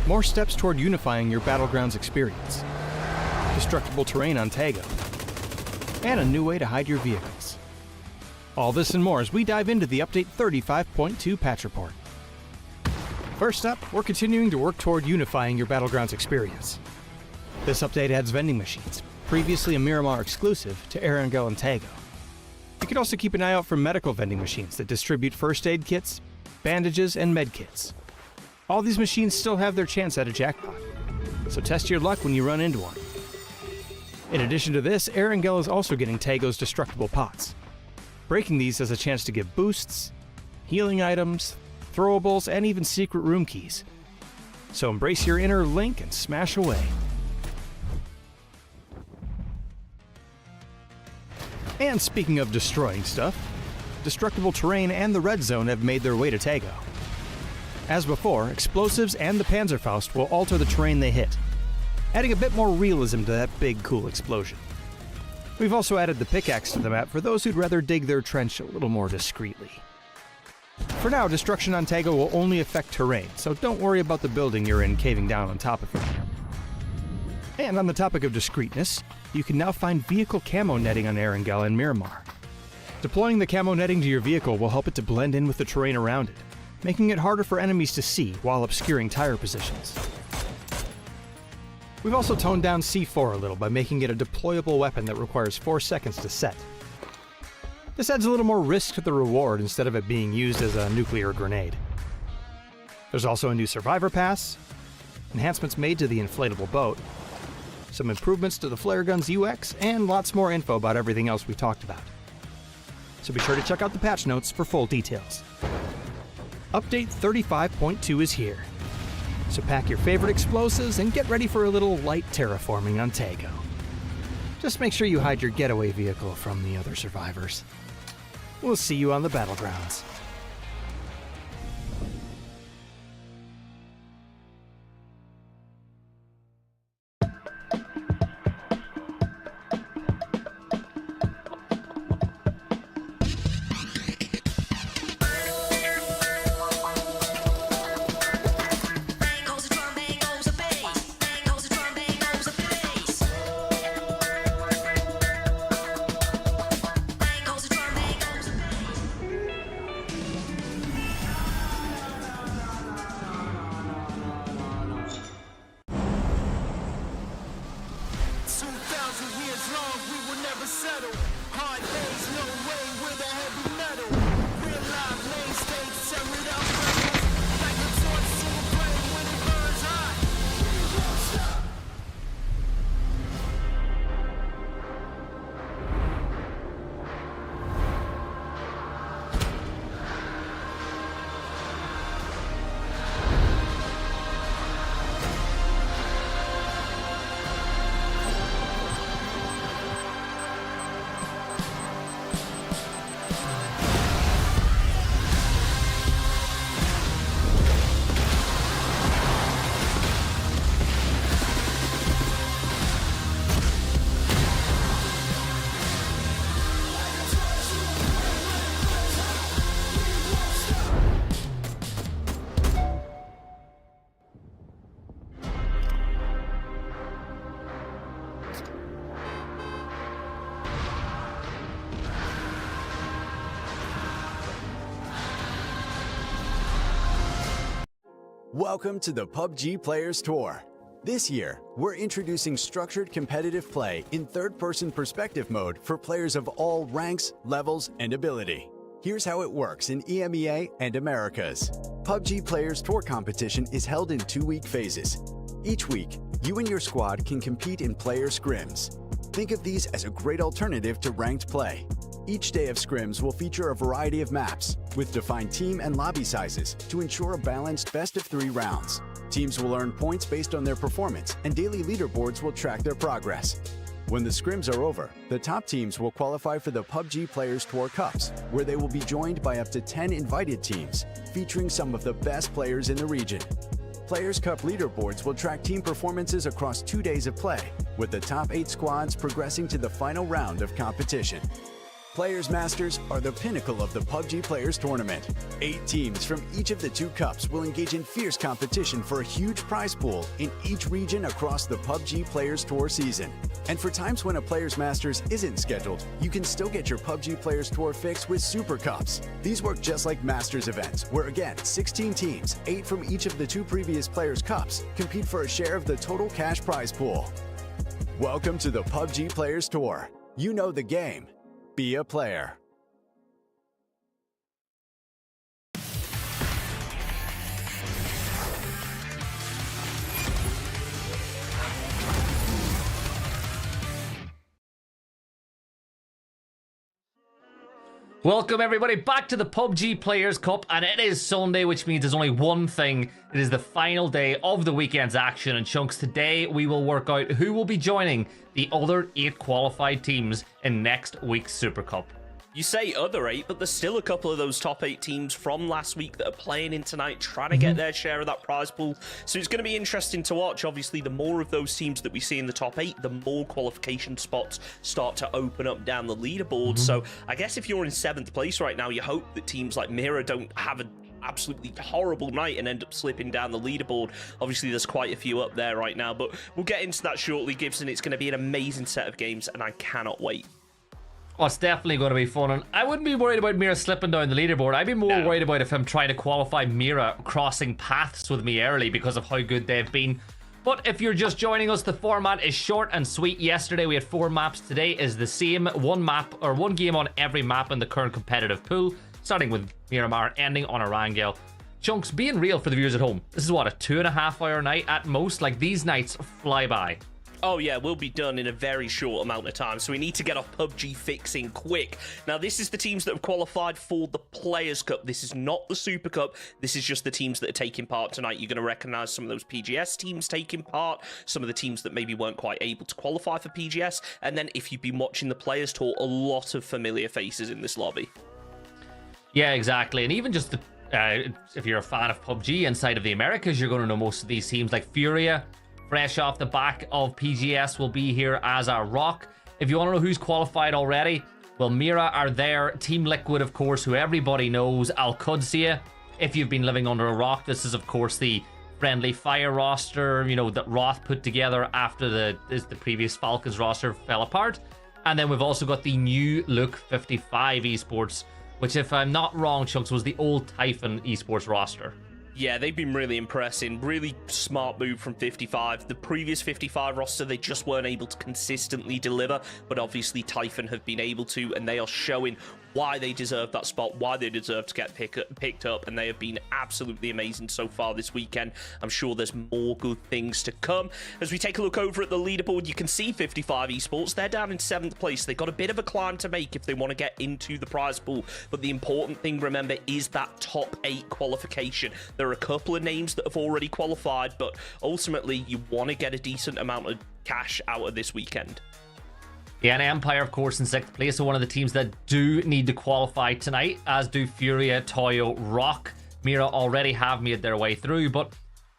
more steps toward unifying your Battlegrounds experience, destructible terrain on Taego, and a new way to hide your vehicles. All this and more as we dive into the Update 35.2 patch report. First up, we're continuing to work toward unifying your Battlegrounds experience. This update adds vending machines, previously a Miramar exclusive, to Erangel and Taego. You can also keep an eye out for medical vending machines that distribute first aid kits, bandages, and med kits. All these machines still have their chance at a jackpot, so test your luck when you run into one. In addition to this, Erangel is also getting Taego's destructible pots. Breaking these has a chance to give boosts, healing items, throwables, and even secret room keys. So embrace your inner Link and smash away. And speaking of destroying stuff, destructible terrain and the red zone have made their way to Taego. As before, explosives and the Panzerfaust will alter the terrain they hit, adding a bit more realism to that big, cool explosion. We've also added the pickaxe to the map for those who'd rather dig their trench a little more discreetly. For now, destruction on Taego will only affect terrain, so don't worry about the building you're in caving down on top of you. And on the topic of discreetness, you can now find vehicle camo netting on Erangel and Miramar. Deploying the camo netting to your vehicle will help it to blend in with the terrain around it, making it harder for enemies to see while obscuring tire positions. We've also toned down C4 a little by making it a deployable weapon that requires 4 seconds to set. This adds a little more risk to the reward instead of it being used as a nuclear grenade. There's also a new Survivor Pass, enhancements made to the inflatable boat, some improvements to the flare gun's UX, and lots more info about everything else we talked about. So be sure to check out the patch notes for full details. Update 35.2 is here, so pack your favorite explosives and get ready for a little light terraforming on Taego. Just make sure you hide your getaway vehicle from the other survivors. We'll see you on the Battlegrounds. Welcome to the PUBG Players Tour. This year, we're introducing structured competitive play in third-person perspective mode for players of all ranks, levels, and ability. Here's how it works in EMEA and Americas. PUBG Players Tour competition is held in 2-week phases. Each week, you and your squad can compete in player scrims. Think of these as a great alternative to ranked play. Each day of scrims will feature a variety of maps, with defined team and lobby sizes to ensure a balanced best-of-3 rounds. Teams will earn points based on their performance, and daily leaderboards will track their progress. When the scrims are over, the top teams will qualify for the PUBG Players Tour Cups, where they will be joined by up to 10 invited teams, featuring some of the best players in the region. Players Cup leaderboards will track team performances across 2 days of play, with the top 8 squads progressing to the final round of competition. Players Masters are the pinnacle of the PUBG Players Tournament. 8 teams from each of the 2 cups will engage in fierce competition for a huge prize pool in each region across the PUBG Players Tour season. And for times when a Players Masters isn't scheduled, you can still get your PUBG Players Tour fix with Super Cups. These work just like Masters events, where again, 16 teams, 8 from each of the 2 previous Players Cups, compete for a share of the total cash prize pool. Welcome to the PUBG Players Tour. You know the game. Be a player. Welcome everybody back to the PUBG Players Cup, and it is Sunday, which means there's only one thing. It is the final day of the weekend's action, and Chunks, today we will work out who will be joining the other 8 qualified teams in next week's Super Cup. You say other 8, but there's still a couple of those top 8 teams from last week that are playing in tonight, trying to get their share of that prize pool. So it's going to be interesting to watch. Obviously, the more of those teams that we see in the top 8, the more qualification spots start to open up down the leaderboard. So I guess if you're in 7th place right now, you hope that teams like Mira don't have an absolutely horrible night and end up slipping down the leaderboard. Obviously, there's quite a few up there right now, but we'll get into that shortly, Gibson. It's going to be an amazing set of games, and I cannot wait. Oh, it's definitely going to be fun, and I wouldn't be worried about Mira slipping down the leaderboard. I'd be more worried about if I'm trying to qualify Mira crossing paths with me early because of how good they've been. But if you're just joining us, the format is short and sweet. Yesterday we had 4 maps. Today is the same, one game on every map in the current competitive pool, starting with Miramar, ending on Erangel. Chunks, being real for the viewers at home, this is what, a 2.5-hour night at most? Like, these nights fly by. Oh yeah, we'll be done in a very short amount of time, so we need to get our PUBG fixing quick. Now, this is the teams that have qualified for the Players Cup. This is not the Super Cup. This is just the teams that are taking part tonight. You're going to recognize some of those PGS teams taking part, some of the teams that maybe weren't quite able to qualify for PGS, and then if you've been watching the Players Tour, a lot of familiar faces in this lobby. Yeah, exactly. And even just if you're a fan of PUBG inside of the Americas, you're going to know most of these teams, like Furia, fresh off the back of PGS, will be here as our Rock. If you want to know who's qualified already, well, Mira are there. Team Liquid, of course, who everybody knows. Al-Qudsiya, if you've been living under a rock, this is, of course, the friendly fire roster, you know, that Roth put together after the previous Falcons roster fell apart. And then we've also got the new look 55 Esports, which, if I'm not wrong, Chunks, was the old Typhon Esports roster. Yeah, they've been really impressive. Really smart move from 55. The previous 55 roster, they just weren't able to consistently deliver, but obviously Typhon have been able to, and they are showing why they deserve that spot, why they deserve to get picked up, and they have been absolutely amazing so far this weekend. I'm sure there's more good things to come. As we take a look over at the leaderboard, you can see 55 Esports. They're down in 7th place. They've got a bit of a climb to make if they want to get into the prize pool, but the important thing, remember, is that top 8 qualification. There are a couple of names that have already qualified, but ultimately you want to get a decent amount of cash out of this weekend. Yeah, and Empire, of course, in 6th place, so one of the teams that do need to qualify tonight, as do Furia, Taego, Rock. Mira already have made their way through, but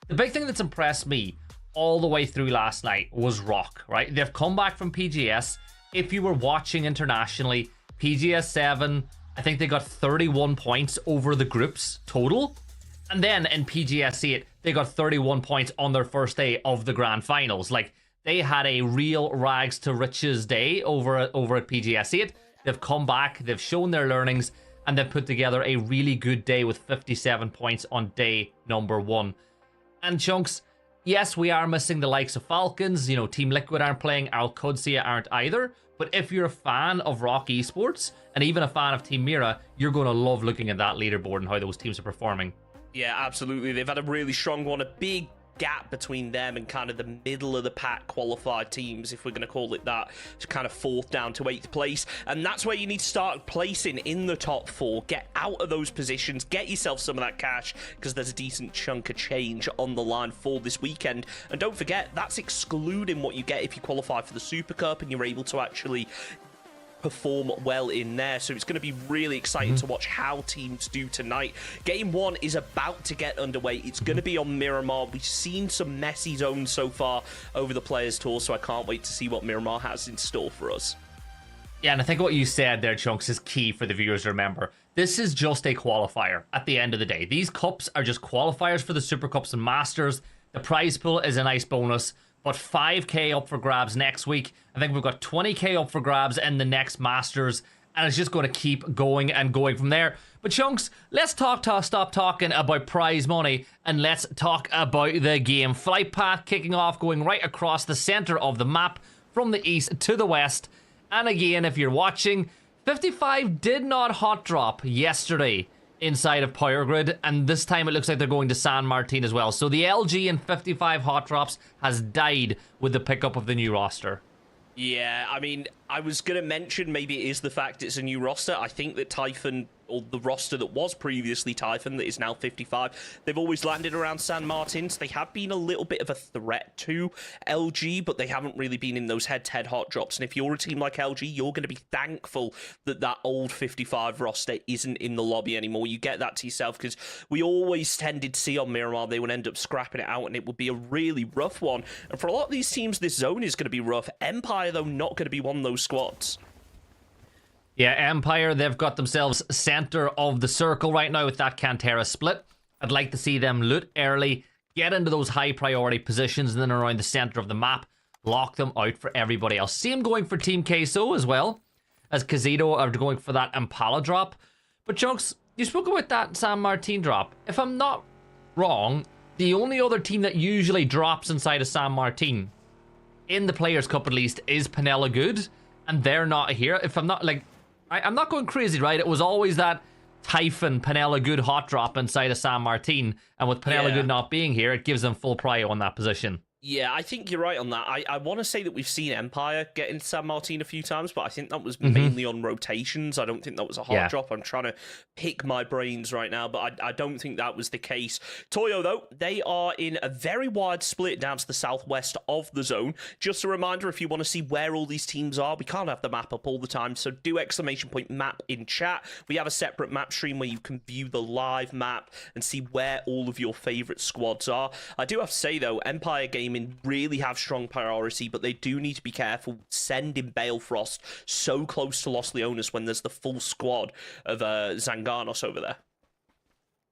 the big thing that's impressed me all the way through last night was Rock, right? They've come back from PGS. If you were watching internationally, PGS 7, I think they got 31 points over the groups total. And then in PGS 8, they got 31 points on their first day of the grand finals. Like, they had a real rags to riches day over at PGS 8. They've come back, they've shown their learnings, and they've put together a really good day with 57 points on day number 1. And Chunks, yes, we are missing the likes of Falcons. You know, Team Liquid aren't playing, Al-Qudsiya aren't either. But if you're a fan of Rock Esports, and even a fan of Team Mira, you're going to love looking at that leaderboard and how those teams are performing. Yeah, absolutely. They've had a really strong one, a big gap between them and kind of the middle of the pack qualified teams, if we're going to call it that, to kind of 4th down to 8th place. And that's where you need to start placing in the top 4. Get out of those positions, get yourself some of that cash, because there's a decent chunk of change on the line for this weekend. And don't forget, that's excluding what you get if you qualify for the Super Cup and you're able to actually perform well in there. So it's going to be really exciting to watch how teams do tonight. Game 1 is about to get underway. It's going to be on Miramar. We've seen some messy zones so far over the Players Tour, so I can't wait to see what Miramar has in store for us. Yeah, and I think what you said there, Chunks, is key for the viewers to remember. This is just a qualifier at the end of the day. These cups are just qualifiers for the Super Cups and Masters. The prize pool is a nice bonus, but 5k up for grabs next week. I think we've got 20k up for grabs in the next Masters, and it's just going to keep going and going from there. But Chunks, let's stop talking about prize money, and let's talk about the game. Flight path kicking off, going right across the center of the map from the east to the west. And again, if you're watching, 55 did not hot drop yesterday inside of Power Grid, and this time it looks like they're going to San Martin as well. So the LG and 55 hot drops has died with the pickup of the new roster. Yeah, I mean, I was going to mention maybe it is the fact it's a new roster. I think that Typhon, or the roster that was previously Typhon, that is now 55, they've always landed around San Martin. So they have been a little bit of a threat to LG, but they haven't really been in those head-to-head hot drops. And if you're a team like LG, you're going to be thankful that that old 55 roster isn't in the lobby anymore. You get that to yourself, because we always tended to see on Miramar they would end up scrapping it out, and it would be a really rough one. And for a lot of these teams, this zone is going to be rough. Empire, though, not going to be one of those squads. Yeah, Empire, they've got themselves center of the circle right now with that Cantera split. I'd like to see them loot early, get into those high priority positions, and then around the center of the map, lock them out for everybody else. See him going for Team Queso as well, as Kazito are going for that Impala drop. But Chunks, you spoke about that San Martin drop. If I'm not wrong, the only other team that usually drops inside of San Martin, in the Players Cup at least, is Penella Good, and they're not here. If I'm not, like, I'm not going crazy, right? It was always that Typhon Penella Good hot drop inside of San Martin, and with Penella Good not being here, it gives them full prio on that position. Yeah, I think you're right on that. I want to say that we've seen Empire get into San Martin a few times, but I think that was mainly on rotations. I don't think that was a hot drop. I'm trying to pick my brains right now, but I don't think that was the case. Toyo, though, they are in a very wide split down to the southwest of the zone. Just a reminder, if you want to see where all these teams are, we can't have the map up all the time, so do !map in chat. We have a separate map stream where you can view the live map and see where all of your favorite squads are. I do have to say, though, Empire Gaming really have strong priority, but they do need to be careful sending Balefrost so close to Los Leones when there's the full squad of Zanganos over there.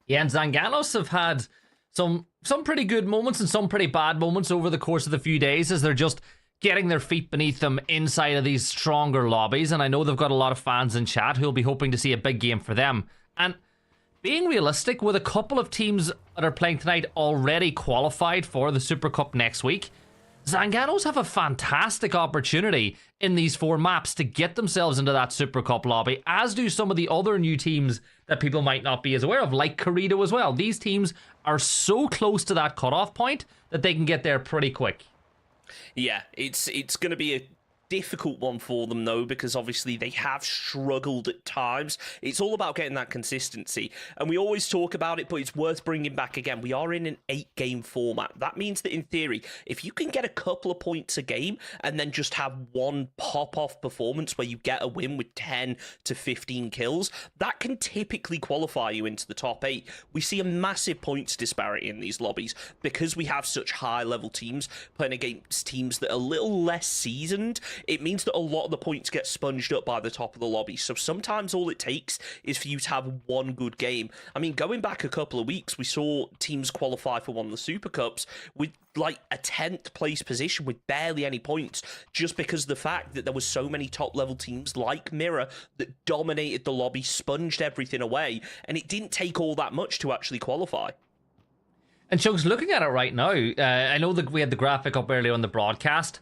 Yeah, and Zanganos have had some pretty good moments and some pretty bad moments over the course of the few days as they're just getting their feet beneath them inside of these stronger lobbies, and I know they've got a lot of fans in chat who'll be hoping to see a big game for them. And being realistic, with a couple of teams that are playing tonight already qualified for the Super Cup next week, Zanganos have a fantastic opportunity in these 4 maps to get themselves into that Super Cup lobby, as do some of the other new teams that people might not be as aware of, like Corrido as well. These teams are so close to that cutoff point that they can get there pretty quick. Yeah, it's going to be a difficult one for them, though, because obviously they have struggled at times. It's all about getting that consistency, and we always talk about it, but it's worth bringing back again. We are in an 8-game format. That means that in theory, if you can get a couple of points a game and then just have one pop-off performance where you get a win with 10 to 15 kills, that can typically qualify you into the top 8. We see a massive points disparity in these lobbies because we have such high-level teams playing against teams that are a little less seasoned. It means that a lot of the points get sponged up by the top of the lobby. So sometimes all it takes is for you to have one good game. I mean, going back a couple of weeks, we saw teams qualify for one of the Super Cups with like a 10th place position with barely any points, just because of the fact that there was so many top level teams like Mirror that dominated the lobby, sponged everything away, and it didn't take all that much to actually qualify. And Chunks, looking at it right now, I know that we had the graphic up earlier on the broadcast.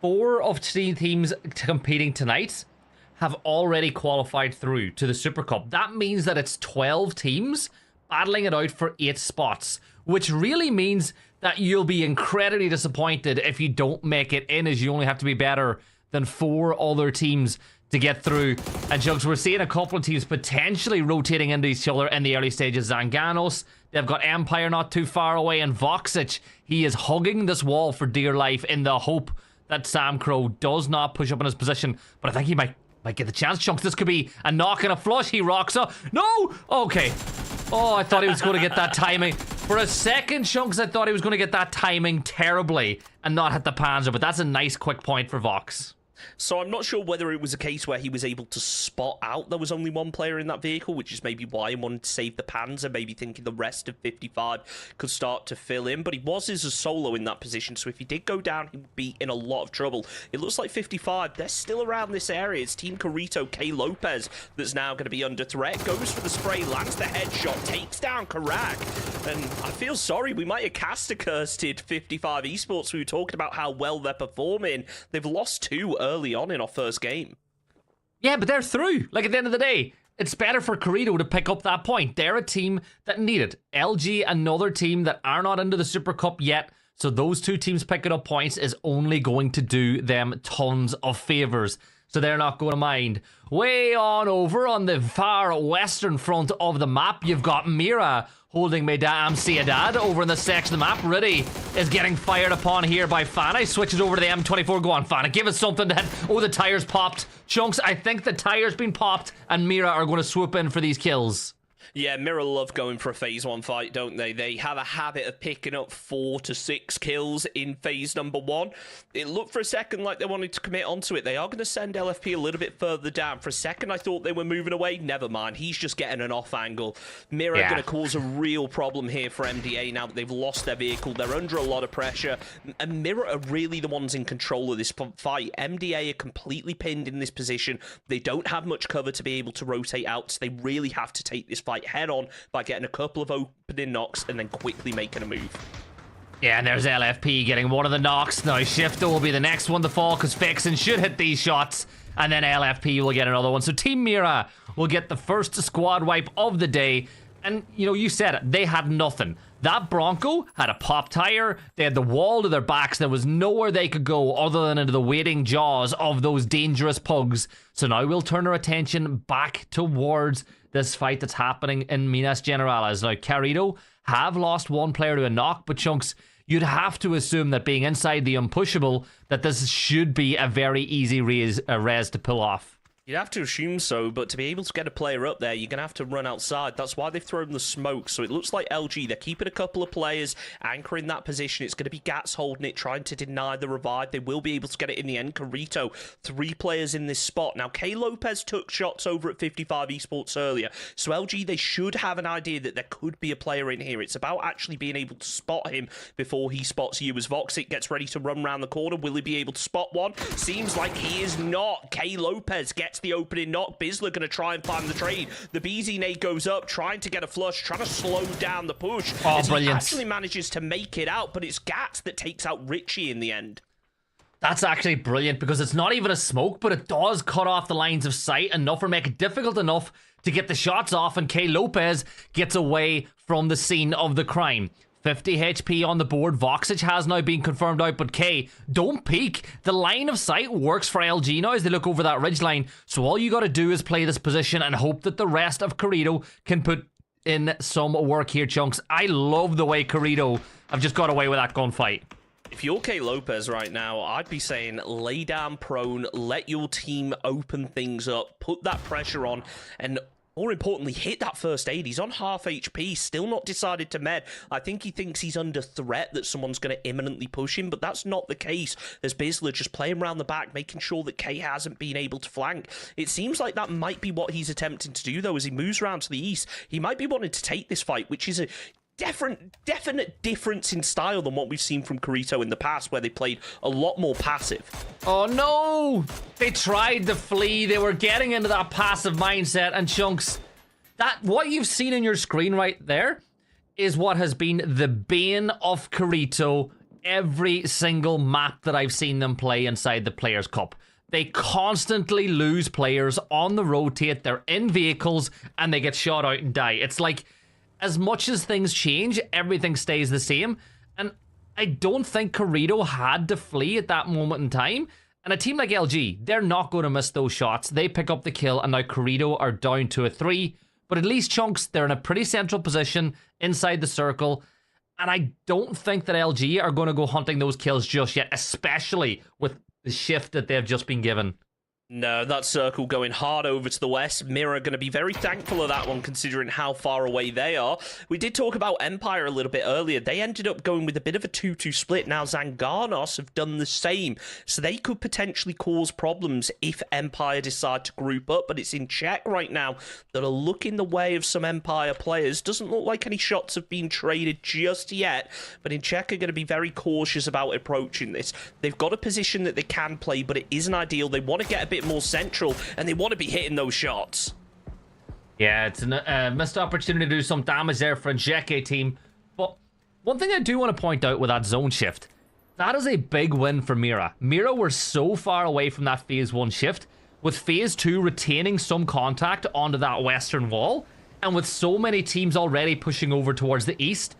4 of 3 teams competing tonight have already qualified through to the Super Cup. That means that it's 12 teams battling it out for 8 spots, which really means that you'll be incredibly disappointed if you don't make it in, as you only have to be better than 4 other teams to get through. And Chunks, we're seeing a couple of teams potentially rotating into each other in the early stages. Zanganos, they've got Empire not too far away, and Voxich, he is hugging this wall for dear life in the hope that Sam Crow does not push up in his position, but I think he might get the chance. Chunks, this could be a knock and a flush. He rocks up. No! Okay. Oh, I thought he was going to get that timing. For a second, Chunks, I thought he was going to get that timing terribly and not hit the Panzer, but that's a nice quick point for Vox. So I'm not sure whether it was a case where he was able to spot out there was only one player in that vehicle, which is maybe why he wanted to save the Panzer, maybe thinking the rest of 55 could start to fill in. But he was as a solo in that position, so if he did go down, he would be in a lot of trouble. It looks like 55, they're still around this area. It's Team Carito, K Lopez, that's now going to be under threat. Goes for the spray, lands the headshot, takes down Karak. And I feel sorry, we might have cast a cursed 55 Esports. We were talking about how well they're performing. They've lost 2 early on in our first game. Yeah, but they're through. Like, at the end of the day, it's better for Carito to pick up that point. They're a team that need it. LG, another team that are not into the Super Cup yet. So those 2 teams picking up points is only going to do them tons of favors. So they're not going to mind. Way on over on the far western front of the map, you've got Mira holding Medam Ciudad over in the section of the map. Riddy is getting fired upon here by Fana. He switches over to the M24. Go on, Fana. Give us something to hit. Oh, the tires popped. Chunks, I think the tire's been popped, and Mira are going to swoop in for these kills. Yeah, Mirror love going for a phase 1 fight, don't they? They have a habit of picking up 4 to 6 kills in phase number 1. It looked for a second like they wanted to commit onto it. They are going to send LFP a little bit further down. For a second, I thought they were moving away. Never mind. He's just getting an off angle. Mirror going to cause a real problem here for MDA now that they've lost their vehicle. They're under a lot of pressure. And Mirror are really the ones in control of this fight. MDA are completely pinned in this position. They don't have much cover to be able to rotate out, so they really have to take this fight head on by getting a couple of opening knocks and then quickly making a move. Yeah, and there's LFP getting one of the knocks. Now Shifter will be the next one to fall because Fixin should hit these shots, and then LFP will get another one. So Team Mira will get the first squad wipe of the day. And, you know, you said it, they had nothing. That Bronco had a pop tire, they had the wall to their backs, there was nowhere they could go other than into the waiting jaws of those dangerous pugs. So now we'll turn our attention back towards this fight that's happening in Minas Generales. Now, Carito have lost one player to a knock, but Chunks, you'd have to assume that being inside the unpushable, that this should be a very easy res to pull off. You'd have to assume so, but to be able to get a player up there, you're going to have to run outside. That's why they've thrown the smoke. So it looks like LG, they're keeping a couple of players anchoring that position. It's going to be Gats holding it, trying to deny the revive. They will be able to get it in the end. Carito, 3 players in this spot. Now, K Lopez took shots over at 55 Esports earlier. So LG, they should have an idea that there could be a player in here. It's about actually being able to spot him before he spots you. As Voxic gets ready to run around the corner, will he be able to spot one? Seems like he is not. K Lopez gets the opening knock. Bizzler going to try and find the trade. The BZ nade goes up, trying to get a flush, trying to slow down the push. Oh, as brilliant. He actually manages to make it out, but it's Gats that takes out Richie in the end. That's actually brilliant because it's not even a smoke, but it does cut off the lines of sight enough or make it difficult enough to get the shots off, and K Lopez gets away from the scene of the crime. 50 HP on the board. Voxage has now been confirmed out, but K, don't peek. The line of sight works for LG now as they look over that ridgeline. So all you got to do is play this position and hope that the rest of Carito can put in some work here, Chunks. I love the way Carito have just got away with that gunfight. If you're K Lopez right now, I'd be saying lay down prone, let your team open things up, put that pressure on, and more importantly, hit that first aid. He's on half HP, still not decided to med. I think he thinks he's under threat, that someone's going to imminently push him, but that's not the case. There's Bizzler just playing around the back, making sure that K hasn't been able to flank. It seems like that might be what he's attempting to do, though, as he moves around to the east. He might be wanting to take this fight, which is a definite difference in style than what we've seen from Carito in the past, where they played a lot more passive. Oh no! They tried to flee. They were getting into that passive mindset, and Chunks, that what you've seen in your screen right there is what has been the bane of Carito every single map that I've seen them play inside the Players Cup. They constantly lose players on the rotate. They're in vehicles and they get shot out and die. It's like, as much as things change, everything stays the same. And I don't think Carito had to flee at that moment in time. And a team like LG, they're not going to miss those shots. They pick up the kill, and now Carito are down to a 3. But at least Chunks, they're in a pretty central position inside the circle. And I don't think that LG are going to go hunting those kills just yet, especially with the shift that they've just been given. No, that circle going hard over to the west. Mira going to be very thankful of that one, considering how far away they are. We did talk about Empire a little bit earlier. They ended up going with a bit of a 2-2 split. Now Zangarnos have done the same, so they could potentially cause problems if Empire decide to group up, but it's in check right now that are looking the way of some Empire players. Doesn't look like any shots have been traded just yet, but in check are going to be very cautious about approaching this. They've got a position that they can play, but it isn't ideal. They want to get a bit more central, and they want to be hitting those shots. Yeah, it's a missed opportunity to do some damage there for Njeke team. But one thing I do want to point out with that zone shift, that is a big win for Mira. Mira were so far away from that phase 1 shift, with phase 2 retaining some contact onto that western wall, and with so many teams already pushing over towards the east,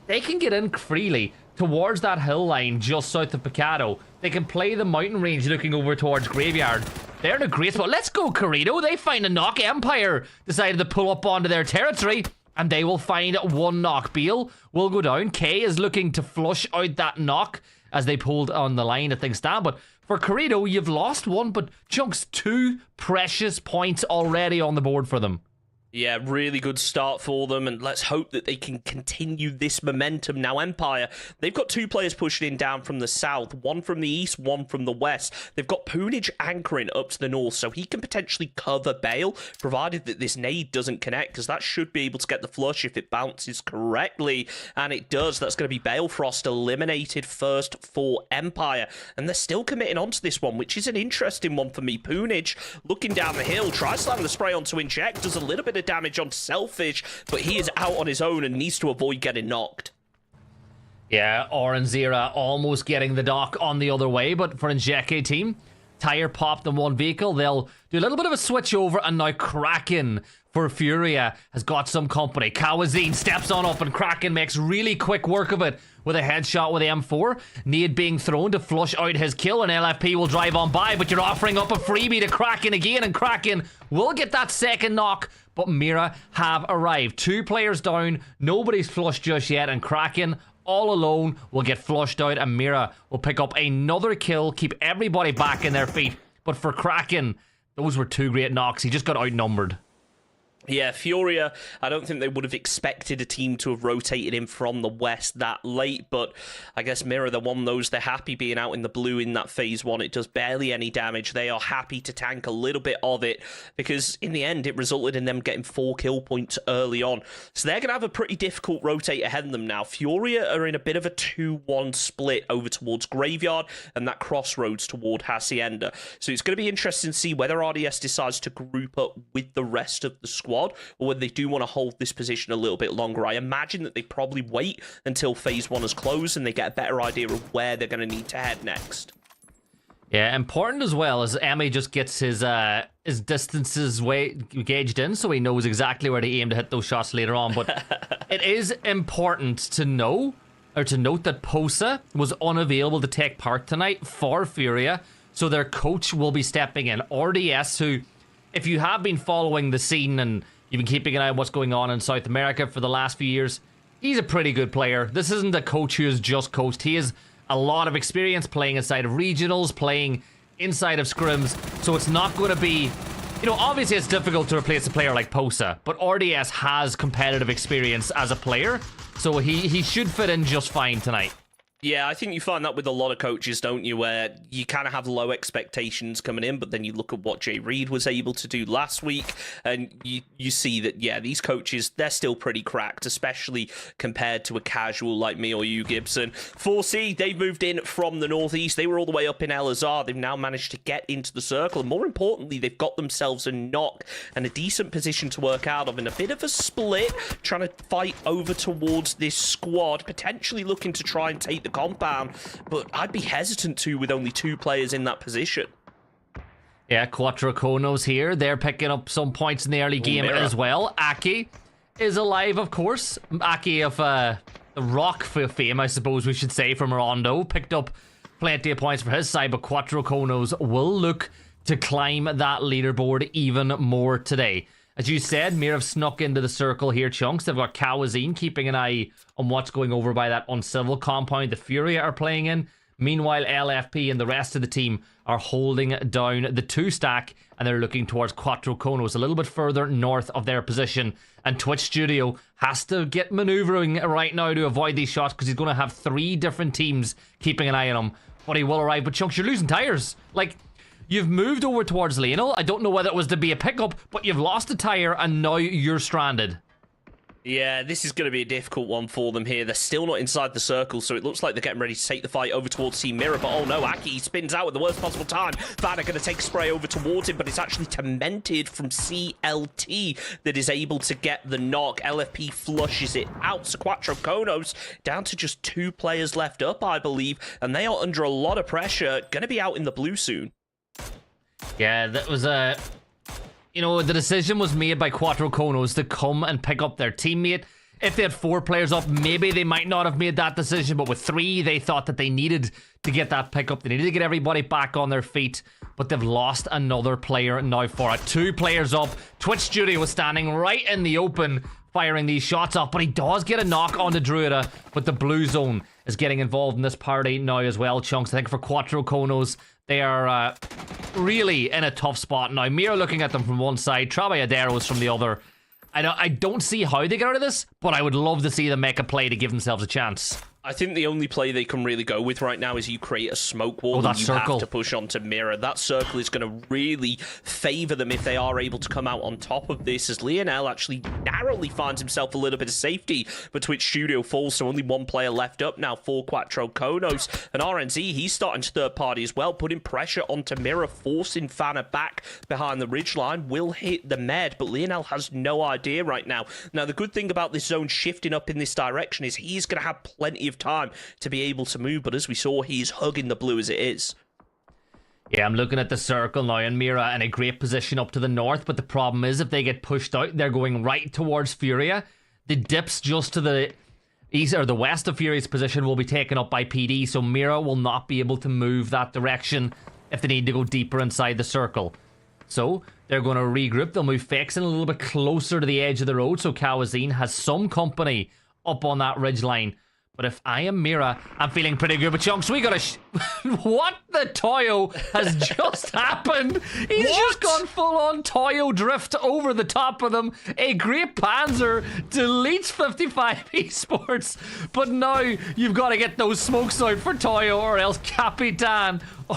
they can get in freely towards that hill line just south of Picado. They can play the mountain range looking over towards Graveyard. They're in a great spot. Let's go, Corrido. They find a knock. Empire decided to pull up onto their territory, and they will find one knock. Beal will go down. K is looking to flush out that knock as they pulled on the line at things stand. But for Corrido, you've lost one, but Chunks, 2 precious points already on the board for them. Yeah, really good start for them, and let's hope that they can continue this momentum. Now, Empire, they've got 2 players pushing in down from the south, one from the east, one from the west. They've got Poonage anchoring up to the north, so he can potentially cover Bale, provided that this nade doesn't connect, because that should be able to get the flush if it bounces correctly, and it does. That's going to be Balefrost eliminated first for Empire, and they're still committing onto this one, which is an interesting one for me. Poonage looking down the hill, tries to slam the spray onto Inject, does a little bit of damage on Selfish, but he is out on his own and needs to avoid getting knocked. Yeah, Oranzira almost getting the dock on the other way, but for Njeke team, tire popped in one vehicle. They'll do a little bit of a switch over, and now Kraken for Furia has got some company. Kawazine steps on up, and Kraken makes really quick work of it with a headshot with the M4. Nade being thrown to flush out his kill, and LFP will drive on by, but you're offering up a freebie to Kraken again, and Kraken will get that second knock, but Mira have arrived. 2 players down, nobody's flushed just yet, and Kraken all alone will get flushed out, and Mira will pick up another kill, keep everybody back in their feet. But for Kraken, those were 2 great knocks. He just got outnumbered. Yeah, Furia, I don't think they would have expected a team to have rotated in from the west that late, but I guess Mira, they're one of those, they're happy being out in the blue in that phase 1. It does barely any damage. They are happy to tank a little bit of it, because in the end, it resulted in them getting 4 kill points early on. So they're going to have a pretty difficult rotate ahead of them now. Furia are in a bit of a 2-1 split over towards Graveyard and that crossroads toward Hacienda. So it's going to be interesting to see whether RDS decides to group up with the rest of the squad, or whether they do want to hold this position a little bit longer. I imagine that they probably wait until phase 1 is closed and they get a better idea of where they're going to need to head next. Yeah, important as well as Emmy just gets his distances gauged in, so he knows exactly where to aim to hit those shots later on. But it is important to know, or to note, that Posa was unavailable to take part tonight for Furia, so their coach will be stepping in. RDS, who, if you have been following the scene and you've been keeping an eye on what's going on in South America for the last few years, he's a pretty good player. This isn't a coach who has just coached. He has a lot of experience playing inside of regionals, playing inside of scrims, so it's not going to be... You know, obviously it's difficult to replace a player like Posa, but RDS has competitive experience as a player, so he should fit in just fine tonight. Yeah, I think you find that with a lot of coaches, don't you, where you kind of have low expectations coming in, but then you look at what Jay Reid was able to do last week, and you see that, yeah, these coaches, they're still pretty cracked, especially compared to a casual like me or you, Gibson. 4C, they've moved in from the northeast. They were all the way up in El Azhar. They've now managed to get into the circle, and more importantly, they've got themselves a knock and a decent position to work out of, in a bit of a split, trying to fight over towards this squad, potentially looking to try and take the compound, but I'd be hesitant to with only 2 players in that position. Yeah, Quattro Konos here. They're picking up some points in the early game as well. Aki is alive, of course. Aki of the Rock fame, I suppose we should say, from Rondo. Picked up plenty of points for his side, but Quattro Konos will look to climb that leaderboard even more today. As you said, Mir have snuck into the circle here, Chunks. They've got Kawazine keeping an eye on what's going over by that uncivil compound the Furia are playing in. Meanwhile, LFP and the rest of the team are holding down the 2 stack, and they're looking towards Quattro Konos a little bit further north of their position. And Twitch Studio has to get maneuvering right now to avoid these shots, because he's going to have 3 different teams keeping an eye on him. But he will arrive. But Chunks, you're losing tires. Like, you've moved over towards Lionel. I don't know whether it was to be a pickup, but you've lost a tire and now you're stranded. Yeah, this is going to be a difficult one for them here. They're still not inside the circle, so it looks like they're getting ready to take the fight over towards Team Mirror. But oh no, Aki spins out at the worst possible time. Vanna going to take spray over towards him, but it's actually Tormented from CLT that is able to get the knock. LFP flushes it out. So Quattro Konos down to just 2 players left up, I believe, and they are under a lot of pressure. Going to be out in the blue soon. Yeah, that was a... You know, the decision was made by Quattro Konos to come and pick up their teammate. If they had 4 players up, maybe they might not have made that decision, but with 3, they thought that they needed to get that pickup. They needed to get everybody back on their feet, but they've lost another player now for it. 2 players up. Twitch Studio was standing right in the open, firing these shots off, but he does get a knock onto Druida, but the blue zone is getting involved in this party now as well, Chunks. I think for Quattro Konos, they are really in a tough spot now. Mira looking at them from one side, Traballaderos from the other. I don't see how they get out of this, but I would love to see them make a play to give themselves a chance. I think the only play they can really go with right now is you create a smoke wall and you have to push onto Mirror. That circle is going to really favour them if they are able to come out on top of this, as Lionel actually narrowly finds himself a little bit of safety, but Twitch Studio falls, so only 1 player left up now for Quattro Konos. And RNZ, he's starting to third party as well, putting pressure onto Mirror, forcing Fana back behind the ridgeline. Will hit the med, but Lionel has no idea right now. Now, the good thing about this zone shifting up in this direction is he's going to have plenty of time to be able to move, but as we saw, he's hugging the blue as it is. Yeah, I'm looking at the circle now, and Mira in a great position up to the north, but the problem is if they get pushed out, they're going right towards Furia. The dips just to the east or the west of Furia's position will be taken up by PD, so Mira will not be able to move that direction if they need to go deeper inside the circle. So they're going to regroup. They'll move Fixin a little bit closer to the edge of the road, so Kawazine has some company up on that ridge line. But if I am Mira, I'm feeling pretty good. But Chunks, we gotta... What the Taego has just happened? He's just gone full-on Taego drift over the top of them. A Great Panzer deletes 55 Esports. But now you've got to get those smokes out for Taego, or else Capitan or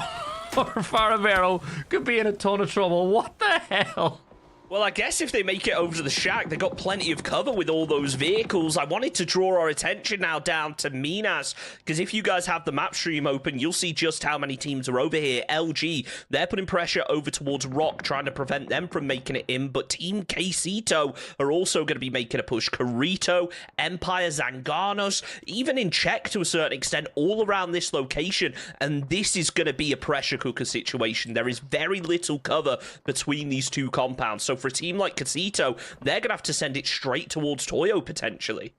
Faravero could be in a ton of trouble. What the hell? Well, I guess if they make it over to the shack, they got plenty of cover with all those vehicles. I wanted to draw our attention now down to Minas, because if you guys have the map stream open, you'll see just how many teams are over here. LG, they're putting pressure over towards Rock, trying to prevent them from making it in, but Team Quesito are also going to be making a push. Carito, Empire, Zanganos, even in Czech to a certain extent, all around this location, and this is going to be a pressure cooker situation. There is very little cover between these 2 compounds, so for a team like Casito, they're going to have to send it straight towards Toyo, potentially.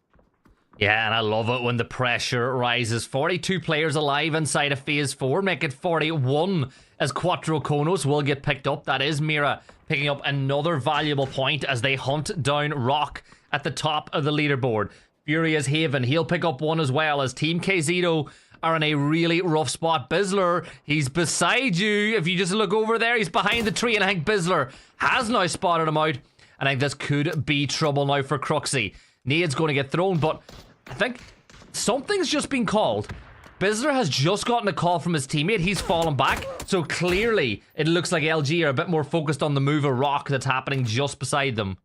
Yeah, and I love it when the pressure rises. 42 players alive inside of Phase 4, make it 41 as Quattro Konos will get picked up. That is Mira picking up another valuable point as they hunt down Rock at the top of the leaderboard. Furious Haven, he'll pick up 1 as well, as Team Quesito are in a really rough spot. Bizzler, he's beside you. If you just look over there, he's behind the tree, and I think Bizzler has now spotted him out. And I think this could be trouble now for Cruxy. Nade's going to get thrown, but I think something's just been called. Bizzler has just gotten a call from his teammate. He's fallen back. So clearly, it looks like LG are a bit more focused on the move of Rock that's happening just beside them.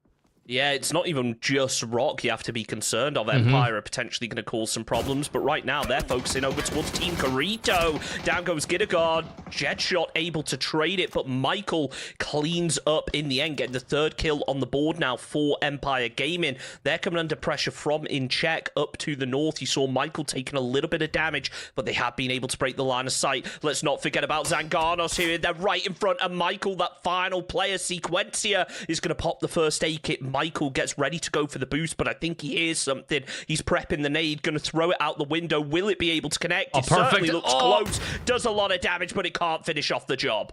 Yeah, it's not even just Rock you have to be concerned of. Empire are potentially going to cause some problems, but right now they're focusing over towards Team Carito. Down goes Gidegard. Jetshot able to trade it, but Michael cleans up in the end, getting the 3rd kill on the board now for Empire Gaming. They're coming under pressure from in Czech up to the north. You saw Michael taking a little bit of damage, but they have been able to break the line of sight. Let's not forget about Zanganos here. They're right in front of Michael. That final player, Sequencia, is going to pop the first aid kit. Michael gets ready to go for the boost, but I think he hears something. He's prepping the nade, going to throw it out the window. Will it be able to connect? It certainly looks close. Does a lot of damage, but it can't finish off the job.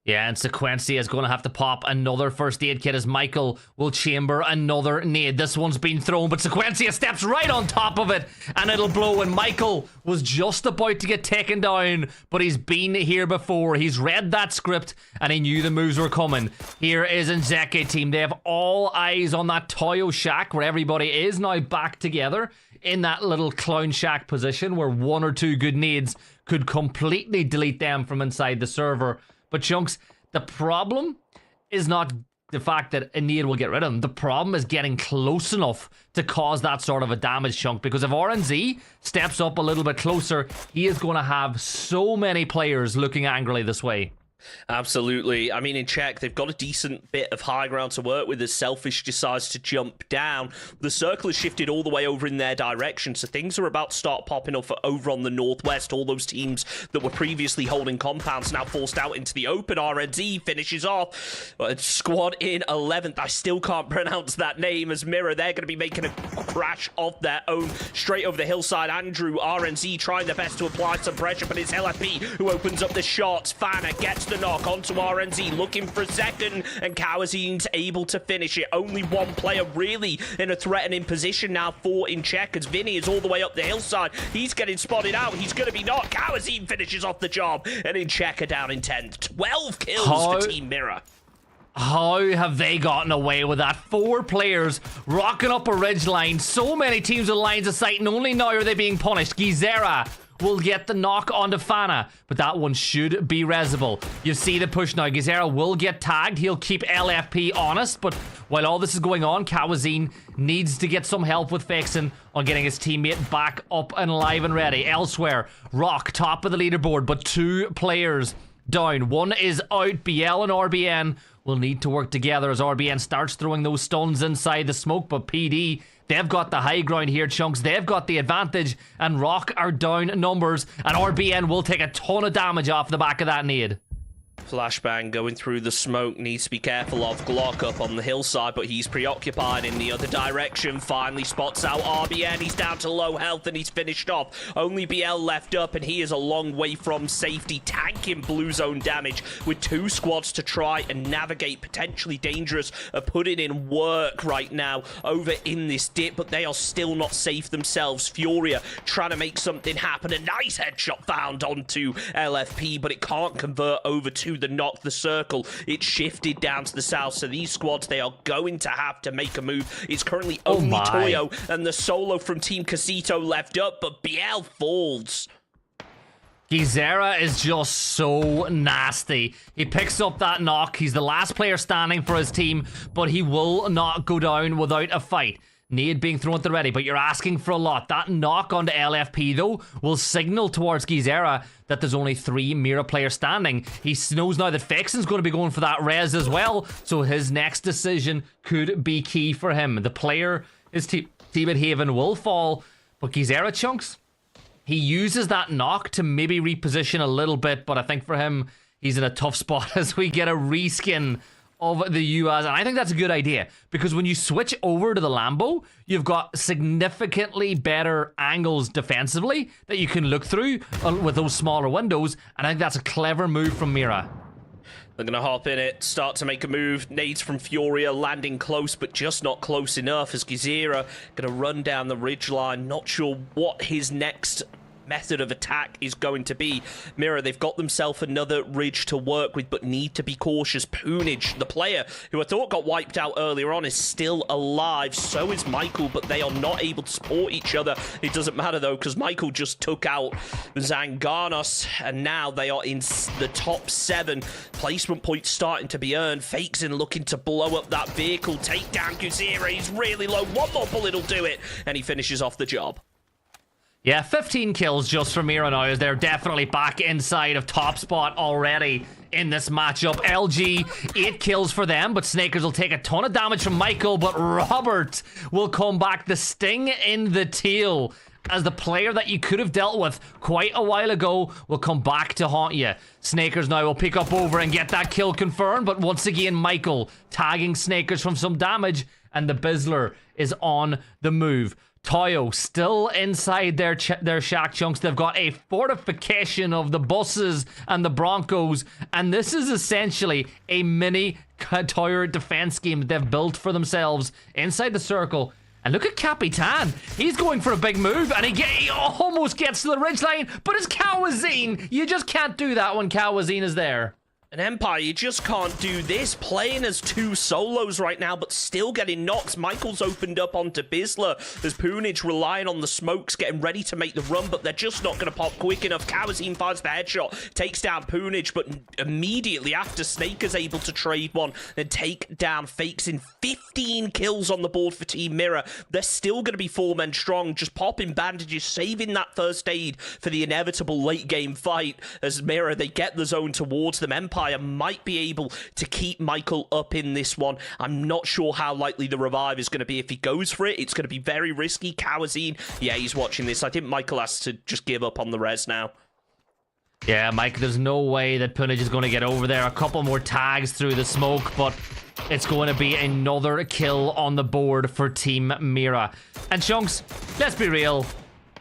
Yeah, and Sequencia is going to have to pop another first aid kit as Michael will chamber another nade. This one's been thrown, but Sequencia steps right on top of it, and it'll blow. And Michael was just about to get taken down, but he's been here before. He's read that script, and he knew the moves were coming. Here is Nzeke team. They have all eyes on that Taego shack, where everybody is now back together in that little clown shack position, where one or two good nades could completely delete them from inside the server. But Chunks, the problem is not the fact that a nade will get rid of them. The problem is getting close enough to cause that sort of a damage, Chunk. Because if RNZ steps up a little bit closer, he is going to have so many players looking angrily this way. Absolutely. I mean, in Czech, they've got a decent bit of high ground to work with as Selfish decides to jump down. The circle has shifted all the way over in their direction, so things are about to start popping up over on the northwest. All those teams that were previously holding compounds now forced out into the open. RNZ finishes off. Squad in 11th. I still can't pronounce that name as Mirror. They're going to be making a crash of their own straight over the hillside. Andrew, RNZ trying their best to apply some pressure, but it's LFP who opens up the shots. Fana gets the knock onto RNZ, looking for a second, and Kawazin's able to finish it. Only one player really in a threatening position now for in Czech, as Vinny is all the way up the hillside. He's getting spotted out. He's going to be knocked. Kawazin finishes off the job, and in Czech are down in 10th. 12 kills for Team Mirror. How have they gotten away with that? 4 players rocking up a ridge line. So many teams with lines of sight, and only now are they being punished. Gizera will get the knock onto Fana, but that one should be resable. You see the push now. Gizera will get tagged. He'll keep LFP honest, but while all this is going on, Kawazin needs to get some help with Fixin on getting his teammate back up and alive and ready. Elsewhere, Rock, top of the leaderboard, but 2 players down. One is out. BL and RBN will need to work together as RBN starts throwing those stones inside the smoke, but PD, they've got the high ground here, Chunks. They've got the advantage, and Rock are down numbers, and RBN will take a ton of damage off the back of that nade. Flashbang going through the smoke, needs to be careful of Glock up on the hillside, but he's preoccupied in the other direction. Finally spots out RBN. He's down to low health and he's finished off. Only BL left up, and he is a long way from safety, tanking blue zone damage with 2 squads to try and navigate potentially dangerous, putting in work right now over in this dip, but they are still not safe themselves. Furia trying to make something happen. A nice headshot found onto LFP, but it can't convert over to the knock. The circle, it's shifted down to the south, so these squads, they are going to have to make a move. It's currently only Toyo and the solo from Team Casito left up, but BL falls. Gizera is just so nasty. He picks up that knock. He's the last player standing for his team, but he will not go down without a fight. Nade being thrown at the ready, but you're asking for a lot. That knock onto LFP, though, will signal towards Gizera that there's only 3 Mira players standing. He knows now that Fexen's going to be going for that res as well, so his next decision could be key for him. The player, his team at Haven, will fall, but Gizera, Chunks, he uses that knock to maybe reposition a little bit, but I think for him, he's in a tough spot as we get a reskin of the US, and I think that's a good idea, because when you switch over to the Lambo, you've got significantly better angles defensively that you can look through with those smaller windows, and I think that's a clever move from Mira. They're going to hop in it, start to make a move. Nades from Furia landing close, but just not close enough, as Gizera going to run down the ridgeline. Not sure what his next method of attack is going to be. Mirror, they've got themselves another ridge to work with, but need to be cautious. Poonage, the player who I thought got wiped out earlier on, is still alive. So is Michael, but they are not able to support each other. It doesn't matter though, because Michael just took out Zanganos, and now they are in the top 7. Placement points starting to be earned. Fakesin looking to blow up that vehicle, take down Guzera. He's really low. One more bullet will do it, and he finishes off the job. Yeah, 15 kills just from Mira now, as they're definitely back inside of top spot already in this matchup. LG, 8 kills for them, but Snakers will take a ton of damage from Michael, but Robert will come back. The sting in the tail, as the player that you could have dealt with quite a while ago will come back to haunt you. Snakers now will pick up over and get that kill confirmed, but once again, Michael tagging Snakers from some damage, and the Bizzler is on the move. Taego still inside their shack, Chunks. They've got a fortification of the buses and the Broncos, and this is essentially a mini tower defense game that they've built for themselves inside the circle. And look at Capitan. He's going for a big move, and he almost gets to the ridgeline, but it's Kawazine. You just can't do that when Kawazine is there. And Empire, you just can't do this. Playing as two solos right now, but still getting knocks. Michael's opened up onto Bizzler. There's Poonage relying on the smokes, getting ready to make the run, but they're just not going to pop quick enough. Kawazine finds the headshot, takes down Poonage, but immediately after, Snake is able to trade one and take down Fakes in 15 kills on the board for Team Mirror. They're still going to be 4 men strong, just popping bandages, saving that first aid for the inevitable late game fight. As Mirror, they get the zone towards them. Empire might be able to keep Michael up in this one. I'm not sure how likely the revive is going to be. If he goes for it, it's going to be very risky. Kawazine, yeah, he's watching this. I think Michael has to just give up on the res now. Yeah, Mike, there's no way that Poonage is going to get over there. A couple more tags through the smoke, but it's going to be another kill on the board for Team Mira. And Chunks, let's be real.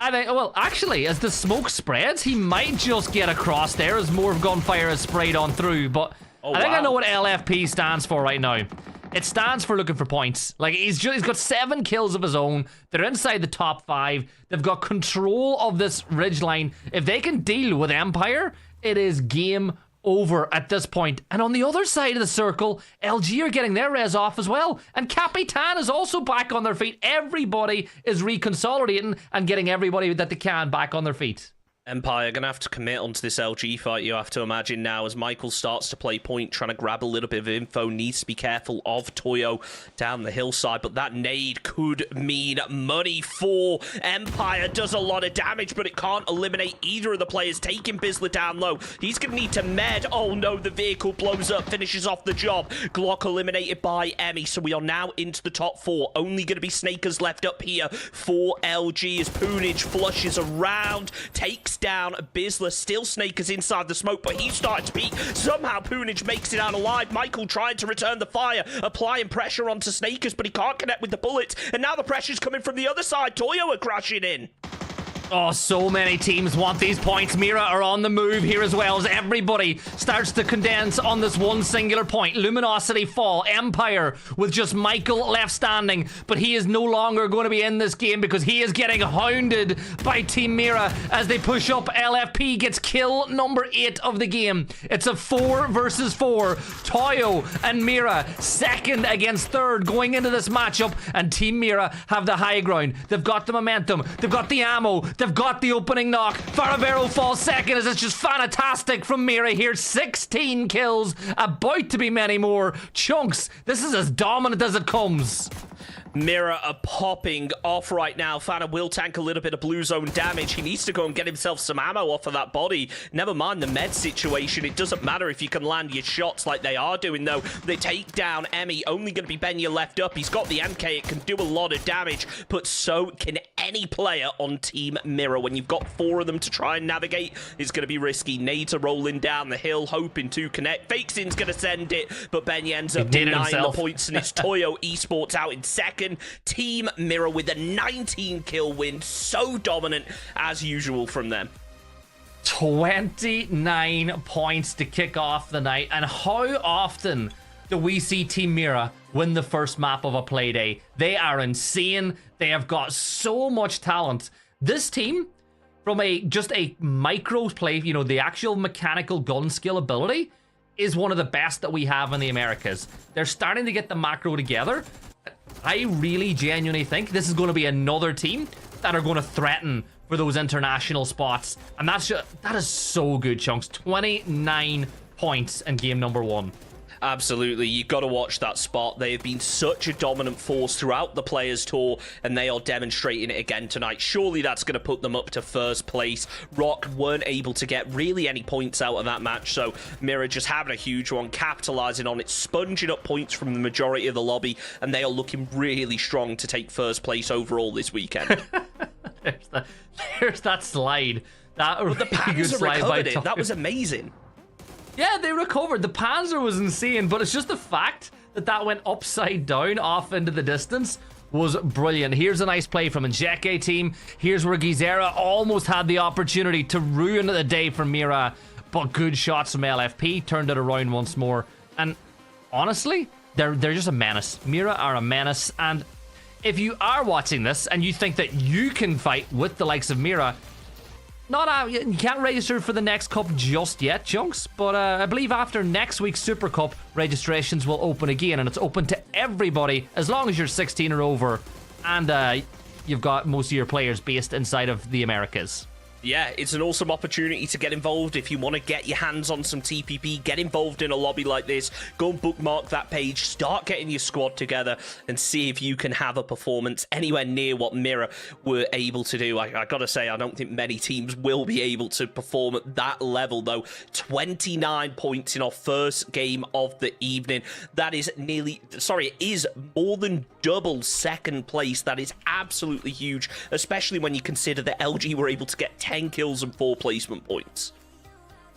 I think, well, actually, as the smoke spreads, he might just get across there as more gunfire is sprayed on through. But I think I know what LFP stands for right now. It stands for looking for points. Like, he's got 7 kills of his own. They're inside the top 5. They've got control of this ridgeline. If they can deal with Empire, it is game over at this point. And on the other side of the circle, LG are getting their res off as well. And Capitan is also back on their feet. Everybody is reconsolidating and getting everybody that they can back on their feet. Empire going to have to commit onto this LG fight, you have to imagine now, as Michael starts to play point, trying to grab a little bit of info, needs to be careful of Taego down the hillside, but that nade could mean money for Empire. Does a lot of damage, but it can't eliminate either of the players. Taking Bizzler down low. He's going to need to med. Oh no, the vehicle blows up, finishes off the job. Glock eliminated by Emmy, so we are now into the top 4. Only going to be Snakers left up here for LG as Poonage flushes around, takes down Bizzler. Still Snakers inside the smoke, but he's starting to peek. Somehow Poonage makes it out alive. Michael trying to return the fire, applying pressure onto Snakers, but he can't connect with the bullets. And now the pressure's coming from the other side. Taego are crashing in. Oh, so many teams want these points. Mira are on the move here as well as everybody starts to condense on this one singular point. Luminosity fall. Empire with just Michael left standing, but he is no longer going to be in this game because he is getting hounded by Team Mira as they push up. LFP gets kill number 8 of the game. It's a 4 versus 4. Taego and Mira second against third going into this matchup, and Team Mira have the high ground. They've got the momentum. They've got the ammo. They've got the opening knock. Faravero falls second as it's just fantastic from Mira here. 16 kills, about to be many more. Chunks, this is as dominant as it comes. Mirror are popping off right now. Fana will tank a little bit of blue zone damage. He needs to go and get himself some ammo off of that body. Never mind the med situation. It doesn't matter if you can land your shots like they are doing, though. They take down Emmy. Only going to be Benya left up. He's got the MK. It can do a lot of damage, but so can any player on Team Mirror. When you've got 4 of them to try and navigate, it's going to be risky. Nades are rolling down the hill, hoping to connect. Fakesin's going to send it, but Benya ends up denying the points, and it's Taego Esports out in second. Team Mirror with a 19 kill win. So dominant as usual from them. 29 points to kick off the night. And how often do we see Team Mirror win the first map of a play day? They are insane. They have got so much talent. This team, from just a micro play, you know, the actual mechanical gun skill ability, is one of the best that we have in the Americas. They're starting to get the macro together. I really genuinely think this is going to be another team that are going to threaten for those international spots. And that is so good, Chunks. 29 points in game number 1. Absolutely, you got to watch that spot. They have been such a dominant force throughout the Players Tour, and they are demonstrating it again tonight. Surely that's going to put them up to first place. Rock weren't able to get really any points out of that match, so Mirror just having a huge one, capitalizing on it, sponging up points from the majority of the lobby, and they are looking really strong to take first place overall this weekend. There's that slide. That but the Panzer recovered it. That was amazing. Yeah, they recovered. The Panzer was insane, but it's just the fact that that went upside down off into the distance was brilliant. Here's a nice play from Njeke team. Here's where Gizera almost had the opportunity to ruin the day for Mira, but good shots from LFP turned it around once more. And honestly, they're just a menace. Mira are a menace, and if you are watching this and you think that you can fight with the likes of Mira, you can't register for the next cup just yet, Chunks, but I believe after next week's Super Cup, registrations will open again, and it's open to everybody as long as you're 16 or over, and you've got most of your players based inside of the Americas. Yeah, it's an awesome opportunity to get involved. If you want to get your hands on some TPP, get involved in a lobby like this, go and bookmark that page, start getting your squad together, and see if you can have a performance anywhere near what Mira were able to do. I gotta say, I don't think many teams will be able to perform at that level, though. 29 points in our first game of the evening. That is it is more than double second place. That is absolutely huge, especially when you consider that LG were able to get 10 kills and 4 placement points.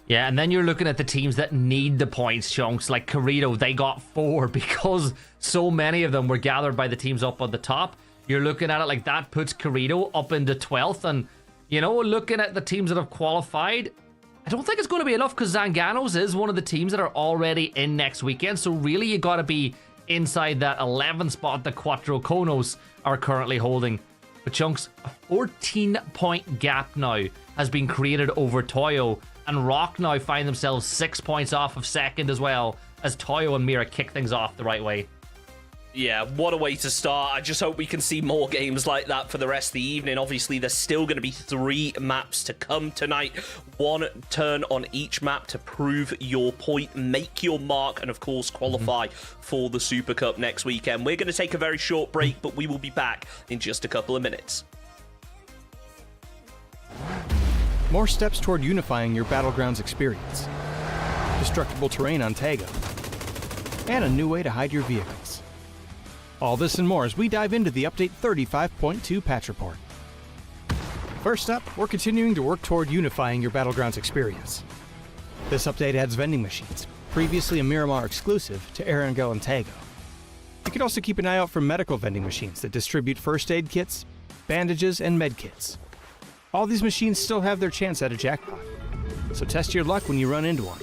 Yeah, and then you're looking at the teams that need the points, Chunks, like Corrido. They got 4 because so many of them were gathered by the teams up on the top. You're looking at it like that puts Corrido up into 12th, and, you know, looking at the teams that have qualified, I don't think it's going to be enough because Zanganos is one of the teams that are already in next weekend, so really you got to be inside that 11th spot that Quattro Konos are currently holding. But Chunks, a 14-point gap now has been created over Taego, and Rock now find themselves 6 points off of second as well, as Taego and Mira kick things off the right way. Yeah, what a way to start. I just hope we can see more games like that for the rest of the evening. Obviously, there's still going to be 3 maps to come tonight. 1 turn on each map to prove your point, make your mark, and of course, qualify for the Super Cup next weekend. We're going to take a very short break, but we will be back in just a couple of minutes. More steps toward unifying your Battlegrounds experience. Destructible terrain on Taego. And a new way to hide your vehicles. All this and more as we dive into the Update 35.2 patch report. First up, we're continuing to work toward unifying your Battlegrounds experience. This update adds vending machines, previously a Miramar exclusive, to Erangel and Taego. You can also keep an eye out for medical vending machines that distribute first aid kits, bandages, and med kits. All these machines still have their chance at a jackpot, so test your luck when you run into one.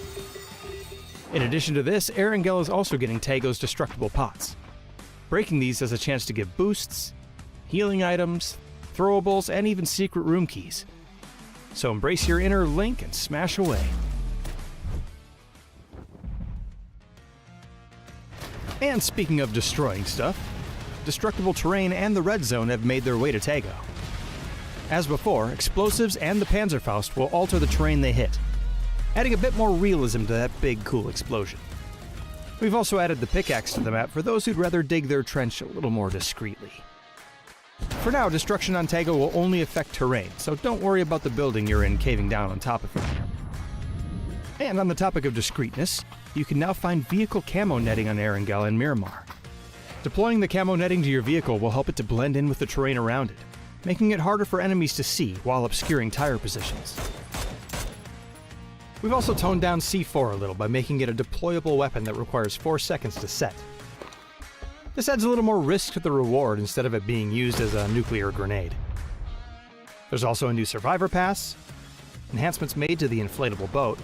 In addition to this, Erangel is also getting Taego's destructible pots. Breaking these has a chance to give boosts, healing items, throwables, and even secret room keys. So embrace your inner Link and smash away. And speaking of destroying stuff, destructible terrain and the red zone have made their way to Taego. As before, explosives and the Panzerfaust will alter the terrain they hit, adding a bit more realism to that big, cool explosion. We've also added the pickaxe to the map for those who'd rather dig their trench a little more discreetly. For now, destruction on Taego will only affect terrain, so don't worry about the building you're in caving down on top of it. And on the topic of discreetness, you can now find vehicle camo netting on Erangel and Miramar. Deploying the camo netting to your vehicle will help it to blend in with the terrain around it, making it harder for enemies to see while obscuring tire positions. We've also toned down C4 a little by making it a deployable weapon that requires 4 seconds to set. This adds a little more risk to the reward instead of it being used as a nuclear grenade. There's also a new Survivor Pass, enhancements made to the inflatable boat,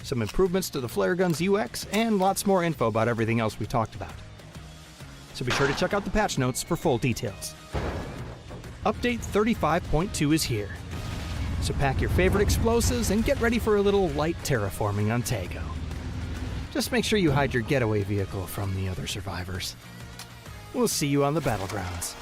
some improvements to the flare gun's UX, and lots more info about everything else we talked about. So be sure to check out the patch notes for full details. Update 35.2 is here. So pack your favorite explosives and get ready for a little light terraforming on Taego. Just make sure you hide your getaway vehicle from the other survivors. We'll see you on the Battlegrounds.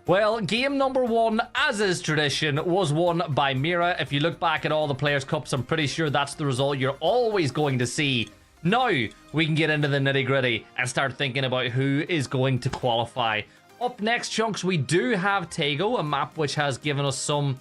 Well, game number 1, as is tradition, was won by Mira. If you look back at all the Players Cups, I'm pretty sure that's the result you're always going to see. Now, we can get into the nitty-gritty and start thinking about who is going to qualify. Up next, Chunks, we do have Taego, a map which has given us some,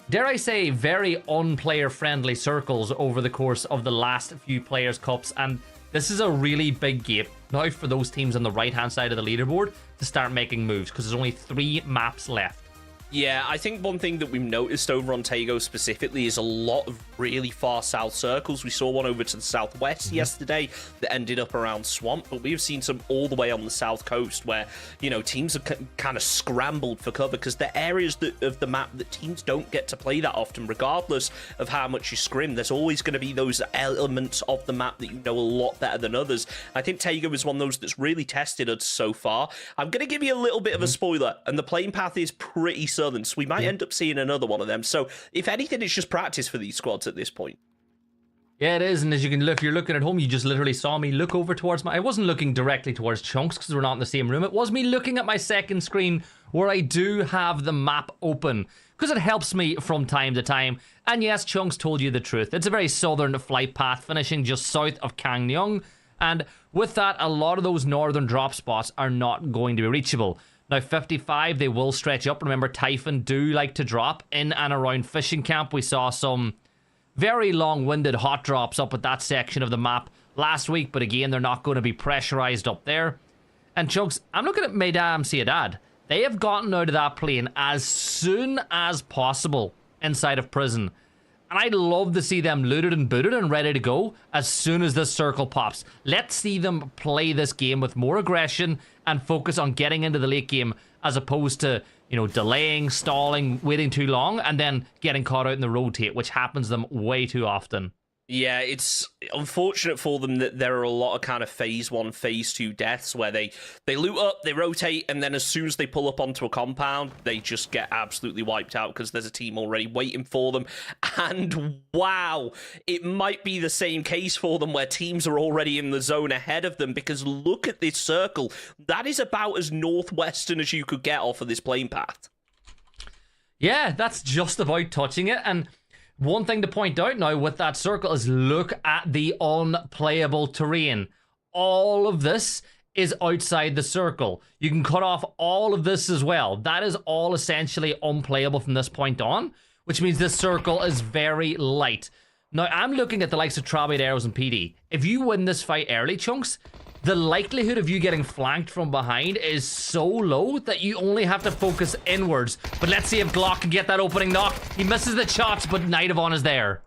dare I say, very unplayer-friendly circles over the course of the last few Players Cups, and this is a really big game now for those teams on the right-hand side of the leaderboard to start making moves, because there's only 3 maps left. Yeah, I think one thing that we've noticed over on Taego specifically is a lot of really far south circles. We saw one over to the southwest yesterday that ended up around Swamp, but we have seen some all the way on the south coast where, you know, teams are kind of scrambled for cover because they're areas of the map that teams don't get to play that often, regardless of how much you scrim. There's always going to be those elements of the map that you know a lot better than others. I think Taego is one of those that's really tested us so far. I'm going to give you a little bit of a spoiler, and the playing path is pretty southern, so we might end up seeing another one of them. So if anything, it's just practice for these squads at this point. Yeah, it is, and as you can look, you're looking at home, you just literally saw me look over towards I wasn't looking directly towards Chunks because we're not in the same room. It was me looking at my second screen where I do have the map open because it helps me from time to time. And yes, Chunks told you the truth. It's a very southern flight path finishing just south of Gangneung, and with that, a lot of those northern drop spots are not going to be reachable. Now, 55, they will stretch up. Remember, Typhon do like to drop in and around Fishing Camp. We saw some very long-winded hot drops up at that section of the map last week, but again, they're not going to be pressurized up there. And Chunks, I'm looking at Madame Ciudad. They have gotten out of that plane as soon as possible inside of prison. And I'd love to see them looted and booted and ready to go as soon as this circle pops. Let's see them play this game with more aggression and focus on getting into the late game as opposed to, you know, delaying, stalling, waiting too long, and then getting caught out in the rotate, which happens to them way too often. Yeah, it's unfortunate for them that there are a lot of kind of phase 1, phase 2 deaths where they loot up, they rotate, and then as soon as they pull up onto a compound, they just get absolutely wiped out because there's a team already waiting for them. And wow, it might be the same case for them where teams are already in the zone ahead of them, because look at this circle. That is about as northwestern as you could get off of this plane path. Yeah, that's just about touching it. And one thing to point out now with that circle is look at the unplayable terrain. All of this is outside the circle. You can cut off all of this as well. That is all essentially unplayable from this point on, which means this circle is very light. Now, I'm looking at the likes of Trabaderos and PD. If you win this fight early, Chunks, the likelihood of you getting flanked from behind is so low that you only have to focus inwards. But let's see if Glock can get that opening knock. He misses the shots, but Nightavon is there.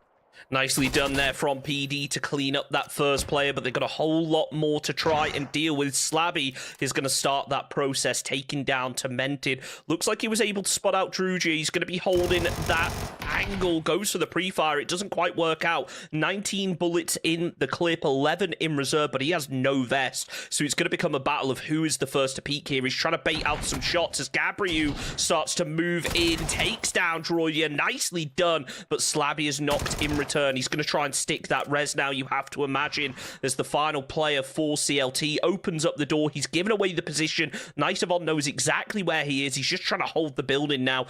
Nicely done there from PD to clean up that first player, but they've got a whole lot more to try and deal with. Slabby is going to start that process, taking down Tormented. Looks like he was able to spot out Drugia. He's going to be holding that angle, goes for the pre-fire. It doesn't quite work out. 19 bullets in the clip, 11 in reserve, but he has no vest. So it's going to become a battle of who is the first to peek here. He's trying to bait out some shots as Gabriel starts to move in, takes down Drugia. Nicely done, but Slabby is knocked in return. He's going to try and stick that res now, you have to imagine, as the final player for CLT opens up the door. He's given away the position. Nightavon knows exactly where he is. He's just trying to hold the building now.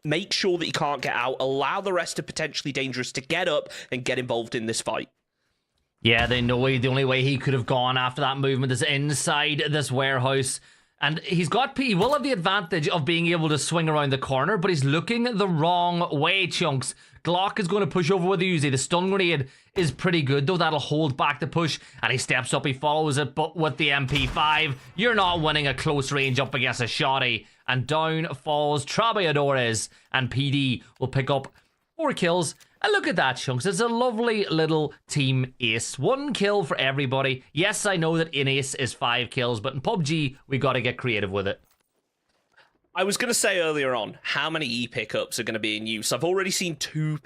Make sure that he can't get out. Allow the rest of potentially dangerous to get up and get involved in this fight. Yeah, they know the only way he could have gone after that movement is inside this warehouse. And he will have the advantage of being able to swing around the corner, but he's looking the wrong way, Chunks. Glock is going to push over with the Uzi. The stun grenade is pretty good, though. That'll hold back the push, and he steps up, he follows it, but with the MP5, you're not winning a close range up against a shotty. And down falls Trabayadores, and PD will pick up 4 kills. And look at that, Chunks. It's a lovely little team ace. 1 kill for everybody. Yes, I know that in ace is 5 kills, but in PUBG, we got to get creative with it. I was going to say earlier on how many E pickups are going to be in use. I've already seen 2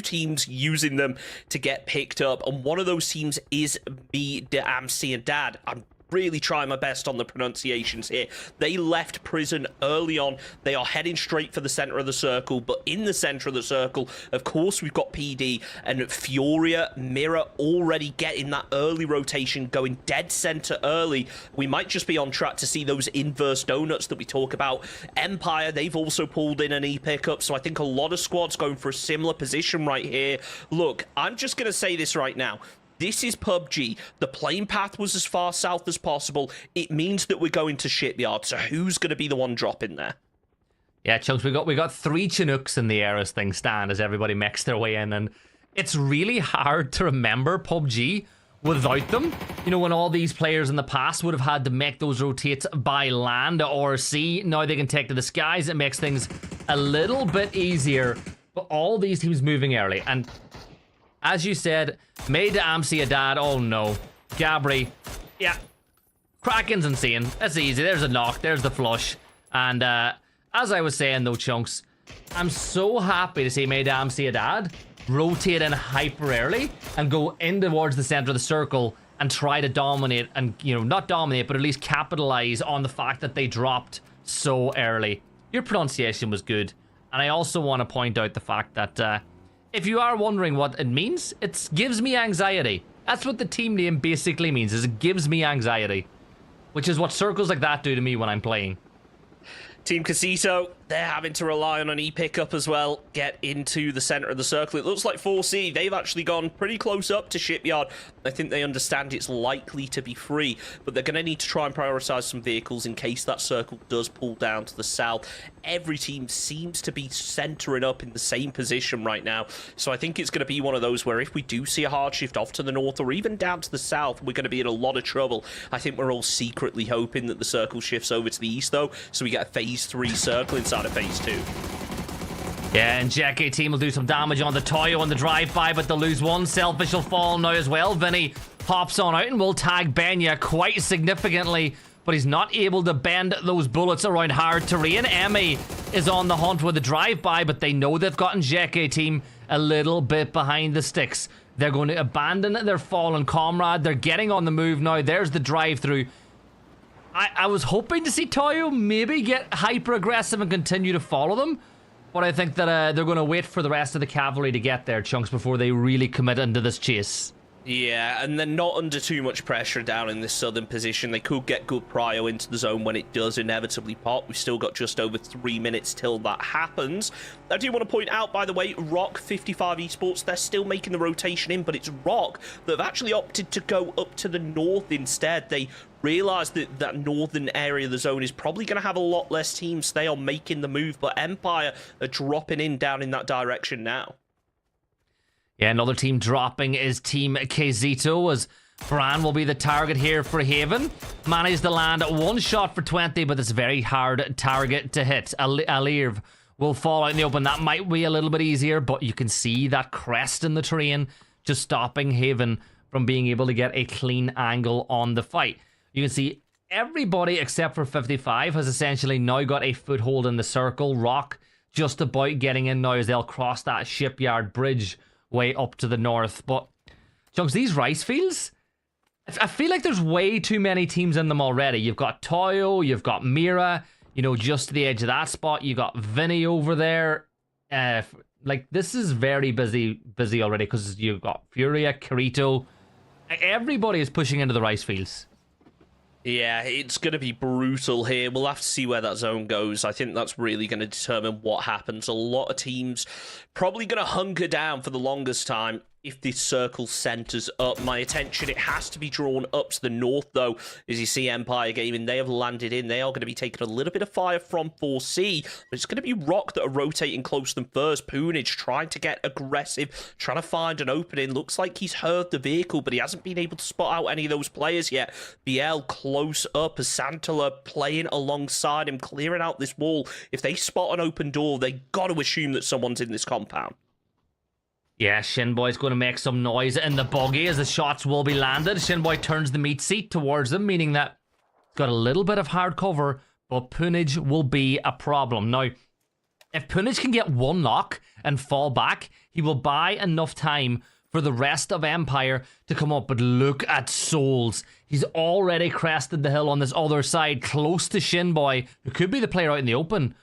teams using them to get picked up, and one of those teams is me, AMC, and Dad. I'm really try my best on the pronunciations here. They left prison early on. They are heading straight for the center of the circle, but in the center of the circle, of course, we've got PD and Furia, Mira already getting that early rotation, going dead center early. We might just be on track to see those inverse donuts that we talk about. Empire, they've also pulled in an E pickup, so I think a lot of squads going for a similar position right here. Look, I'm just going to say this right now. This is PUBG. The playing path was as far south as possible. It means that we're going to Shipyard. So who's going to be the one dropping there? Yeah, Chunks, we got 3 Chinooks in the air as things stand, as everybody makes their way in, and it's really hard to remember PUBG without them. You know, when all these players in the past would have had to make those rotates by land or sea, now they can take to the skies. It makes things a little bit easier, but all these teams moving early, and as you said, made Amsi dad. Oh no. Gabri. Yeah. Kraken's insane. That's easy. There's a knock. There's the flush. And as I was saying though, Chunks, I'm so happy to see made Amsi dad rotate in hyper early and go in towards the center of the circle and try to dominate and, you know, not dominate, but at least capitalize on the fact that they dropped so early. Your pronunciation was good. And I also want to point out the fact that if you are wondering what it means, it gives me anxiety. That's what the team name basically means, is it gives me anxiety. Which is what circles like that do to me when I'm playing. Team Casito, they're having to rely on an E pickup as well, get into the center of the circle. It looks like 4C, they've actually gone pretty close up to Shipyard. I think they understand it's likely to be free, but they're going to need to try and prioritize some vehicles in case that circle does pull down to the south. Every team seems to be centering up in the same position right now, so I think it's going to be one of those where if we do see a hard shift off to the north or even down to the south, we're going to be in a lot of trouble. I think we're all secretly hoping that the circle shifts over to the east though, so we get a phase 3 circle inside of phase 2. Yeah, and JK team will do some damage on the Taego on the drive-by, but they'll lose one. Selfish will fall now as well. Vinny hops on out and will tag Benya quite significantly, but he's not able to bend those bullets around hard terrain. Emmy is on the hunt with a drive-by, but they know they've gotten JK team a little bit behind the sticks. They're going to abandon their fallen comrade. They're getting on the move now. There's the drive-through. I was hoping to see Taego maybe get hyper-aggressive and continue to follow them, but I think that they're going to wait for the rest of the cavalry to get there, Chunks, before they really commit into this chase. Yeah, and they're not under too much pressure down in this southern position. They could get good prio into the zone when it does inevitably pop. We've still got just over 3 minutes till that happens. I do want to point out, by the way, Rock 55 Esports, they're still making the rotation in, but it's Rock that have actually opted to go up to the north instead. They realize that that northern area of the zone is probably going to have a lot less teams. They are making the move, but Empire are dropping in down in that direction now. Yeah, another team dropping is Team Kazito, as Bran will be the target here for Haven. Managed to land one shot for 20, but it's a very hard target to hit. Alirv will fall out in the open. That might be a little bit easier, but you can see that crest in the terrain just stopping Haven from being able to get a clean angle on the fight. You can see everybody except for 55 has essentially now got a foothold in the circle. Rock just about getting in now as they'll cross that Shipyard bridge way up to the north. But Chunks, these rice fields, I feel like there's way too many teams in them already. You've got Taego, you've got Mira, you know, just to the edge of that spot. You got Vinny over there. Like, this is very busy already, because you've got Furia, Kirito. Everybody is pushing into the rice fields. Yeah, it's going to be brutal here. We'll have to see where that zone goes. I think that's really going to determine what happens. A lot of teams probably going to hunker down for the longest time if this circle centers up. My attention, it has to be drawn up to the north, though. As you see Empire Gaming, they have landed in. They are going to be taking a little bit of fire from 4C, but it's going to be Rock that are rotating close to them first. Poonage trying to get aggressive, trying to find an opening. Looks like he's heard the vehicle, but he hasn't been able to spot out any of those players yet. BL close up as Santala playing alongside him, clearing out this wall. If they spot an open door, they got to assume that someone's in this compound. Yeah, Shinboy's going to make some noise in the buggy as the shots will be landed. Shinboy turns the meat seat towards them, meaning that he's got a little bit of hard cover, but Poonage will be a problem. Now, if Poonage can get one knock and fall back, he will buy enough time for the rest of Empire to come up. But look at Souls. He's already crested the hill on this other side, close to Shinboy, who could be the player out in the open.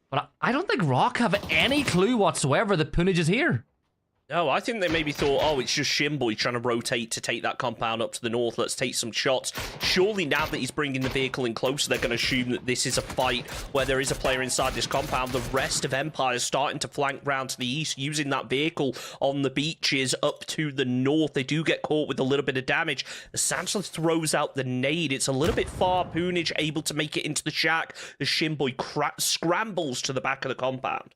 But I don't think Rock have any clue whatsoever that Punij is here. No, I think they maybe thought, oh, it's just Shinboy trying to rotate to take that compound up to the north. Let's take some shots. Surely now that he's bringing the vehicle in closer, they're going to assume that this is a fight where there is a player inside this compound. The rest of Empire is starting to flank round to the east, using that vehicle on the beaches up to the north. They do get caught with a little bit of damage. Sansa throws out the nade. It's a little bit far. Punij able to make it into the shack as Shinboy scrambles to the back of the compound.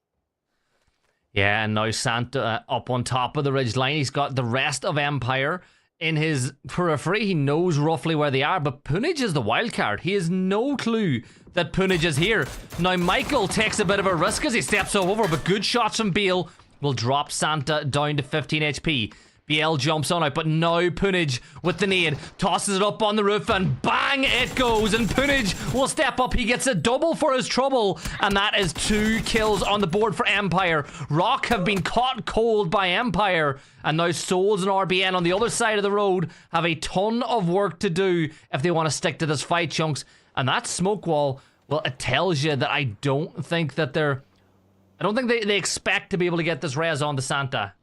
Yeah, and now Santa up on top of the ridgeline. He's got the rest of Empire in his periphery. He knows roughly where they are, but Punij is the wild card. He has no clue that Punij is here. Now Michael takes a bit of a risk as he steps over, but good shots from Beal will drop Santa down to 15 HP. BL jumps on out, but now Punij with the nade tosses it up on the roof and bang it goes, and Punij will step up. He gets a double for his trouble, and that is 2 kills on the board for Empire. Rock have been caught cold by Empire, and now Souls and RBN on the other side of the road have a ton of work to do if they want to stick to this fight, Chunks. And that smoke wall, well, it tells you that I don't think they expect to be able to get this res on to Santa.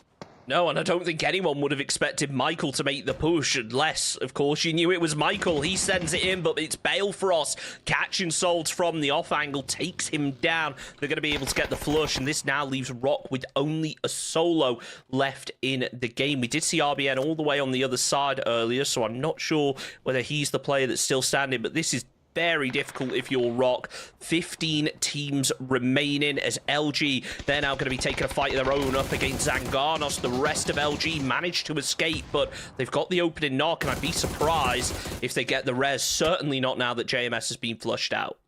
No, and I don't think anyone would have expected Michael to make the push, unless, of course, you knew it was Michael. He sends it in, but it's Balefrost catching Souls from the off angle, takes him down. They're going to be able to get the flush, and this now leaves Rock with only a solo left in the game. We did see RBN all the way on the other side earlier, so I'm not sure whether he's the player that's still standing, but this is very difficult if you're Rock. 15 teams remaining as LG, they're now going to be taking a fight of their own up against Zangarnos. The rest of LG managed to escape, but they've got the opening knock, and I'd be surprised if they get the res. Certainly not now that JMS has been flushed out.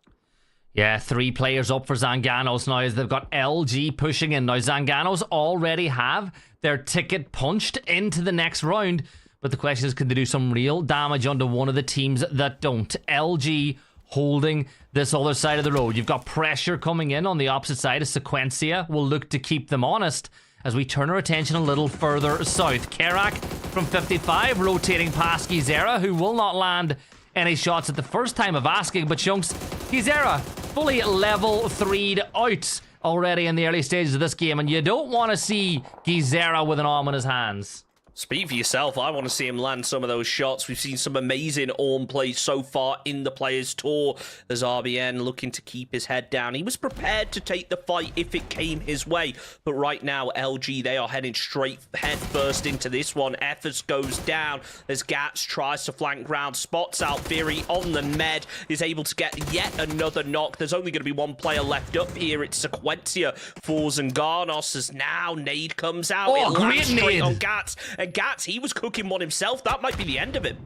Yeah, 3 players up for Zanganos now as they've got LG pushing in. Now Zanganos already have their ticket punched into the next round, but the question is, can they do some real damage onto one of the teams that don't? LG holding this other side of the road. You've got pressure coming in on the opposite side as Sequencia will look to keep them honest as we turn our attention a little further south. Kerak from 55 rotating past Gizera, who will not land any shots at the first time of asking, but Chunks, Gizera fully level 3'd out already in the early stages of this game, and you don't want to see Gizera with an arm in his hands. Speak for yourself. I want to see him land some of those shots. We've seen some amazing Orm plays so far in the Players Tour as RBN looking to keep his head down. He was prepared to take the fight if it came his way, but right now LG, they are heading straight head first into this one. Ethers goes down as Gats tries to flank round, spots out Fury on the med, is able to get yet another knock. There's only going to be one player left up here. It's Sequencia for Zangarnos as now nade comes out. Oh, it lands great straight nade on Gats. And Gats, he was cooking one himself. That might be the end of him.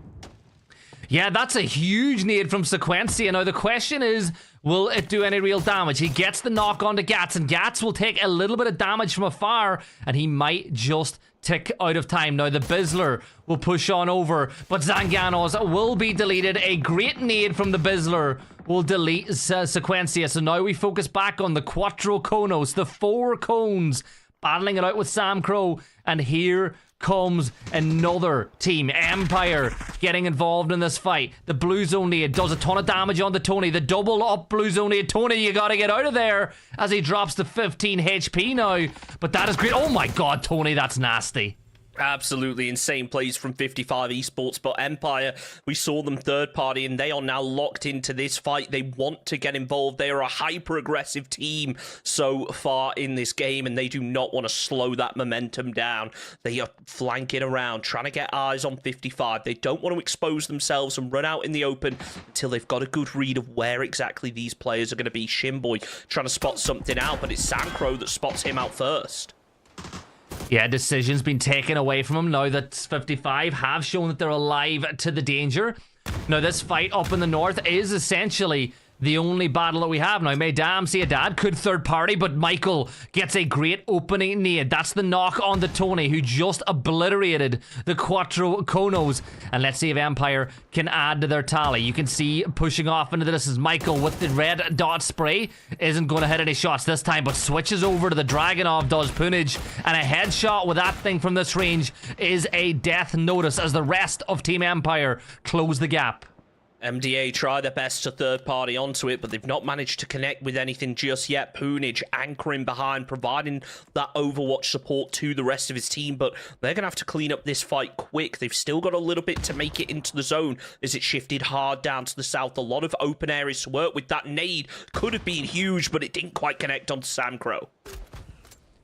Yeah, that's a huge nade from Sequencia. Now, the question is, will it do any real damage? He gets the knock onto Gats, and Gats will take a little bit of damage from afar, and he might just tick out of time. Now, the Bizzler will push on over, but Zanganos will be deleted. A great nade from the Bizzler will delete Sequencia. So now we focus back on the Quattro Konos, the 4 cones, battling it out with Sam Crow, and here comes another team. Empire getting involved in this fight. The Blue Zone nade does a ton of damage on the Tony. The double up Blue Zone nade. Tony, you gotta get out of there as he drops to 15 HP now. But that is great. Oh my god, Tony, that's nasty. Absolutely insane plays from 55 Esports, but Empire, we saw them third party, and they are now locked into this fight. They want to get involved. They are a hyper-aggressive team so far in this game, and they do not want to slow that momentum down. They are flanking around, trying to get eyes on 55. They don't want to expose themselves and run out in the open until they've got a good read of where exactly these players are going to be. Shinboy trying to spot something out, but it's Samcro that spots him out first. Yeah, decision's been taken away from him now that 55 have shown that they're alive to the danger. Now, this fight up in the north is essentially the only battle that we have now. Mesdames, Ciudad could third party, but Michael gets a great opening nade. That's the knock on the Tony, who just obliterated the Quattro Konos. And let's see if Empire can add to their tally. You can see pushing off into this is Michael with the red dot spray. Isn't going to hit any shots this time, but switches over to the Dragonov, does Punage. And a headshot with that thing from this range is a death notice as the rest of Team Empire close the gap. MDA try their best to third party onto it, but they've not managed to connect with anything just yet. Punage anchoring behind, providing that Overwatch support to the rest of his team, but they're going to have to clean up this fight quick. They've still got a little bit to make it into the zone as it shifted hard down to the south. A lot of open areas to work with. That nade could have been huge, but it didn't quite connect onto Samcro.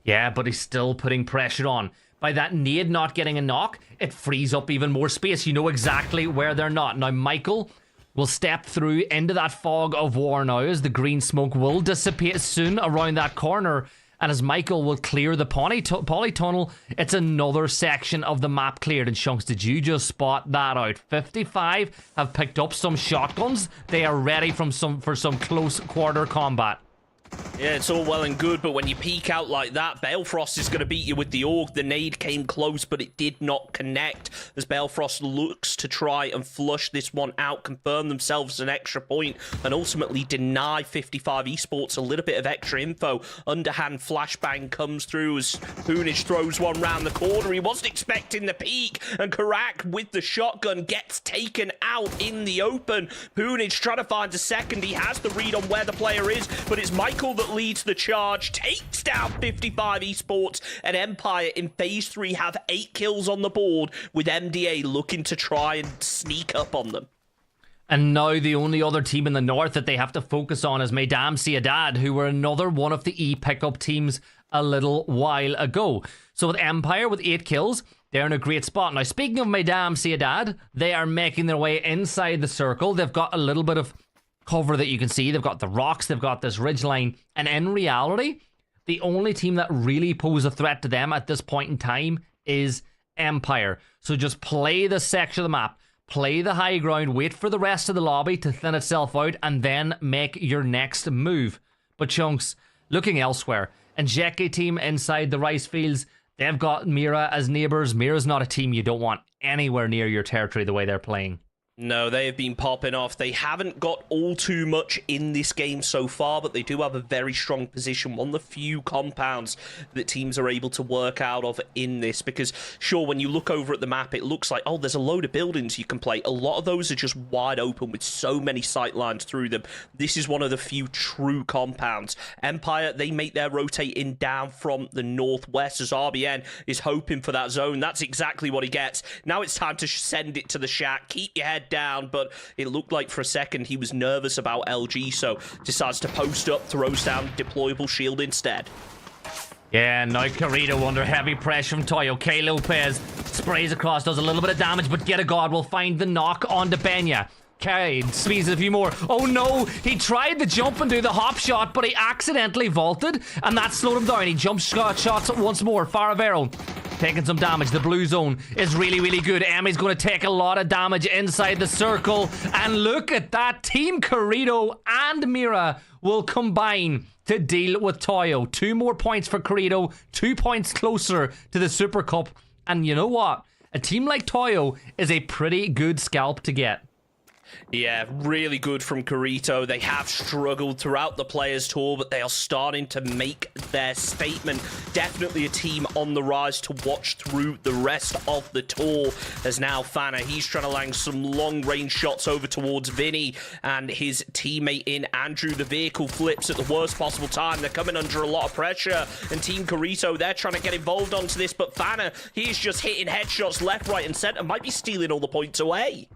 Yeah, but he's still putting pressure on. By that nade not getting a knock, it frees up even more space. You know exactly where they're not. Now, Michael will step through into that fog of war now as the green smoke will dissipate soon around that corner. And as Michael will clear the polytunnel, it's another section of the map cleared. And Chunks, did you just spot that out? 55 have picked up some shotguns. They are ready for some close quarter combat. Yeah, it's all well and good, but when you peek out like that, Balefrost is going to beat you with the AUG. The nade came close, but it did not connect as Balefrost looks to try and flush this one out, confirm themselves an extra point, and ultimately deny 55 Esports a little bit of extra info. Underhand flashbang comes through as Punage throws one round the corner. He wasn't expecting the peek, and Karak with the shotgun gets taken out in the open. Punage trying to find a second. He has the read on where the player is, but it's Michael that leads the charge, takes down 55 Esports, and Empire in phase 3 have 8 kills on the board, with MDA looking to try and sneak up on them. And now the only other team in the north that they have to focus on is Mesdames Ciudad, who were another one of the E-pickup teams a little while ago. So with Empire with 8 kills, they're in a great spot. Now, speaking of Mesdames Ciudad, they are making their way inside the circle. They've got a little bit of cover that you can see. They've got the rocks, they've got this ridgeline, and in reality, the only team that really pose a threat to them at this point in time is Empire. So just play this section of the map, play the high ground, wait for the rest of the lobby to thin itself out, and then make your next move. But Chunks, looking elsewhere, and Jeke team inside the rice fields, they've got Mira as neighbors. Mira's not a team you don't want anywhere near your territory the way they're playing. No, they have been popping off. They haven't got all too much in this game so far, but they do have a very strong position. One of the few compounds that teams are able to work out of in this. Because, sure, when you look over at the map, it looks like, oh, there's a load of buildings you can play. A lot of those are just wide open with so many sight lines through them. This is one of the few true compounds. Empire, they make their rotating down from the northwest as RBN is hoping for that zone. That's exactly what he gets. Now it's time to send it to the shack. Keep your head down, but it looked like for a second he was nervous about LG, so decides to post up, throws down deployable shield instead. Yeah, now Carrito under heavy pressure from Taego. K. Lopez sprays across, does a little bit of damage, but Get a God will find the knock on Benya. Carried, squeezes a few more. Oh no, he tried to jump and do the hop shot, but he accidentally vaulted, and that slowed him down. He jump shots once more. Faravero taking some damage. The blue zone is really, really good. Emmy's going to take a lot of damage inside the circle, and look at that. Team Carrito and Mira will combine to deal with Taego. 2 more points for Carrito, 2 points closer to the Super Cup, and you know what? A team like Taego is a pretty good scalp to get. Yeah, really good from Carrito. They have struggled throughout the Players Tour, but they are starting to make their statement. Definitely a team on the rise to watch through the rest of the tour. As now Fana, he's trying to land some long-range shots over towards Vinny and his teammate in Andrew. The vehicle flips at the worst possible time. They're coming under a lot of pressure, and Team Carrito, they're trying to get involved onto this, but Fana, he's just hitting headshots left, right, and center. Might be stealing all the points away.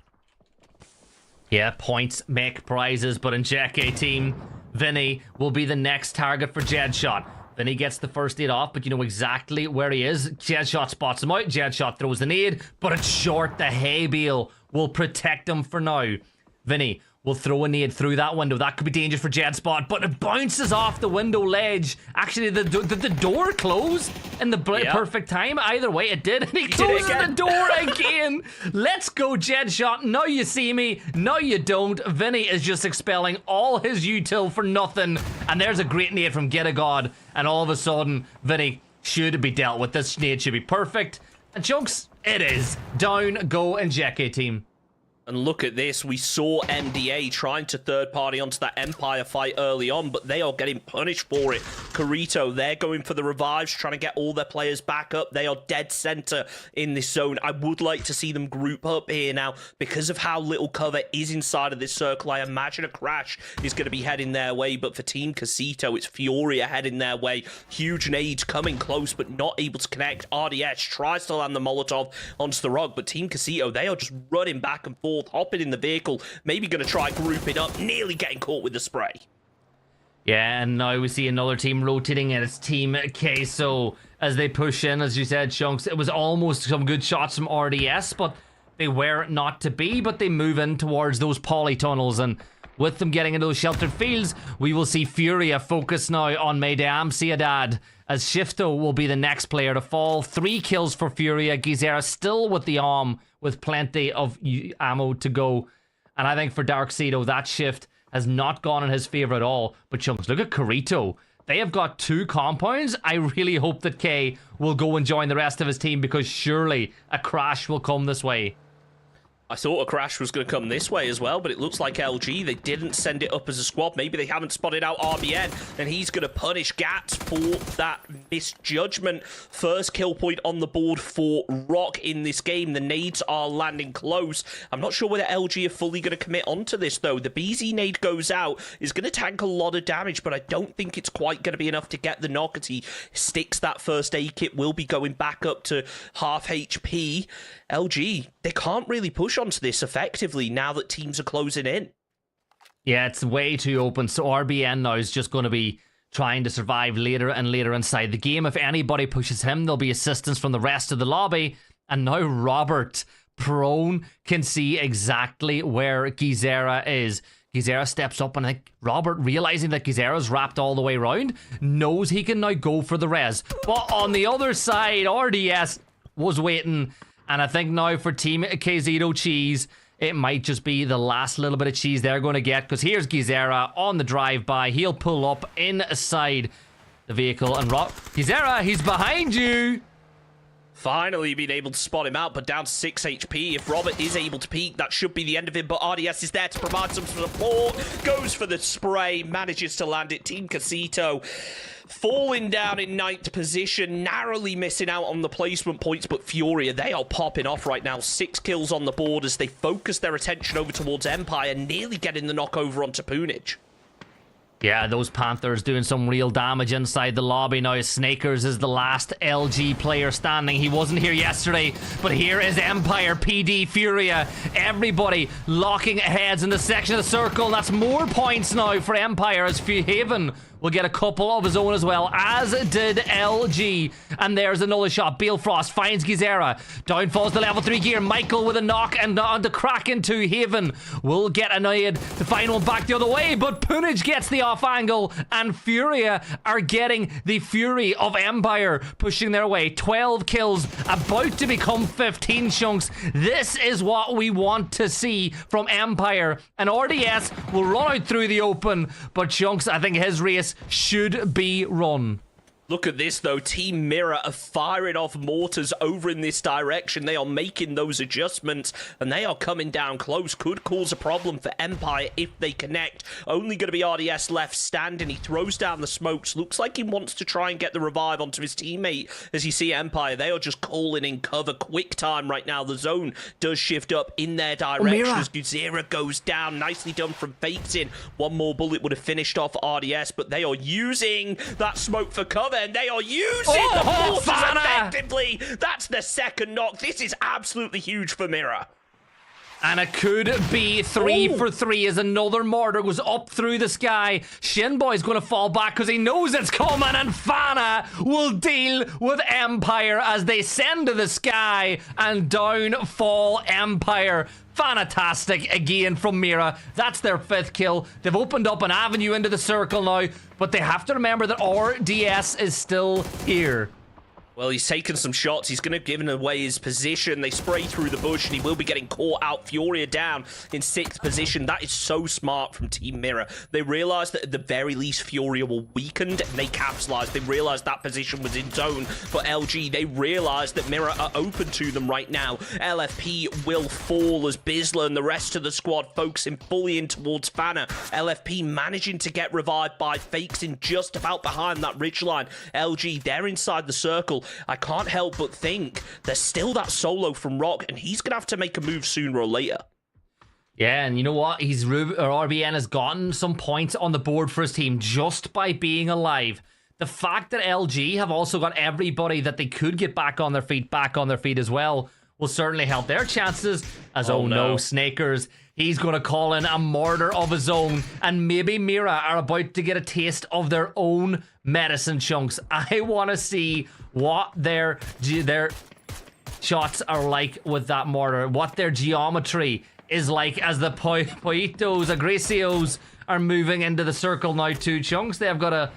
Yeah, points make prizes, but in Jeke team, Vinny will be the next target for Jedshot. Vinny gets the first aid off, but you know exactly where he is. Jedshot spots him out. Jedshot throws the nade, but it's short. The hay bale will protect him for now. Vinny will throw a nade through that window. That could be dangerous for Jetspot, but it bounces off the window ledge. Actually, the door closed in the perfect time. Either way, it did. And he closes the door again. Let's go, Jetshot. Now you see me. Now you don't. Vinny is just expelling all his util for nothing. And there's a great nade from Get a God. And all of a sudden, Vinny should be dealt with. This nade should be perfect. And Chunks, it is. Down, go, and Jeke team. And look at this, we saw MDA trying to third party onto that Empire fight early on, but they are getting punished for it. Corito, they're going for the revives, trying to get all their players back up. They are dead center in this zone. I would like to see them group up here now. Because of how little cover is inside of this circle, I imagine a crash is going to be heading their way, but for Team Casito, it's Furia heading their way. Huge nades coming close, but not able to connect. RDS tries to land the Molotov onto the rug, but Team Casito, they are just running back and forth, hopping in the vehicle, maybe going to try group it up, nearly getting caught with the spray. Yeah, and now we see another team rotating, and it's Team Queso as they push in, as you said, Chunks. It was almost some good shots from RDS, but they were not to be, but they move in towards those polytunnels, and with them getting into those sheltered fields, we will see Furia focus now on Meidam Ciudad, as Shifto will be the next player to fall. 3 kills for Furia. Gizera still with the arm, with plenty of ammo to go. And I think for Darkseedo, that shift has not gone in his favor at all. But Chunks, look at Corito. They have got 2 compounds. I really hope that K will go and join the rest of his team, because surely a crash will come this way. I thought a crash was going to come this way as well, but it looks like LG, they didn't send it up as a squad. Maybe they haven't spotted out RBN, and he's going to punish Gats for that misjudgment. First kill point on the board for Rock in this game. The nades are landing close. I'm not sure whether LG are fully going to commit onto this, though. The BZ nade goes out, is going to tank a lot of damage, but I don't think it's quite going to be enough to get the knock as he sticks that first aid kit. Will be going back up to half HP. LG, they can't really push onto this effectively now that teams are closing in. Yeah, it's way too open. So RBN now is just going to be trying to survive later and later inside the game. If anybody pushes him, there'll be assistance from the rest of the lobby. And now Robert, prone, can see exactly where Gizera is. Gizera steps up, and I think Robert, realizing that Gizera's wrapped all the way around, knows he can now go for the res. But on the other side, RDS was waiting. And I think now for Team Quesito Cheese, it might just be the last little bit of cheese they're going to get, because here's Gizera on the drive-by. He'll pull up inside the vehicle, and Gizera, he's behind you. Finally been able to spot him out, but down to 6 HP. If Robert is able to peek, that should be the end of him, but RDS is there to provide some support. Goes for the spray, manages to land it. Team Casito falling down in 9th position, narrowly missing out on the placement points, but Furia, they are popping off right now. 6 kills on the board as they focus their attention over towards Empire, nearly getting the knock over onto Punij. Yeah, those Panthers doing some real damage inside the lobby now. Snakers is the last LG player standing. He wasn't here yesterday, but here is Empire, PD, Furia. Everybody locking heads in the section of the circle. That's more points now for Empire, as Haven will get a couple of his own as well, as did LG. And there's another shot. Balefrost finds Gizera. Down falls the level 3 gear. Michael with a knock, and on the crack into Haven. Will get a nade to find one back the other way, but Punij gets the off angle, and Furia are getting the fury of Empire pushing their way. 12 kills, about to become 15 Chunks. This is what we want to see from Empire, and RDS will run out through the open, but Chunks, I think his race should be run. Look at this, though. Team Mirror are firing off mortars over in this direction. They are making those adjustments, and they are coming down close. Could cause a problem for Empire if they connect. Only going to be RDS left standing. He throws down the smokes. Looks like he wants to try and get the revive onto his teammate. As you see Empire, they are just calling in cover quick time right now. The zone does shift up in their direction as Guzera goes down. Nicely done from Fatesin. One more bullet would have finished off RDS, but they are using that smoke for cover, and they are using the forces effectively. That's the second knock. This is absolutely huge for Mirror. And it could be 3 for 3 as another mortar goes up through the sky. Shinboy's going to fall back because he knows it's coming, and Fana will deal with Empire as they send to the sky, and down fall Empire. Fantastic again from Mira. That's their 5th kill. They've opened up an avenue into the circle now, but they have to remember that RDS is still here. Well, he's taken some shots. He's going to give away his position. They spray through the bush, and he will be getting caught out. Furia down in 6th position. That is so smart from Team Mirror. They realized that at the very least, Furia were weakened, and they capitalized. They realized that position was in zone for LG. They realized that Mirror are open to them right now. LFP will fall as Bizla and the rest of the squad focusing fully in towards Fana. LFP managing to get revived by Fakes in just about behind that ridgeline. LG, they're inside the circle. I can't help but think there's still that solo from Rock, and he's going to have to make a move sooner or later. Yeah, and you know what? RBN has gotten some points on the board for his team just by being alive. The fact that LG have also got everybody that they could get back on their feet as well will certainly help their chances. As oh no, Snakers, he's going to call in a mortar of his own, and maybe Mira are about to get a taste of their own medicine, Chunks. I want to see what their shots are like with that mortar, what their geometry is like as the Poitos, Agresios are moving into the circle now too, Chunks. They have got a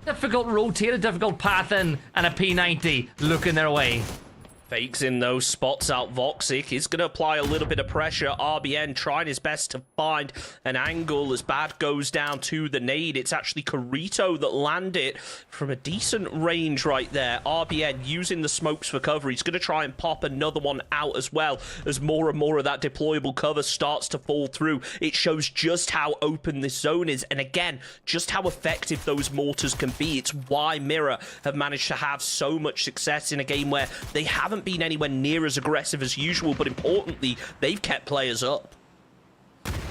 difficult rotate, a difficult path in, and a P90 looking their way. Fakes in those spots out. Voxic is going to apply a little bit of pressure. RBN trying his best to find an angle as Bad goes down to the nade. It's actually Carito that landed from a decent range right there. RBN using the smokes for cover. He's going to try and pop another one out as well as more and more of that deployable cover starts to fall through. It shows just how open this zone is, and again, just how effective those mortars can be. It's why Mirror have managed to have so much success in a game where they haven't been anywhere near as aggressive as usual, but importantly, they've kept players up.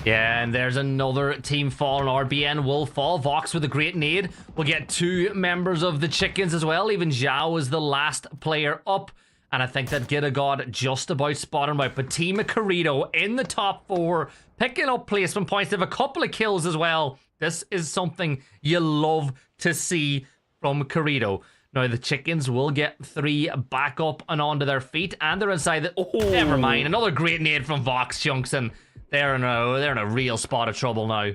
Yeah, and there's another team falling. RBN will fall. Vox with a great nade. We'll get 2 members of the Chickens as well. Even Zhao is the last player up. And I think that Gitagod just about spot him out. But Team Carito in the top 4, picking up placement points. They have a couple of kills as well. This is something you love to see from Carito. Now, the Chickens will get 3 back up and onto their feet, and they're inside the... Oh, never mind. Another great nade from Vox, Chunks, and they're in a real spot of trouble now.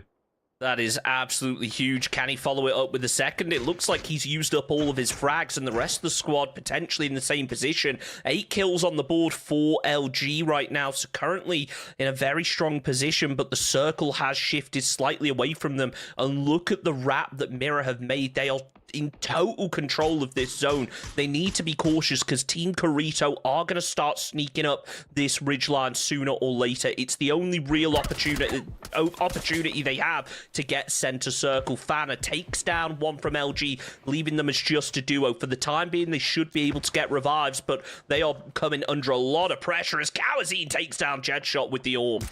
That is absolutely huge. Can he follow it up with a second? It looks like he's used up all of his frags, and the rest of the squad potentially in the same position. 8 kills on the board for LG right now, so currently in a very strong position, but the circle has shifted slightly away from them. And look at the wrap that Mirror have made. They are in total control of this zone. They need to be cautious because Team Carito are going to start sneaking up this ridgeline sooner or later. It's the only real opportunity they have to get center circle. Fana takes down one from LG, leaving them as just a duo. For the time being, they should be able to get revives, but they are coming under a lot of pressure as Kawazine takes down Jetshot with the orb.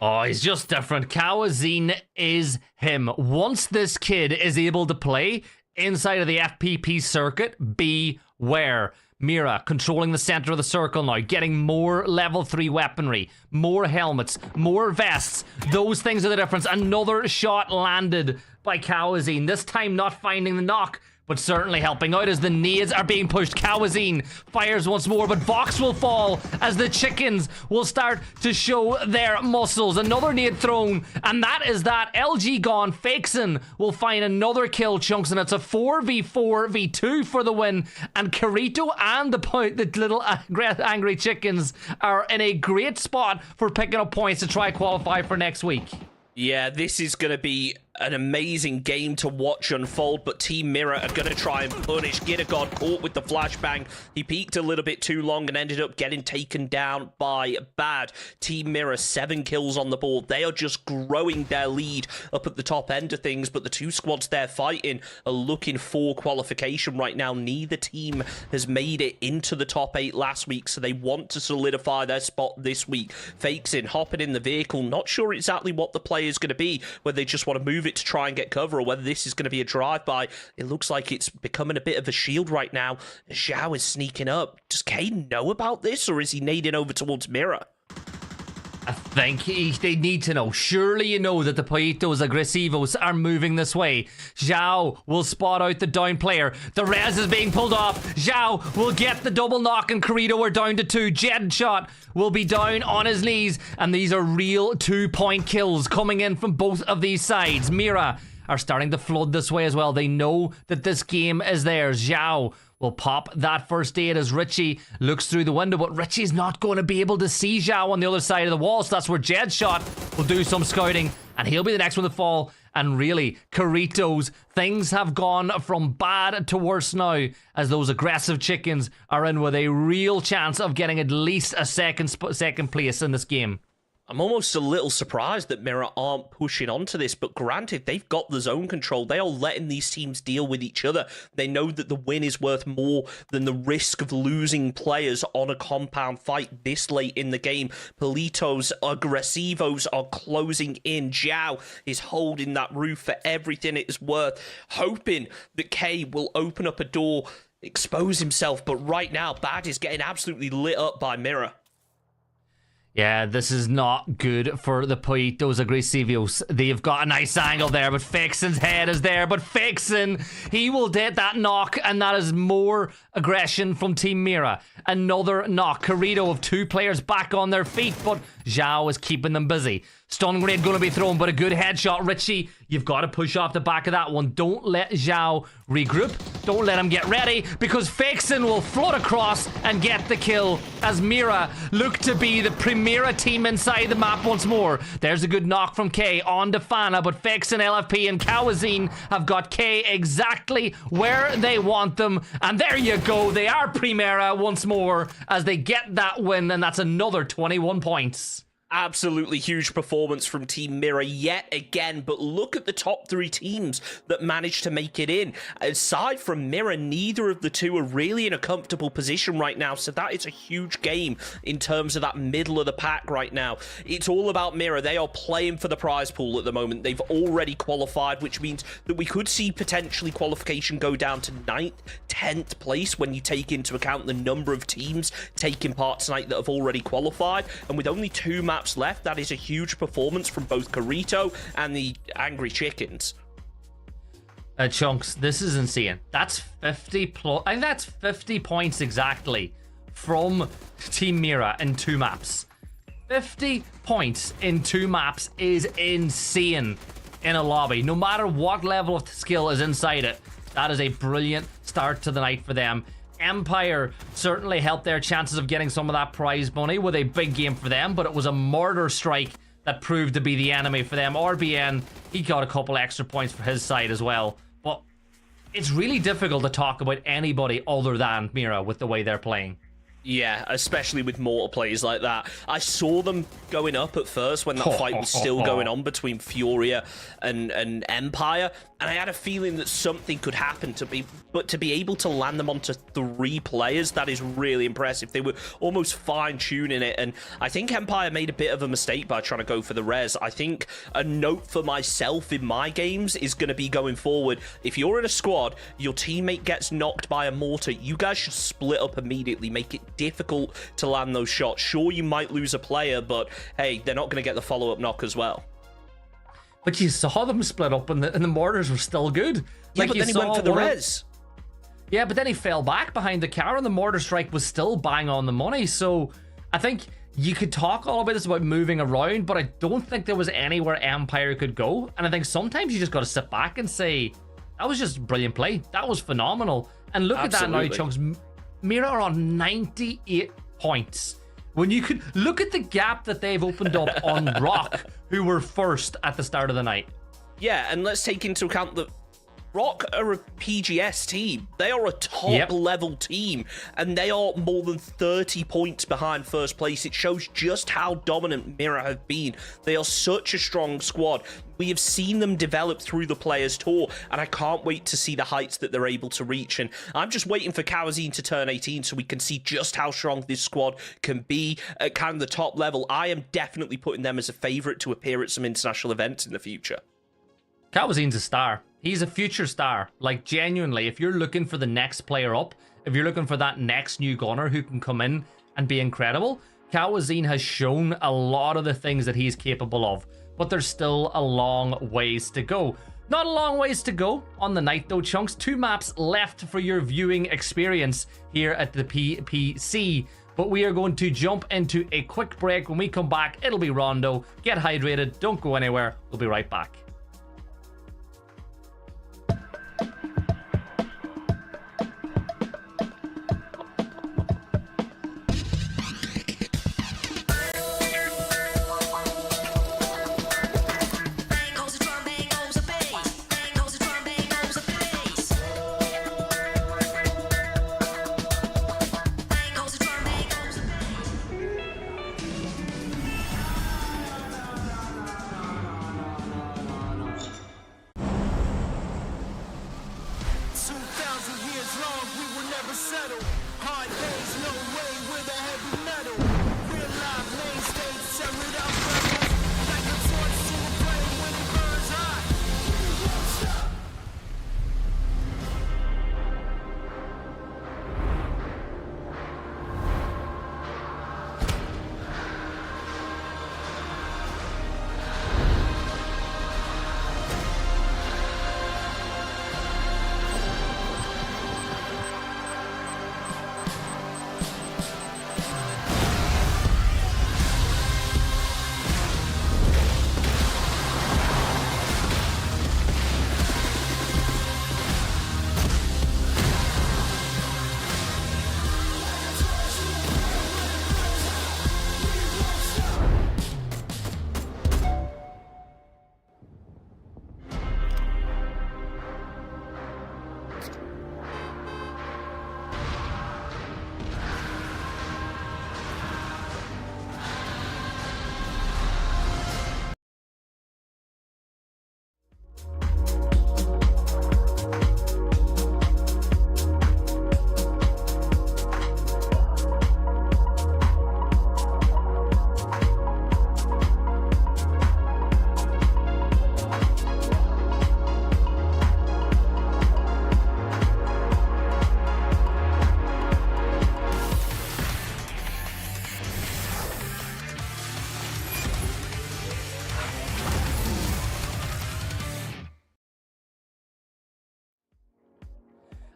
Oh, he's just different. Kawazine is him. Once this kid is able to play inside of the FPP circuit, beware. Mira controlling the center of the circle now, getting more level 3 weaponry, more helmets, more vests. Those things are the difference. Another shot landed by Kawazine, this time not finding the knock, but certainly helping out as the nades are being pushed. Kawazine fires once more, but Vox will fall as the Chickens will start to show their muscles. Another nade thrown, and that is that. LG gone. Fakeson will find another kill, Chunks, and it's a 4v4v2 for the win. And Carito and the little angry Chickens are in a great spot for picking up points to try qualify for next week. Yeah, this is going to be an amazing game to watch unfold, but Team Mirror are going to try and punish Gitagod, caught with the flashbang. He peeked a little bit too long and ended up getting taken down by Bad. Team Mirror, 7 kills on the board. They are just growing their lead up at the top end of things, but the 2 squads they're fighting are looking for qualification right now. Neither team has made it into the top 8 last week, so they want to solidify their spot this week. Fakes in, hopping in the vehicle, not sure exactly what the play is going to be, whether they just want to move it to try and get cover or whether this is going to be a drive-by. It looks like it's becoming a bit of a shield right now. Zhao is sneaking up. Does Kane know about this, or is he nading over towards Mirror? I think they need to know. Surely you know that the Paitos Agresivos are moving this way. Zhao will spot out the down player. The res is being pulled off. Zhao will get the double knock and Corito are down to 2. Jedshot will be down on his knees. And these are real 2-point kills coming in from both of these sides. Mira are starting to flood this way as well. They know that this game is theirs. Zhao will pop that first aid as Richie looks through the window, but Richie's not going to be able to see Zhao on the other side of the wall, so that's where Jedshot will do some scouting, and he'll be the next one to fall. And really, Corritos, things have gone from bad to worse now, as those aggressive chickens are in with a real chance of getting at least a second place in this game. I'm almost a little surprised that Mirror aren't pushing onto this, but granted, they've got the zone control. They are letting these teams deal with each other. They know that the win is worth more than the risk of losing players on a compound fight this late in the game. Politos Agresivos are closing in. Zhao is holding that roof for everything it is worth, hoping that K will open up a door, expose himself, but right now, Bad is getting absolutely lit up by Mirror. Yeah, this is not good for the Paitos Agresivos. They've got a nice angle there, but Fixin's head is there. But Fixin, he will get that knock, and that is more aggression from Team Mira. Another knock. Corito of 2 players back on their feet, but Zhao is keeping them busy. Stun grenade going to be thrown, but a good headshot. Richie, you've got to push off the back of that one. Don't let Zhao regroup. Don't let him get ready, because Fixin will float across and get the kill as Mira look to be the Primera team inside the map once more. There's a good knock from K on to Fana, but Fixin, LFP, and Kawazine have got K exactly where they want them. And there you go. They are Primera once more as they get that win, and that's another 21 points. Absolutely huge performance from Team Mirror yet again, but look at the top 3 teams that managed to make it in. Aside from Mirror, neither of the two are really in a comfortable position right now, so that is a huge game in terms of that middle of the pack right now. It's all about Mirror. They are playing for the prize pool at the moment. They've already qualified, which means that we could see potentially qualification go down to 9th, 10th place when you take into account the number of teams taking part tonight that have already qualified, and with only 2 maps left, that is a huge performance from both Corito and the Angry Chickens. Chunks, this is insane. That's 50 plus. I think that's 50 points exactly from Team Mira in 2 maps. 50 points in 2 maps is insane in a lobby. No matter what level of skill is inside it, that is a brilliant start to the night for them. Empire certainly helped their chances of getting some of that prize money with a big game for them, but it was a murder strike that proved to be the enemy for them. RBN, he got a couple extra points for his side as well, but it's really difficult to talk about anybody other than Mira with the way they're playing. Yeah, especially with mortar plays like that. I saw them going up at first when that fight was still going on between Furia and Empire, and I had a feeling that something could happen to be able to land them onto 3 players, that is really impressive. They were almost fine-tuning it, and I think Empire made a bit of a mistake by trying to go for the res. I think a note for myself in my games is going to be going forward, if you're in a squad, your teammate gets knocked by a mortar, you guys should split up immediately, make it difficult to land those shots. Sure, you might lose a player, but hey, they're not going to get the follow-up knock as well. But you saw them split up, and the mortars were still good. Yeah, like, but then he went for the res. Yeah, but then he fell back behind the car, and the mortar strike was still bang on the money. So I think you could talk all about this about moving around, but I don't think there was anywhere Empire could go. And I think sometimes you just got to sit back and say, that was just brilliant play. That was phenomenal. And look at that now, Chunks. Mira are on 98 points. When you could look at the gap that they've opened up on Rock, who were first at the start of the night. Yeah, and let's take into account that Rock are a PGS team. They are a top-level team, and they are more than 30 points behind first place. It shows just how dominant Mira have been. They are such a strong squad. We have seen them develop through the Players Tour, and I can't wait to see the heights that they're able to reach. And I'm just waiting for Kawazine to turn 18 so we can see just how strong this squad can be at kind of the top level. I am definitely putting them as a favourite to appear at some international events in the future. Kawazine's a star. He's a future star. Like, genuinely, if you're looking for the next player up, if you're looking for that next new gunner who can come in and be incredible, Kawazine has shown a lot of the things that he's capable of, but there's still a long ways to go. Not a long ways to go on the night though, Chunks. 2 maps left for your viewing experience here at the PPC. But we are going to jump into a quick break. When we come back, it'll be Rondo. Get hydrated. Don't go anywhere. We'll be right back.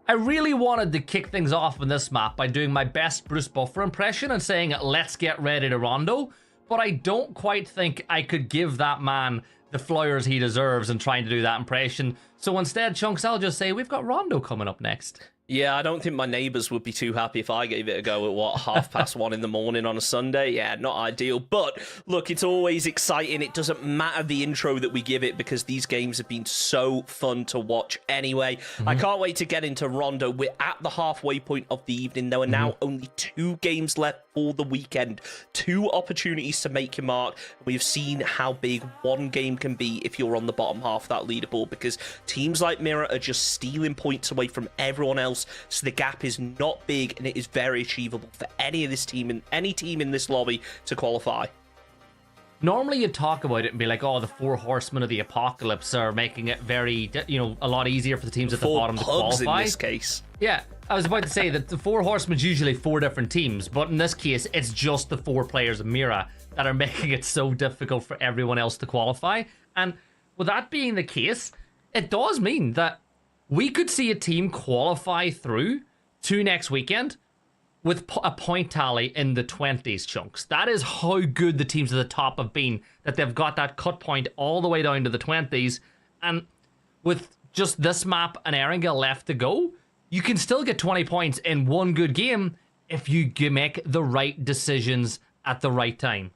I really wanted to kick things off in this map by doing my best Bruce Buffer impression and saying, let's get ready to Rondo, but I don't quite think I could give that man the flowers he deserves in trying to do that impression. So instead, Chunks, I'll just say we've got Rondo coming up next. Yeah, I don't think my neighbours would be too happy if I gave it a go at, what, 1:30 in the morning on a Sunday? Yeah, not ideal. But, look, it's always exciting. It doesn't matter the intro that we give it because these games have been so fun to watch anyway. I can't wait to get into Rondo. We're at the halfway point of the evening. There are now only 2 games left for the weekend. 2 opportunities to make your mark. We've seen how big one game can be if you're on the bottom half of that leaderboard because teams like Mirror are just stealing points away from everyone else. So the gap is not big and it is very achievable for any of this team and any team in this lobby to qualify. Normally you talk about it and be like, oh, the 4 horsemen of the apocalypse are making it very, a lot easier for the teams at the bottom to qualify. In this case. Yeah, I was about to say that the 4 horsemen is usually 4 different teams, but in this case, it's just the 4 players of Mira that are making it so difficult for everyone else to qualify. And with that being the case, it does mean that we could see a team qualify through to next weekend with a point tally in the 20s, Chunks. That is how good the teams at the top have been, that they've got that cut point all the way down to the 20s. And with just this map and Erangel left to go, you can still get 20 points in one good game if you make the right decisions at the right time.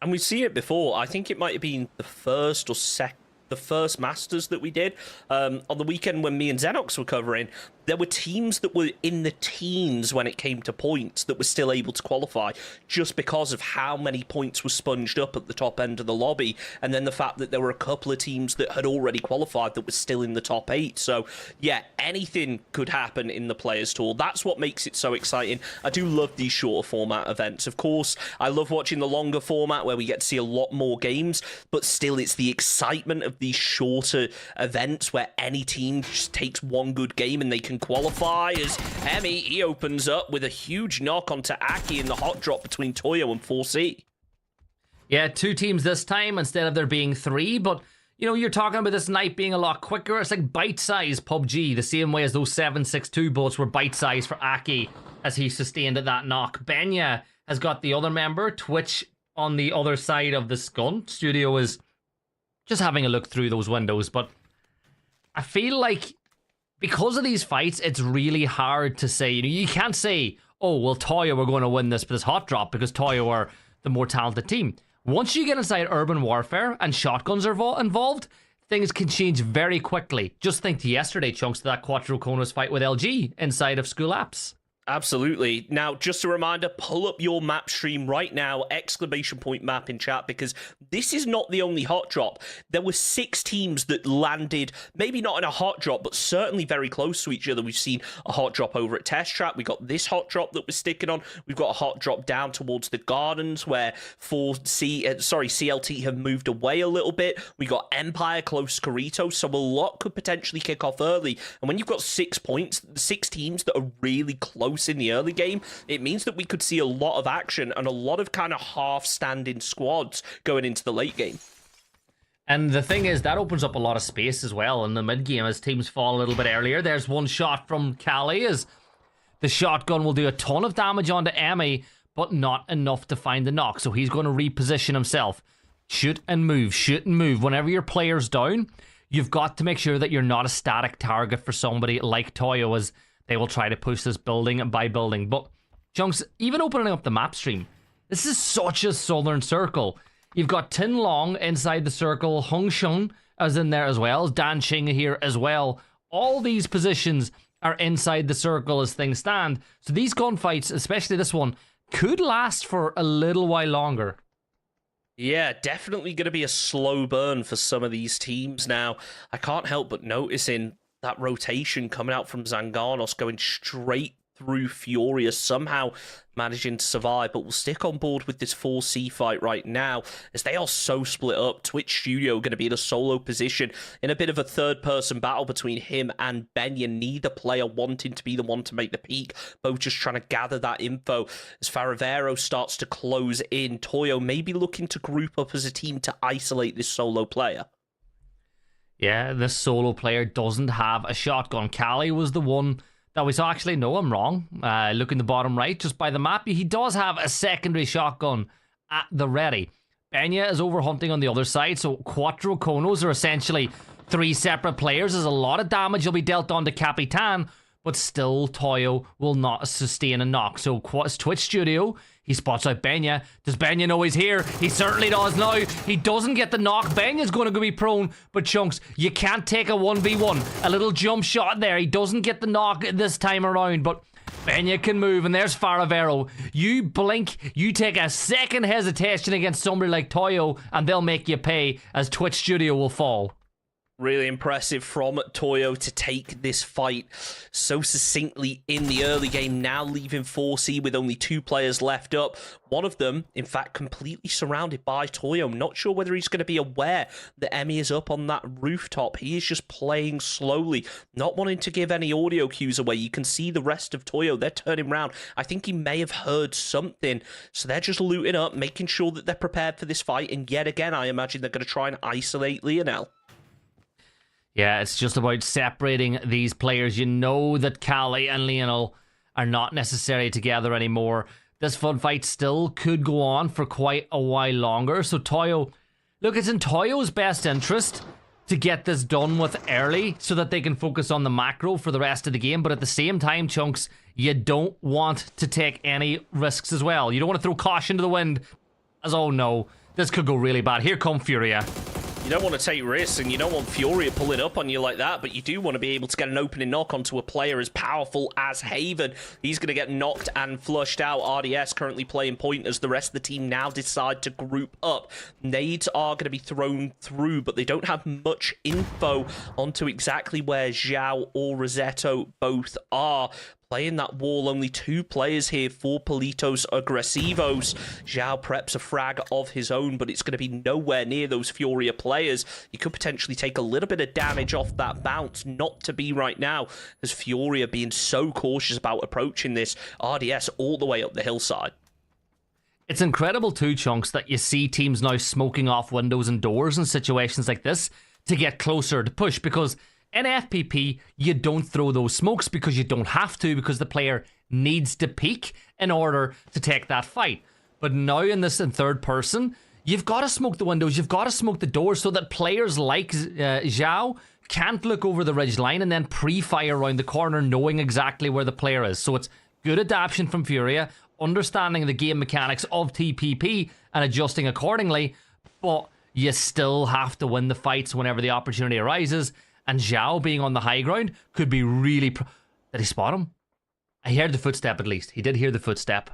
And we've seen it before. I think it might have been the first or second. The first Masters that we did on the weekend when me and Xenox were covering, there were teams that were in the teens when it came to points that were still able to qualify just because of how many points were sponged up at the top end of the lobby, and then the fact that there were a couple of teams that had already qualified that were still in the top 8. So yeah, anything could happen in the Players Tour. That's what makes it so exciting. I do love these shorter format events. Of course, I love watching the longer format where we get to see a lot more games, but still it's the excitement of these shorter events where any team just takes one good game and they can qualify. As Emmy, he opens up with a huge knock onto Aki in the hot drop between Toyo and 4C. Yeah, 2 teams this time instead of there being 3, but you know, you're talking about this night being a lot quicker. It's like bite-sized PUBG, the same way as those 7.62 bullets were bite-sized for Aki as he sustained that knock. Benya has got the other member, Twitch, on the other side of this gun. Studio is just having a look through those windows, but I feel like because of these fights, it's really hard to say. You know, you can't say, oh, well, Toyo are going to win this hot drop because Toyo are the more talented team. Once you get inside urban warfare and shotguns are involved, things can change very quickly. Just think to yesterday, Chunks, to that Quattro Konos fight with LG inside of School Apps. Absolutely. Now, just a reminder, pull up your map stream right now, ! Map in chat, because this is not the only hot drop. There were 6 teams that landed, maybe not in a hot drop, but certainly very close to each other. We've seen a hot drop over at Test Trap. We got this hot drop that we're sticking on. We've got a hot drop down towards the Gardens where CLT have moved away a little bit. We got Empire close to Corito, so a lot could potentially kick off early. And when you've got 6 teams that are really close in the early game, it means that we could see a lot of action and a lot of kind of half-standing squads going into the late game. And the thing is, that opens up a lot of space as well in the mid-game as teams fall a little bit earlier. There's one shot from Cali as the shotgun will do a ton of damage onto Emmy, but not enough to find the knock. So he's going to reposition himself. Shoot and move, shoot and move. Whenever your player's down, you've got to make sure that you're not a static target for somebody like Toyo, as they will try to push this building by building. But, Chunks, even opening up the map stream, this is such a southern circle. You've got Tin Long inside the circle, Hung Shun is in there as well, Dan Ching here as well. All these positions are inside the circle as things stand. So these gunfights, especially this one, could last for a little while longer. Yeah, definitely going to be a slow burn for some of these teams. Now, I can't help but noticing that rotation coming out from Zanganos going straight through Furious, somehow managing to survive, but we'll stick on board with this 4C fight right now, as they are so split up. Twitch Studio going to be in a solo position in a bit of a third-person battle between him and Benya, neither player wanting to be the one to make the peak, both just trying to gather that info. As Faravero starts to close in, Toyo maybe looking to group up as a team to isolate this solo player. Yeah, this solo player doesn't have a shotgun. Cali was the one that we saw. Actually, no, I'm wrong. Look in the bottom right, just by the map, he does have a secondary shotgun at the ready. Benya is over hunting on the other side, so Quattro Konos are essentially 3 separate players. There's a lot of damage will be dealt onto Capitan, but still Toyo will not sustain a knock. So Twitch Studio, he spots out Benya. Does Benya know he's here? He certainly does now. He doesn't get the knock. Benya's going to be prone, but Chunks, you can't take a 1v1. A little jump shot there. He doesn't get the knock this time around, but Benya can move, and there's Faravero. You blink, you take a second hesitation against somebody like Toyo, and they'll make you pay, as Twitch Studio will fall. Really impressive from Toyo to take this fight so succinctly in the early game, now leaving 4C with only 2 players left up. One of them, in fact, completely surrounded by Toyo. Not sure whether he's going to be aware that Emmy is up on that rooftop. He is just playing slowly, not wanting to give any audio cues away. You can see the rest of Toyo. They're turning around. I think he may have heard something. So they're just looting up, making sure that they're prepared for this fight. And yet again, I imagine they're going to try and isolate Lionel. Yeah, it's just about separating these players. You know that Cali and Lionel are not necessarily together anymore. This fun fight still could go on for quite a while longer. So Toyo, look, it's in Toyo's best interest to get this done with early so that they can focus on the macro for the rest of the game. But at the same time, Chunks, you don't want to take any risks as well. You don't want to throw caution to the wind as, oh no, this could go really bad. Here come Furia. You don't want to take risks, and you don't want Furia pulling up on you like that, but you do want to be able to get an opening knock onto a player as powerful as Haven. He's going to get knocked and flushed out. RDS currently playing point as the rest of the team now decide to group up. Nades are going to be thrown through, but they don't have much info onto exactly where Zhao or Rosetto both are. playing that wall. Only 2 players here for Politos Agresivos. Zhao preps a frag of his own, but it's going to be nowhere near those Furia players. He could potentially take a little bit of damage off that bounce. Not to be right now, as Furia being so cautious about approaching this RDS all the way up the hillside. It's incredible too, Chunks, that you see teams now smoking off windows and doors in situations like this to get closer to push, because in FPP, you don't throw those smokes because you don't have to, because the player needs to peek in order to take that fight. But now in third person, you've got to smoke the windows, you've got to smoke the doors so that players like Zhao can't look over the ridge line and then pre-fire around the corner knowing exactly where the player is. So it's good adaptation from Furia, understanding the game mechanics of TPP and adjusting accordingly, but you still have to win the fights whenever the opportunity arises. And Zhao being on the high ground could be really... Did he spot him? I heard the footstep at least. He did hear the footstep.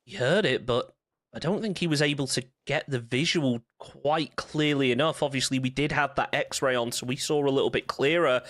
He heard it, but I don't think he was able to get the visual quite clearly enough. Obviously, we did have that X-ray on, so we saw a little bit clearer.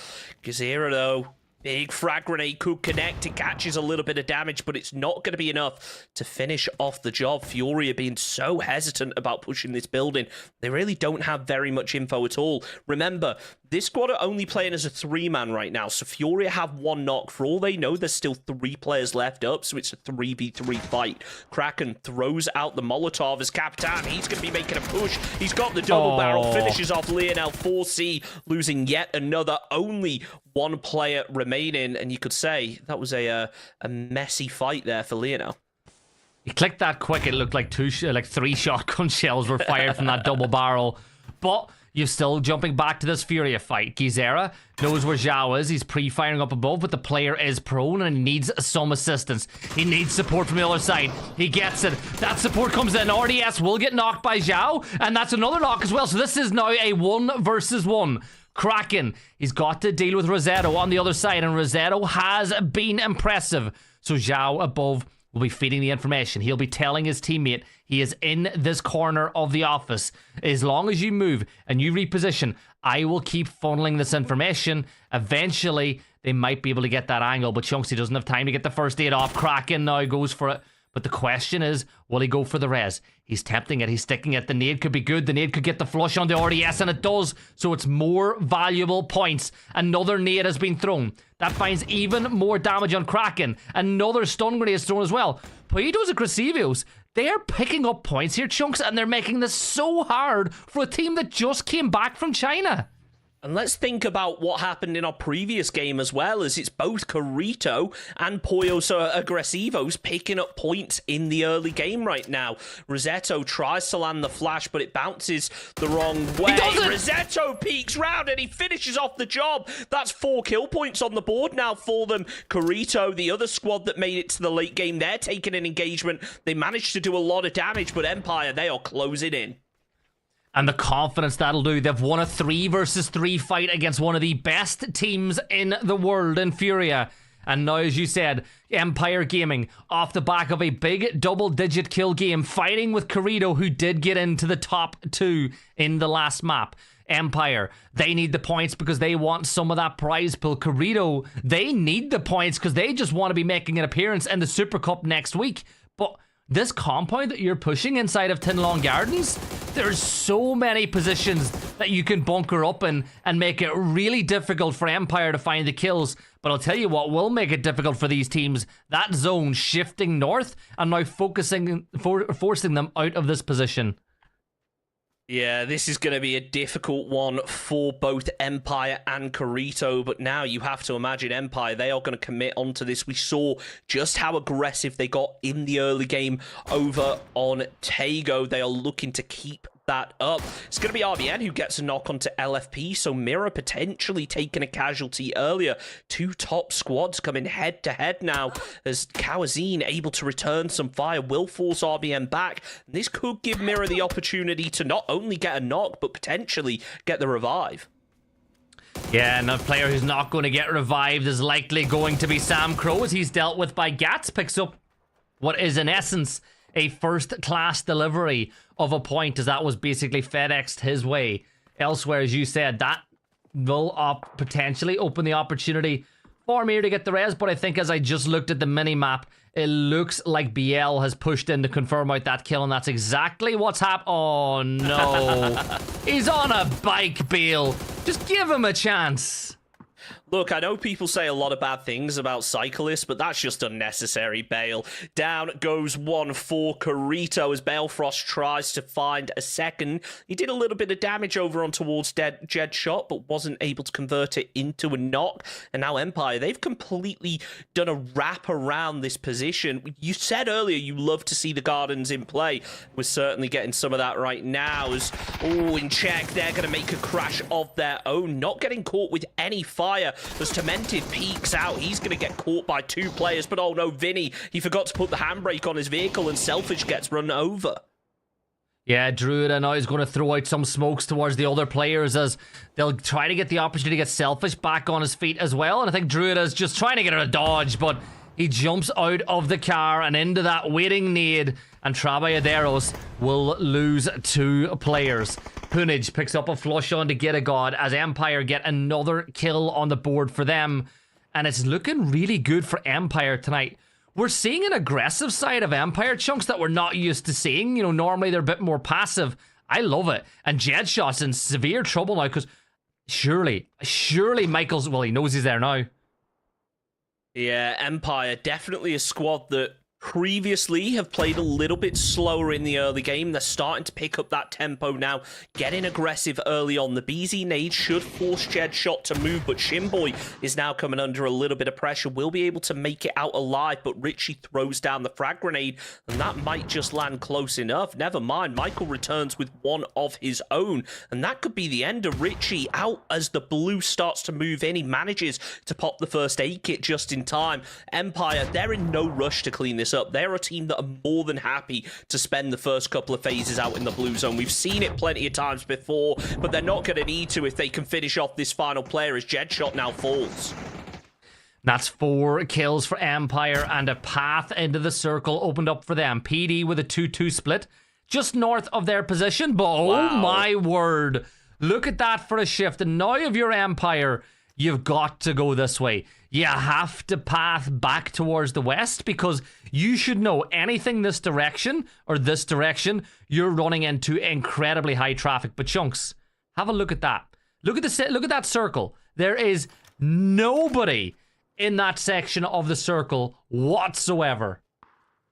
Gazera, though, big frag grenade could connect. It catches a little bit of damage, but it's not going to be enough to finish off the job. Furia being so hesitant about pushing this building. They really don't have very much info at all. Remember, this squad are only playing as a 3-man right now, so Furia have 1 knock. For all they know, there's still 3 players left up, so it's a 3v3 fight. Kraken throws out the Molotov as Capitan. He's going to be making a push. He's got the double barrel, finishes off Lionel 4C, losing yet another. Only 1 player remaining, and you could say that was a messy fight there for Lionel. He clicked that quick. It looked like 3 shotgun shells were fired from that double barrel. But you're still jumping back to this Furia fight. Gizera knows where Zhao is. He's pre-firing up above, but the player is prone and he needs some assistance. He needs support from the other side. He gets it. That support comes in. RDS will get knocked by Zhao, and that's another knock as well. So this is now a 1 versus 1. Kraken, he's got to deal with Rosetto on the other side, and Rosetto has been impressive. So Zhao above will be feeding the information. He'll be telling his teammate he is in this corner of the office. As long as you move and you reposition, I will keep funneling this information. Eventually, they might be able to get that angle, but Chunksy doesn't have time to get the first aid off. Kraken now goes for it. But the question is, will he go for the res? He's tempting it. He's sticking it. The nade could be good. The nade could get the flush on the RDS, and it does. So it's more valuable points. Another nade has been thrown. That finds even more damage on Kraken. Another stun grenade is thrown as well. Politos Agresivos, they are picking up points here, Chunks, and they're making this so hard for a team that just came back from China. And let's think about what happened in our previous game as well, as it's both Carito and Politos Agresivos picking up points in the early game right now. Rosetto tries to land the flash, but it bounces the wrong way. Rosetto peeks round and he finishes off the job. That's 4 kill points on the board now for them. Carito, the other squad that made it to the late game, they're taking an engagement. They managed to do a lot of damage, but Empire, they are closing in. And the confidence that'll do. They've won a 3 versus 3 fight against one of the best teams in the world in Furia. And now, as you said, Empire Gaming, off the back of a big double-digit kill game, fighting with Carito, who did get into the top 2 in the last map. Empire, they need the points because they want some of that prize pool. Carito, they need the points because they just want to be making an appearance in the Super Cup next week. But this compound that you're pushing inside of Tinlong Gardens, there's so many positions that you can bunker up in and make it really difficult for Empire to find the kills. But I'll tell you what will make it difficult for these teams. That zone shifting north and now forcing them out of this position. Yeah, this is going to be a difficult one for both Empire and Carito, but now you have to imagine Empire, they are going to commit onto this. We saw just how aggressive they got in the early game over on Taego. They are looking to keep that up. It's going to be RBN who gets a knock onto LFP, so Mira potentially taking a casualty earlier. 2 top squads coming head to head now as Kawazine able to return some fire, will force RBN back. This could give Mira the opportunity to not only get a knock, but potentially get the revive. Yeah, and a player who's not going to get revived is likely going to be Sam Crow, as he's dealt with by Gats. Picks up what is in essence a first-class delivery of a point, as that was basically FedExed his way. Elsewhere, as you said, that will potentially open the opportunity for me to get the res, but I think as I just looked at the mini-map, it looks like BL has pushed in to confirm out that kill, and that's exactly what's happened. Oh, no. He's on a bike, Bale. Just give him a chance. Look, I know people say a lot of bad things about cyclists, but that's just unnecessary, Bale. Down goes one for Carito as Balefrost tries to find a second. He did a little bit of damage over on towards Jed Shot, but wasn't able to convert it into a knock. And now Empire, they've completely done a wrap around this position. You said earlier you love to see the Gardens in play. We're certainly getting some of that right now. As, oh, in check, they're going to make a crash of their own, not getting caught with any fire. As Tormented peeks out, he's going to get caught by 2 players, but oh no, Vinny, he forgot to put the handbrake on his vehicle and Selfish gets run over. Yeah, Druid now is going to throw out some smokes towards the other players as they'll try to get the opportunity to get Selfish back on his feet as well, and I think Druid is just trying to get a dodge, but he jumps out of the car and into that waiting nade, and Traballaderos will lose 2 players. Punage picks up a flush on to get a god as Empire get another kill on the board for them, and it's looking really good for Empire tonight. We're seeing an aggressive side of Empire, Chunks, that we're not used to seeing. You know, normally they're a bit more passive. I love it. And Jedshot's in severe trouble now because surely Michael's, well, he knows he's there now. Yeah, Empire, definitely a squad that previously have played a little bit slower in the early game. They're starting to pick up that tempo now, getting aggressive early on. The BZ nade should force Jed Shot to move, but Shimboy is now coming under a little bit of pressure. Will be able to make it out alive, but Richie throws down the frag grenade, and that might just land close enough. Never mind, Michael returns with one of his own, and that could be the end of Richie. Out as the blue starts to move in, he manages to pop the first aid kit just in time. Empire, they're in no rush to clean this up. They're a team that are more than happy to spend the first couple of phases out in the blue zone. We've seen it plenty of times before, but they're not going to need to if they can finish off this final player as Jedshot now falls. That's 4 kills for Empire and a path into the circle opened up for them. PD with a 2-2 split just north of their position, but oh my word, look at that for a shift. And now if you're Empire, you've got to go this way. You have to path back towards the west because you should know anything this direction or this direction, you're running into incredibly high traffic. But Chunks, have a look at that. Look at that circle. There is nobody in that section of the circle whatsoever.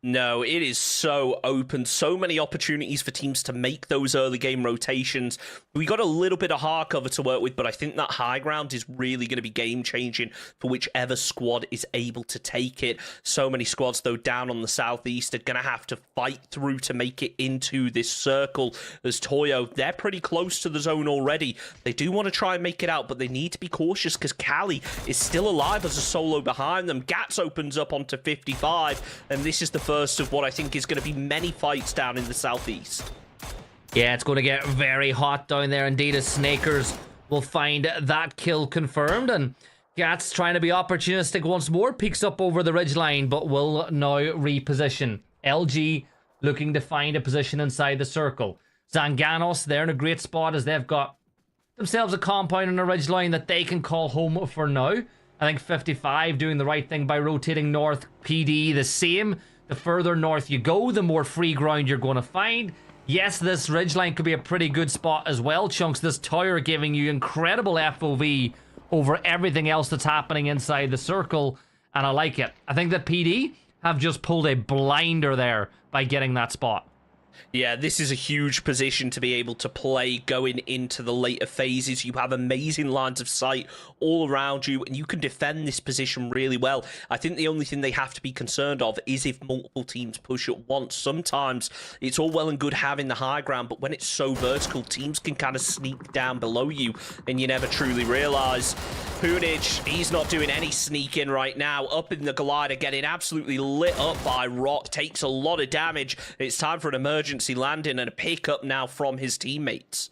No, it is so open. So many opportunities for teams to make those early game rotations. We got a little bit of hard cover to work with, but I think that high ground is really going to be game-changing for whichever squad is able to take it. So many squads, though, down on the southeast are going to have to fight through to make it into this circle. As Toyo, they're pretty close to the zone already. They do want to try and make it out, but they need to be cautious because Cali is still alive as a solo behind them. Gats opens up onto 55, and this is the first of what I think is going to be many fights down in the southeast. Yeah, it's going to get very hot down there indeed as Snakers will find that kill confirmed, and Gats trying to be opportunistic once more, peeks up over the ridgeline but will now reposition. LG looking to find a position inside the circle. Zanganos, they're in a great spot as they've got themselves a compound on a ridgeline that they can call home for now. I think 55 doing the right thing by rotating north. PD the same. The further north you go, the more free ground you're going to find. Yes, this ridgeline could be a pretty good spot as well, Chunks. This tower giving you incredible FOV over everything else that's happening inside the circle, and I like it. I think that PD have just pulled a blinder there by getting that spot. Yeah, this is a huge position to be able to play going into the later phases. You have amazing lines of sight all around you, and you can defend this position really well. I think the only thing they have to be concerned of is if multiple teams push at once. Sometimes it's all well and good having the high ground, but when it's so vertical, teams can kind of sneak down below you, and you never truly realize. Punage, he's not doing any sneaking right now. Up in the glider, getting absolutely lit up by Rock, takes a lot of damage. It's time for an emergency landing and a pickup now from his teammates.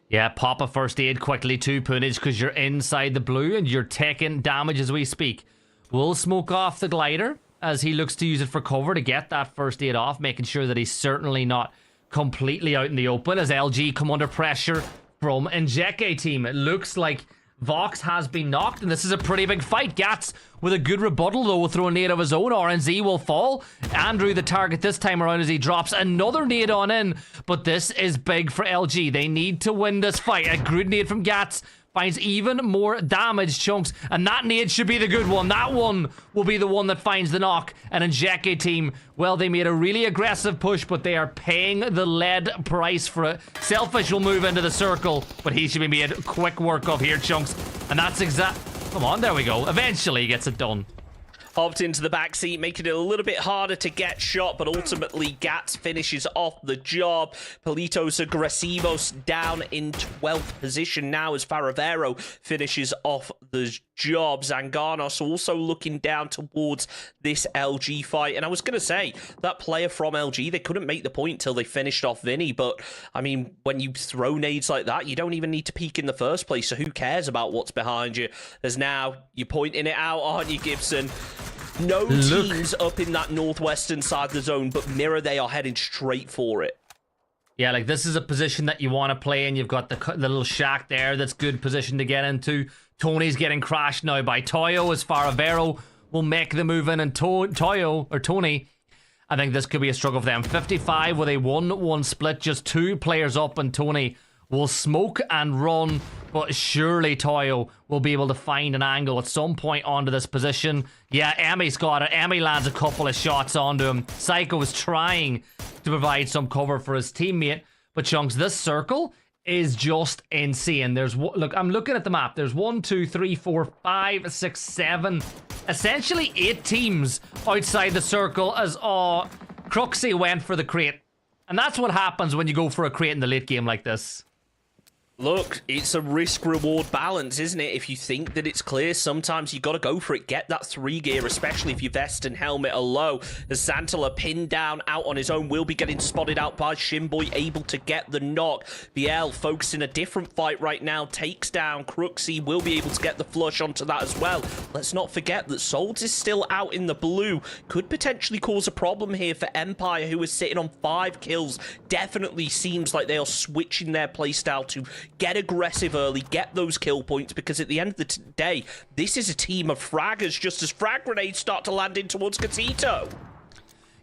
Yeah, pop a first aid quickly too, Punage, because you're inside the blue and you're taking damage as we speak. We'll smoke off the glider as he looks to use it for cover to get that first aid off, making sure that he's certainly not completely out in the open as LG come under pressure from Njeke team. It looks like Vox has been knocked, and this is a pretty big fight. Gats with a good rebuttal, though, will throw a nade of his own. RNZ will fall. Andrew, the target this time around, as he drops another nade on in. But this is big for LG. They need to win this fight. A good nade from Gats finds even more damage, Chunks, and that nade should be the good one. That one will be the one that finds the knock. And Njeke team, well, they made a really aggressive push, but they are paying the lead price for it. Selfish will move into the circle, but he should be made quick work of here, Chunks. And that's come on, there we go. Eventually he gets it done. Hopped into the back seat, making it a little bit harder to get shot, but ultimately Gats finishes off the job. Politos Agresivos down in 12th position now as Faravero finishes off the job. Zanganos also looking down towards this LG fight. And I was going to say, that player from LG, they couldn't make the point till they finished off Vinny, but I mean, when you throw nades like that, you don't even need to peek in the first place, so who cares about what's behind you? As now, you're pointing it out, aren't you, Gibson? No teams up in that northwestern side of the zone, but Mirror, they are heading straight for it. Yeah, like this is a position that you want to play in. You've got the little shack there that's good position to get into. Tony's getting crashed now by Taego as Faravero will make the move in, and Tony, I think this could be a struggle for them. 55 with a 1-1 split, just 2 players up, and Tony will smoke and run, but surely Taego will be able to find an angle at some point onto this position. Yeah, Emmy's got it. Emmy lands a couple of shots onto him. Psycho is trying to provide some cover for his teammate, but Chunks, this circle is just insane. Look, I'm looking at the map. There's 1, 2, 3, 4, 5, 6, 7, essentially 8 teams outside the circle as Cruxy went for the crate. And that's what happens when you go for a crate in the late game like this. Look, it's a risk-reward balance, isn't it? If you think that it's clear, sometimes you got to go for it. Get that 3 gear, especially if your vest and helmet are low. As Santala pinned down out on his own, will be getting spotted out by Shinboy, able to get the knock. BL focusing a different fight right now, takes down Cruxy, will be able to get the flush onto that as well. Let's not forget that Souls is still out in the blue. Could potentially cause a problem here for Empire, who is sitting on 5 kills. Definitely seems like they are switching their playstyle to get aggressive early, get those kill points, because at the end of the day, this is a team of fraggers, just as frag grenades start to land in towards Gatito.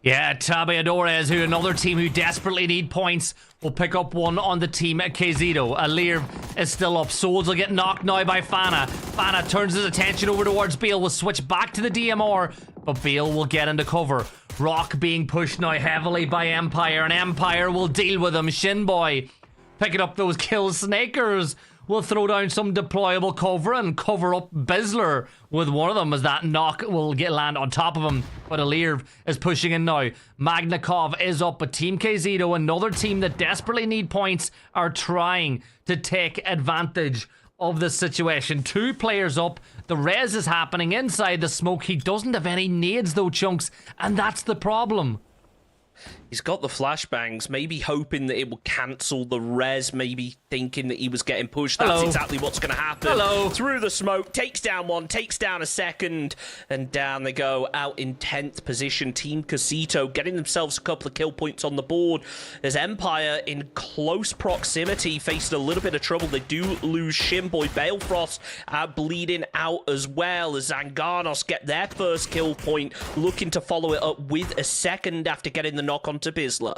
Yeah, Tabeadores, who another team who desperately need points, will pick up one on the team at Kazito. Alir is still up. Souls will get knocked now by Fana. Fana turns his attention over towards Bale, will switch back to the DMR, but Bale will get into cover. Rock being pushed now heavily by Empire, and Empire will deal with him. Shinboy picking up those kills. Snakers will throw down some deployable cover and cover up Bizzler with one of them, as that knock will land on top of him. But Alir is pushing in now. Magnikov is up, but Team Kazito, another team that desperately need points, are trying to take advantage of this situation. 2 players up. The res is happening inside the smoke. He doesn't have any nades though, Chunks, and that's the problem. He's got the flashbangs, maybe hoping that it will cancel the res, maybe thinking that he was getting pushed. That's exactly what's going to happen. Through the smoke, takes down one, takes down a second, and down they go out in 10th position. Team Casito getting themselves a couple of kill points on the board, as Empire in close proximity faced a little bit of trouble. They do lose Shinboy. Balefrost bleeding out as well, as Zanganos get their first kill point, looking to follow it up with a second after getting the knock onto Bizzler.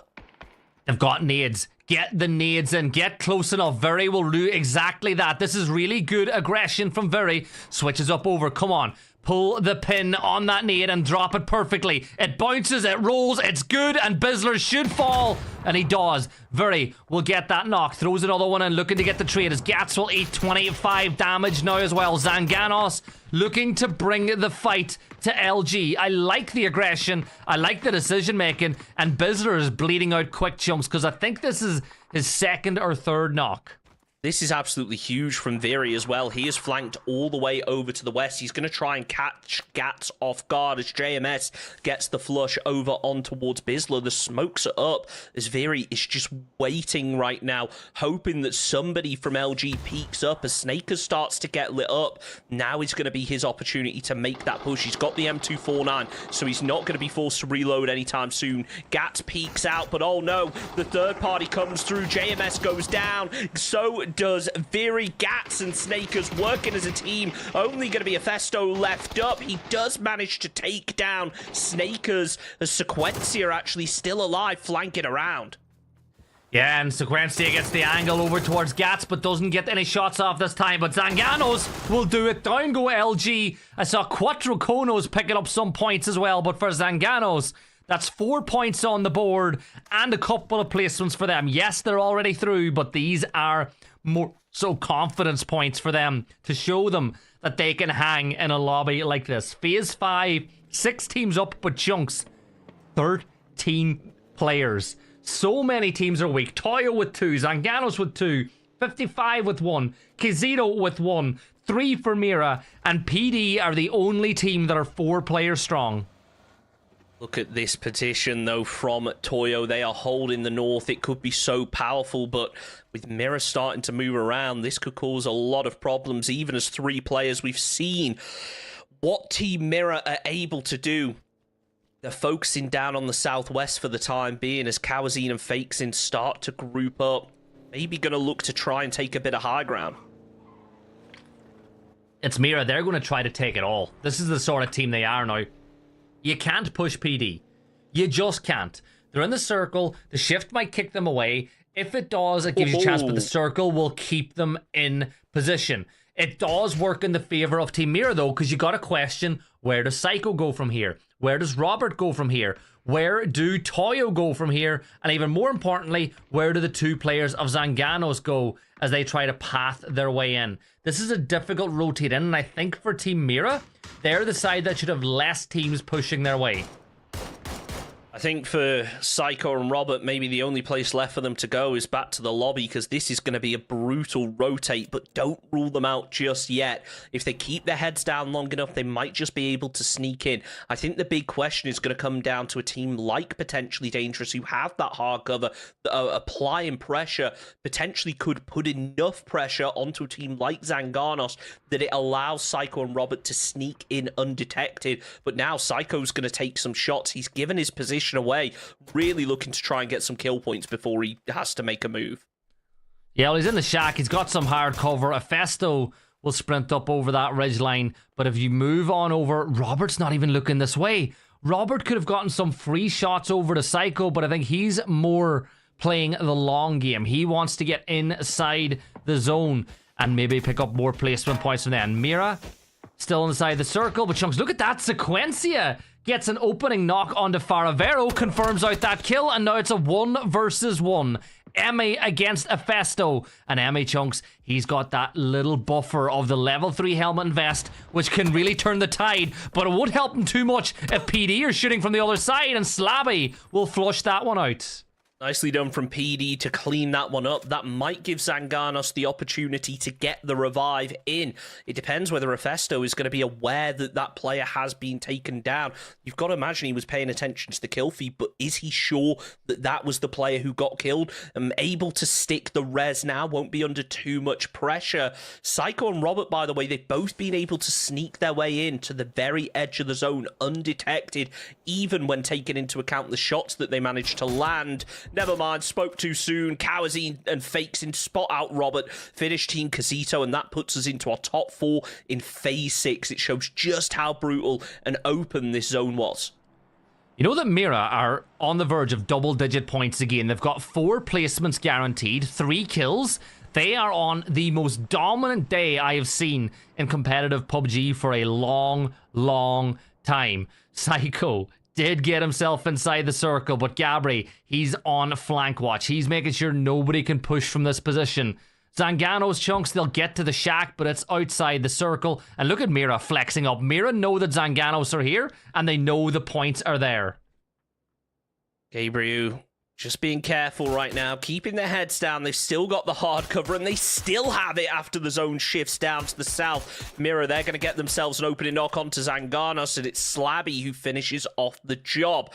They've got nades. Get the nades in. Get close enough. Very will do exactly that. This is really good aggression from Very. Switches up over. Come on. Pull the pin on that nade and drop it perfectly. It bounces, it rolls, it's good, and Bizzler should fall. And he does. Very will get that knock. Throws another one in, looking to get the trade, as Gats will eat 25 damage now as well. Zanganos looking to bring the fight to LG. I like the aggression. I like the decision making. And Bizzler is bleeding out quick, Chunks, because I think this is his 2nd or 3rd knock. This is absolutely huge from Viri as well. He is flanked all the way over to the west. He's going to try and catch Gats off guard as JMS gets the flush over on towards Bizzler. The smokes are up as Viri is just waiting right now, hoping that somebody from LG peeks up as Snakers starts to get lit up. Now is going to be his opportunity to make that push. He's got the M249, so he's not going to be forced to reload anytime soon. Gats peeks out, but oh no, the third party comes through. JMS goes down. So does Viri, Gats, and Snakers working as a team. Only going to be a Festo left up. He does manage to take down Snakers as Sequencia actually still alive, flanking around. Yeah, and Sequencia gets the angle over towards Gats, but doesn't get any shots off this time. But Zanganos will do it. Down go LG. I saw Quattro Konos picking up some points as well, but for Zanganos, that's 4 points on the board and a couple of placements for them. Yes, they're already through, but these are more so confidence points for them to show them that they can hang in a lobby like this. Phase 5, 6 teams up, but Chunks, 13 players. So many teams are weak. Taego with 2, Zanganos with 2, 55 with 1, Kizito with 1, 3 for Mira, and PD are the only team that are 4 players strong. Look at this petition, though, from Toyo. They are holding the north. It could be so powerful, but with Mira starting to move around, this could cause a lot of problems, even as 3 players. We've seen what Team Mira are able to do. They're focusing down on the southwest for the time being as Kawazine and Fakesin start to group up. Maybe going to look to try and take a bit of high ground. It's Mira. They're going to try to take it all. This is the sort of team they are now. You can't push PD. You just can't. They're in the circle. The shift might kick them away. If it does, it gives you a chance, but the circle will keep them in position. It does work in the favor of Team Mira, though, because you got to question, where does Psycho go from here? Where does Robert go from here? Where do Toyo go from here? And even more importantly, where do the 2 players of Zanganos go as they try to path their way in? This is a difficult rotate in, and I think for Team Mira, they're the side that should have less teams pushing their way. I think for Psycho and Robert, maybe the only place left for them to go is back to the lobby, because this is going to be a brutal rotate, but don't rule them out just yet. If they keep their heads down long enough, they might just be able to sneak in. I think the big question is going to come down to a team like Potentially Dangerous, who have that hard cover, applying pressure, potentially could put enough pressure onto a team like Zanganos that it allows Psycho and Robert to sneak in undetected. But now Psycho's going to take some shots. He's given his position away, really looking to try and get some kill points before he has to make a move. Yeah, well, he's in the shack. He's got some hard cover. A Festo will sprint up over that ridge line, but if you move on over, Robert's not even looking this way. Robert could have gotten some free shots over to Psycho, but I think he's more playing the long game. He wants to get inside the zone and maybe pick up more placement points from there. And Mira still inside the circle, but Chunks, look at that. Sequencia gets an opening knock onto Faravero, confirms out that kill, and now it's a 1 versus 1. Emmy against Efesto, and Emmy, Chunks, he's got that little buffer of the level 3 helmet and vest, which can really turn the tide, but it won't help him too much if PD are shooting from the other side, and Slabby will flush that one out. Nicely done from PD to clean that one up. That might give Zanganos the opportunity to get the revive in. It depends whether Efesto is going to be aware that that player has been taken down. You've got to imagine he was paying attention to the kill feed, but is he sure that that was the player who got killed? Able to stick the res now, won't be under too much pressure. Psycho and Robert, by the way, they've both been able to sneak their way in to the very edge of the zone undetected, even when taking into account the shots that they managed to land. Never mind, spoke too soon. Kawazine and Fakesin spot out Robert, finish Team Casito, and that puts us into our top 4 in Phase 6. It shows just how brutal and open this zone was. You know that Mira are on the verge of double-digit points again. They've got 4 placements guaranteed, 3 kills. They are on the most dominant day I have seen in competitive PUBG for a long, long time. Psycho did get himself inside the circle, but Gabri, he's on flank watch. He's making sure nobody can push from this position. Zanganos, Chunks, they'll get to the shack, but it's outside the circle. And look at Mira flexing up. Mira know that Zanganos are here, and they know the points are there. Gabriel just being careful right now, keeping their heads down. They've still got the hard cover, and they still have it after the zone shifts down to the south. Mira, they're going to get themselves an opening knock onto Zanganos, and it's Slabby who finishes off the job.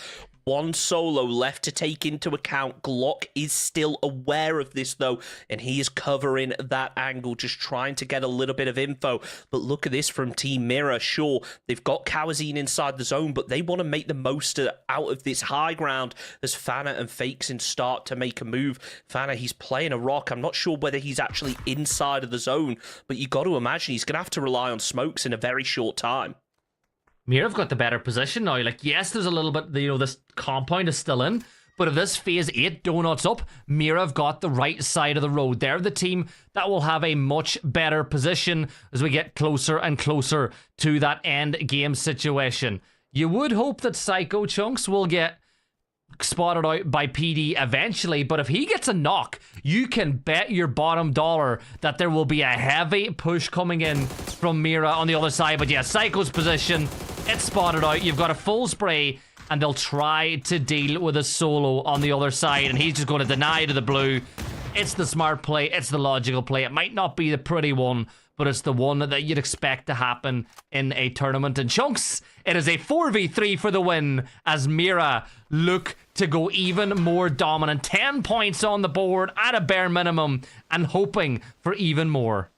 one solo left to take into account. Glock is still aware of this, though, and he is covering that angle, just trying to get a little bit of info. But look at this from Team Mira. Sure, they've got Kawazine inside the zone, but they want to make the most out of this high ground as Fana and Fakeson start to make a move. Fana, he's playing a rock. I'm not sure whether he's actually inside of the zone, but you got to imagine he's going to have to rely on smokes in a very short time. Mira have got the better position now. Like, yes, there's a little bit, this compound is still in, but if this phase 8 donuts up, Mira have got the right side of the road. They're the team that will have a much better position as we get closer and closer to that end game situation. You would hope that Psycho Chunks will get spotted out by PD eventually, but if he gets a knock, you can bet your bottom dollar that there will be a heavy push coming in from Mira on the other side. But yeah, Psycho's position, it's spotted out. You've got a full spray, and they'll try to deal with a solo on the other side, and he's just going to deny to the blue. It's the smart play. It's the logical play. It might not be the pretty one, but it's the one that you'd expect to happen in a tournament. And Chunks, it is a 4v3 for the win as Mira look to go even more dominant. 10 points on the board at a bare minimum and hoping for even more.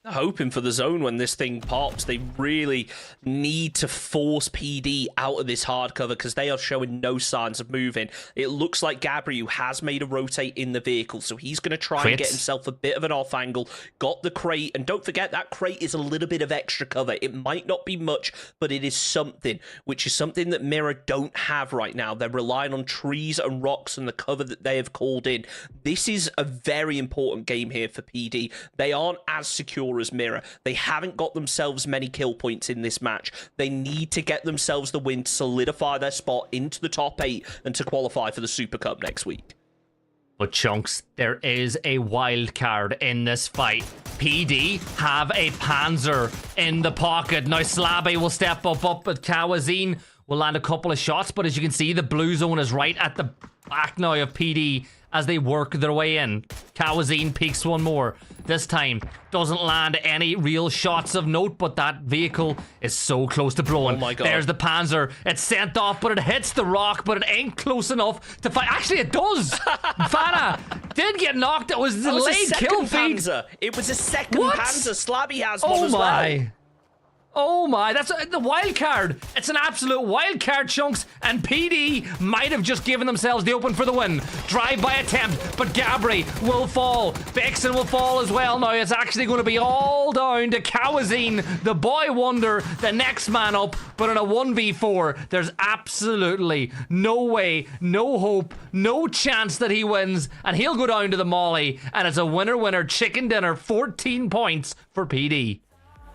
Hoping for the zone when this thing pops. They really need to force PD out of this hard cover because they are showing no signs of moving. It looks like Gabriel has made a rotate in the vehicle, so he's going to try and get himself a bit of an off angle. Got the crate, and don't forget that crate is a little bit of extra cover. It might not be much, but it is something, which is something that Mira don't have right now. They're relying on trees and rocks and the cover that they have called in. This is a very important game here for PD. They aren't as secure as Mira. They haven't got themselves many kill points in this match. They need to get themselves the win to solidify their spot into the top 8 and to qualify for the Super Cup next week. But Chunks, there is a wild card in this fight. PD have a Panzer in the pocket. Now Slabby will step up, but Kawazine will land a couple of shots, but as you can see, the blue zone is right at the back now of PD as they work their way in. Kawazine peeks one more. This time, doesn't land any real shots of note, but that vehicle is so close to blowing. Oh my God. There's the Panzer. It's sent off, but it hits the rock, but it ain't close enough to fight. Actually, it does. Fana did get knocked. It was delayed kill feed. Panzer. It was a second What? Panzer. Slabby has one as well. Oh my, that's the wild card. It's an absolute wild card, Chunks, and PD might have just given themselves the open for the win. Drive-by attempt, but Gabri will fall. Bexon will fall as well. Now it's actually going to be all down to Kawazine, the boy wonder, the next man up, but in a 1v4, there's absolutely no way, no hope, no chance that he wins, and he'll go down to the molly, and it's a winner-winner chicken dinner, 14 points for PD.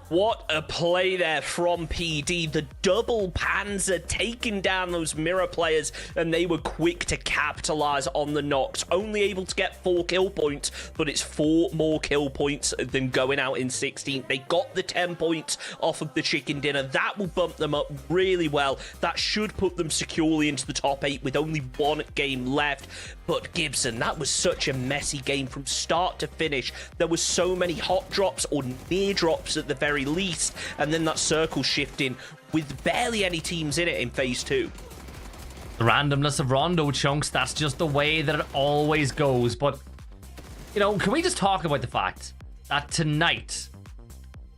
What a play there from PD. The double Panzer taking down those Mira players, and they were quick to capitalize on the knocks. Only able to get 4 kill points, but it's 4 more kill points than going out in 16th. They got the 10 points off of the chicken dinner. That will bump them up really well. That should put them securely into the top 8 with only 1 game left. But Gibson, that was such a messy game from start to finish. There were so many hot drops or near drops at the very least, and then that circle shifting with barely any teams in it in phase 2. The randomness of Rondo, Chunks, that's just the way that it always goes. But, you know, can we just talk about the fact that tonight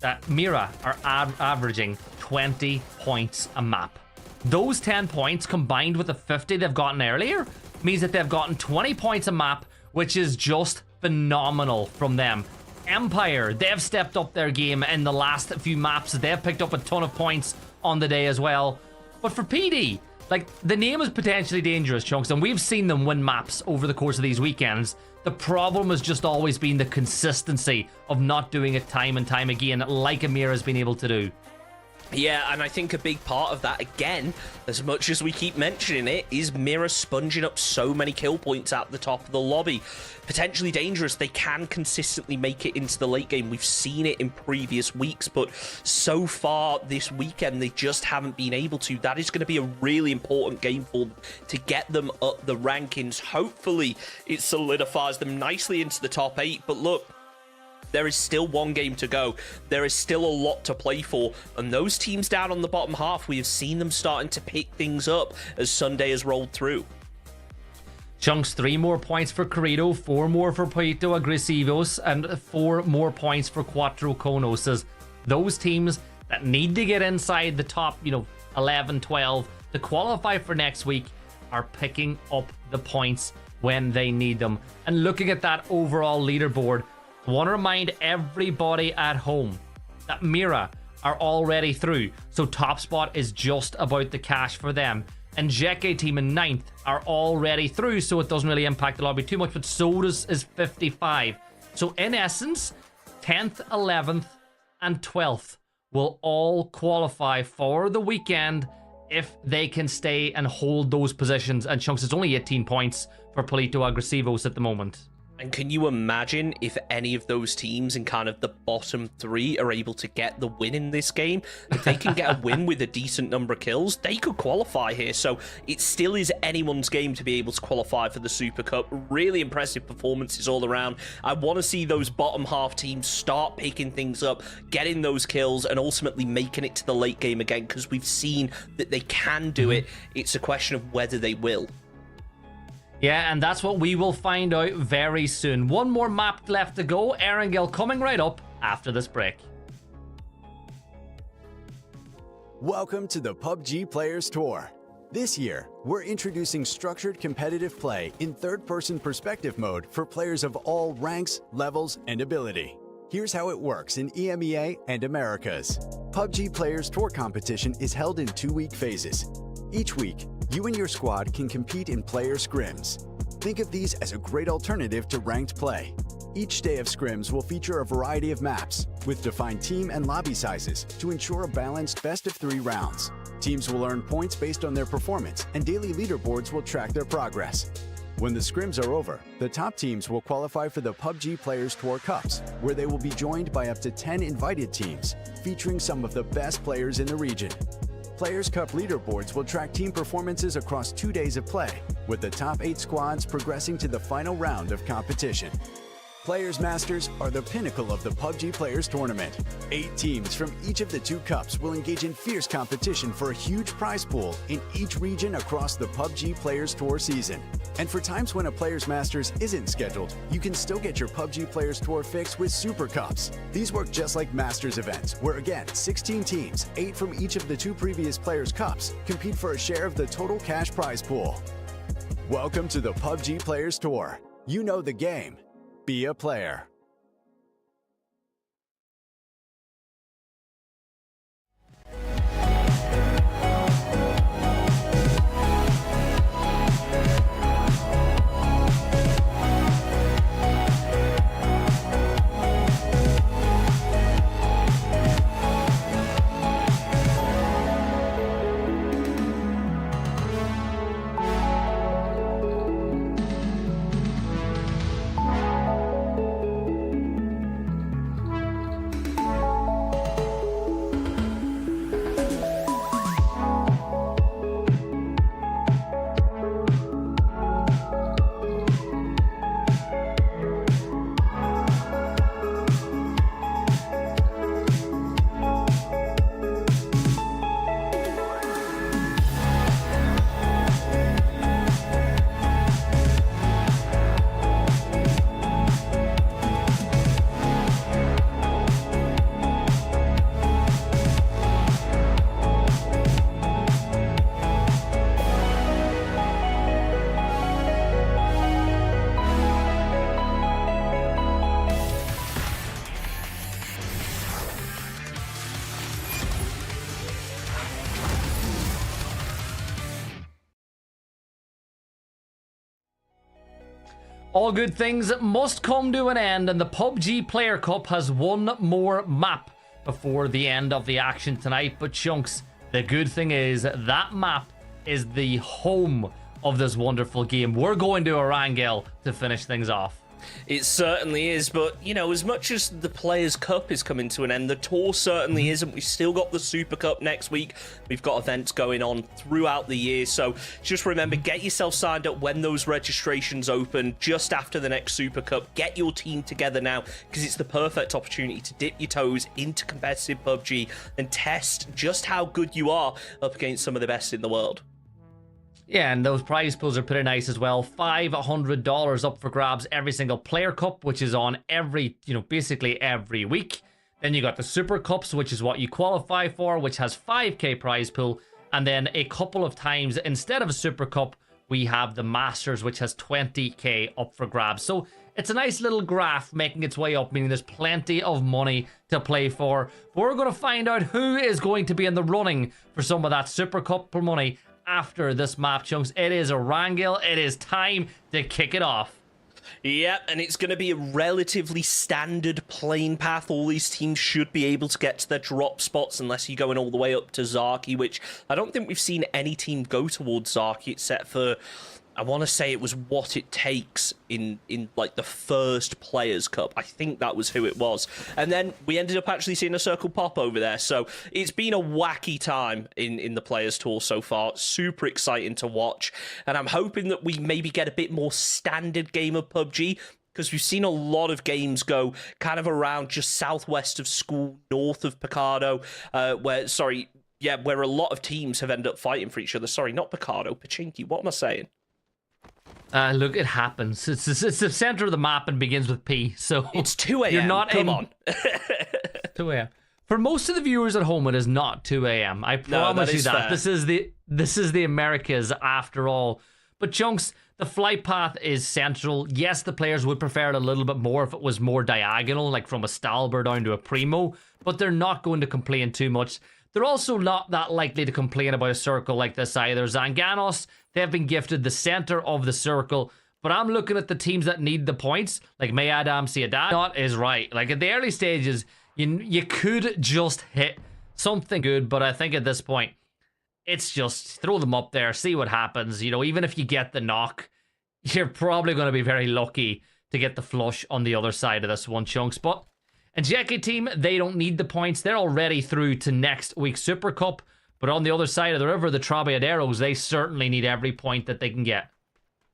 that Mira are averaging 20 points a map. Those 10 points combined with the 50 they've gotten earlier means that they've gotten 20 points a map, which is just phenomenal from them. Empire, they've stepped up their game in the last few maps. They've picked up a ton of points on the day as well. But for PD, like, the name is potentially dangerous, Chunks, and we've seen them win maps over the course of these weekends. The problem has just always been the consistency of not doing it time and time again, like Amir has been able to do. Yeah, and I think a big part of that, again, as much as we keep mentioning it, is Mira sponging up so many kill points at the top of the lobby. Potentially dangerous. They can consistently make it into the late game. We've seen it in previous weeks, but so far this weekend, they just haven't been able to. That is going to be a really important game for them to get them up the rankings. Hopefully, it solidifies them nicely into the top 8. But look, There is still one game to go. There is still a lot to play for. And those teams down on the bottom half, we have seen them starting to pick things up as Sunday has rolled through. Chunks, 3 more points for Corrido, 4 more for Puerto Agresivos, and 4 more points for Cuatro Conos. As those teams that need to get inside the top, 11, 12 to qualify for next week are picking up the points when they need them. And looking at that overall leaderboard, I want to remind everybody at home that Mira are already through, so top spot is just about the cash for them. And Jeke team in 9th are already through, so it doesn't really impact the lobby too much, but Sodas is 55. So in essence, 10th, 11th, and 12th will all qualify for the weekend if they can stay and hold those positions. And Chunks, it's only 18 points for Polito Agresivos at the moment. And can you imagine if any of those teams in kind of the bottom 3 are able to get the win in this game? If they can get a win with a decent number of kills, they could qualify here. So it still is anyone's game to be able to qualify for the Super Cup. Really impressive performances all around. I want to see those bottom half teams start picking things up, getting those kills, and ultimately making it to the late game again, because we've seen that they can do it. It's a question of whether they will. Yeah, and that's what we will find out very soon. One more map left to go. Erangel coming right up after this break. Welcome to the PUBG Players Tour. This year, we're introducing structured competitive play in third-person perspective mode for players of all ranks, levels, and ability. Here's how it works in EMEA and Americas. PUBG Players Tour competition is held in 2-week phases. Each week, you and your squad can compete in player scrims. Think of these as a great alternative to ranked play. Each day of scrims will feature a variety of maps, with defined team and lobby sizes to ensure a balanced best-of-3 rounds. Teams will earn points based on their performance, and daily leaderboards will track their progress. When the scrims are over, the top teams will qualify for the PUBG Players Tour Cups, where they will be joined by up to 10 invited teams, featuring some of the best players in the region. Players Cup leaderboards will track team performances across 2 days of play, with the top 8 squads progressing to the final round of competition. Players Masters are the pinnacle of the PUBG Players Tournament. 8 teams from each of the 2 cups will engage in fierce competition for a huge prize pool in each region across the PUBG Players Tour season. And for times when a Players Masters isn't scheduled, you can still get your PUBG Players Tour fix with Super Cups. These work just like Masters events, where again, 16 teams, 8 from each of the 2 previous Players Cups, compete for a share of the total cash prize pool. Welcome to the PUBG Players Tour. You know the game. Be a player. All good things must come to an end, and the PUBG Player Cup has one more map before the end of the action tonight. But Chunks, the good thing is that map is the home of this wonderful game. We're going to Erangel to finish things off. It certainly is, but, you know, as much as the Players Cup is coming to an end, the tour certainly isn't. We've still got the Super Cup next week. We've got events going on throughout the year, so just remember, get yourself signed up when those registrations open just after the next Super Cup. Get your team together now, because it's the perfect opportunity to dip your toes into competitive PUBG and test just how good you are up against some of the best in the world. Yeah, and those prize pools are pretty nice as well. $500 up for grabs every single Player Cup, which is on every, basically every week. Then you got the Super Cups, which is what you qualify for, which has 5k prize pool. And then a couple of times, instead of a Super Cup, we have the Masters, which has 20k up for grabs. So it's a nice little graph making its way up, meaning there's plenty of money to play for. We're going to find out who is going to be in the running for some of that Super Cup money after this map, Chunks. It is Erangel. It is time to kick it off. Yep, and it's going to be a relatively standard plane path. All these teams should be able to get to their drop spots unless you're going all the way up to Zaki, which I don't think we've seen any team go towards Zaki except for, I want to say it was What It Takes in like the first Players Cup. I think that was who it was. And then we ended up actually seeing a circle pop over there. So it's been a wacky time in the Players Tour so far. Super exciting to watch. And I'm hoping that we maybe get a bit more standard game of PUBG, because we've seen a lot of games go kind of around just southwest of school, north of Picado, where a lot of teams have ended up fighting for each other. Sorry, not Picado, Pachinki. What am I saying? Look, it happens. It's the center of the map and begins with P. So it's 2 a.m. You're not Come on. 2 a.m. For most of the viewers at home, it is not 2 a.m. I promise you that. Fair. This is the Americas after all. But Chunks, the flight path is central. Yes, the players would prefer it a little bit more if it was more diagonal, like from a Stalber down to a Primo, but they're not going to complain too much. They're also not that likely to complain about a circle like this either. Zanganos, they have been gifted the center of the circle, but I'm looking at the teams that need the points, like Mayadam Siadan. Not is right. Like at the early stages, you could just hit something good, but I think at this point, it's just throw them up there, see what happens. Even if you get the knock, you're probably going to be very lucky to get the flush on the other side of this one, Chunks. But and Jackie team, they don't need the points. They're already through to next week's Super Cup. But on the other side of the river, the Trabajaderos, they certainly need every point that they can get.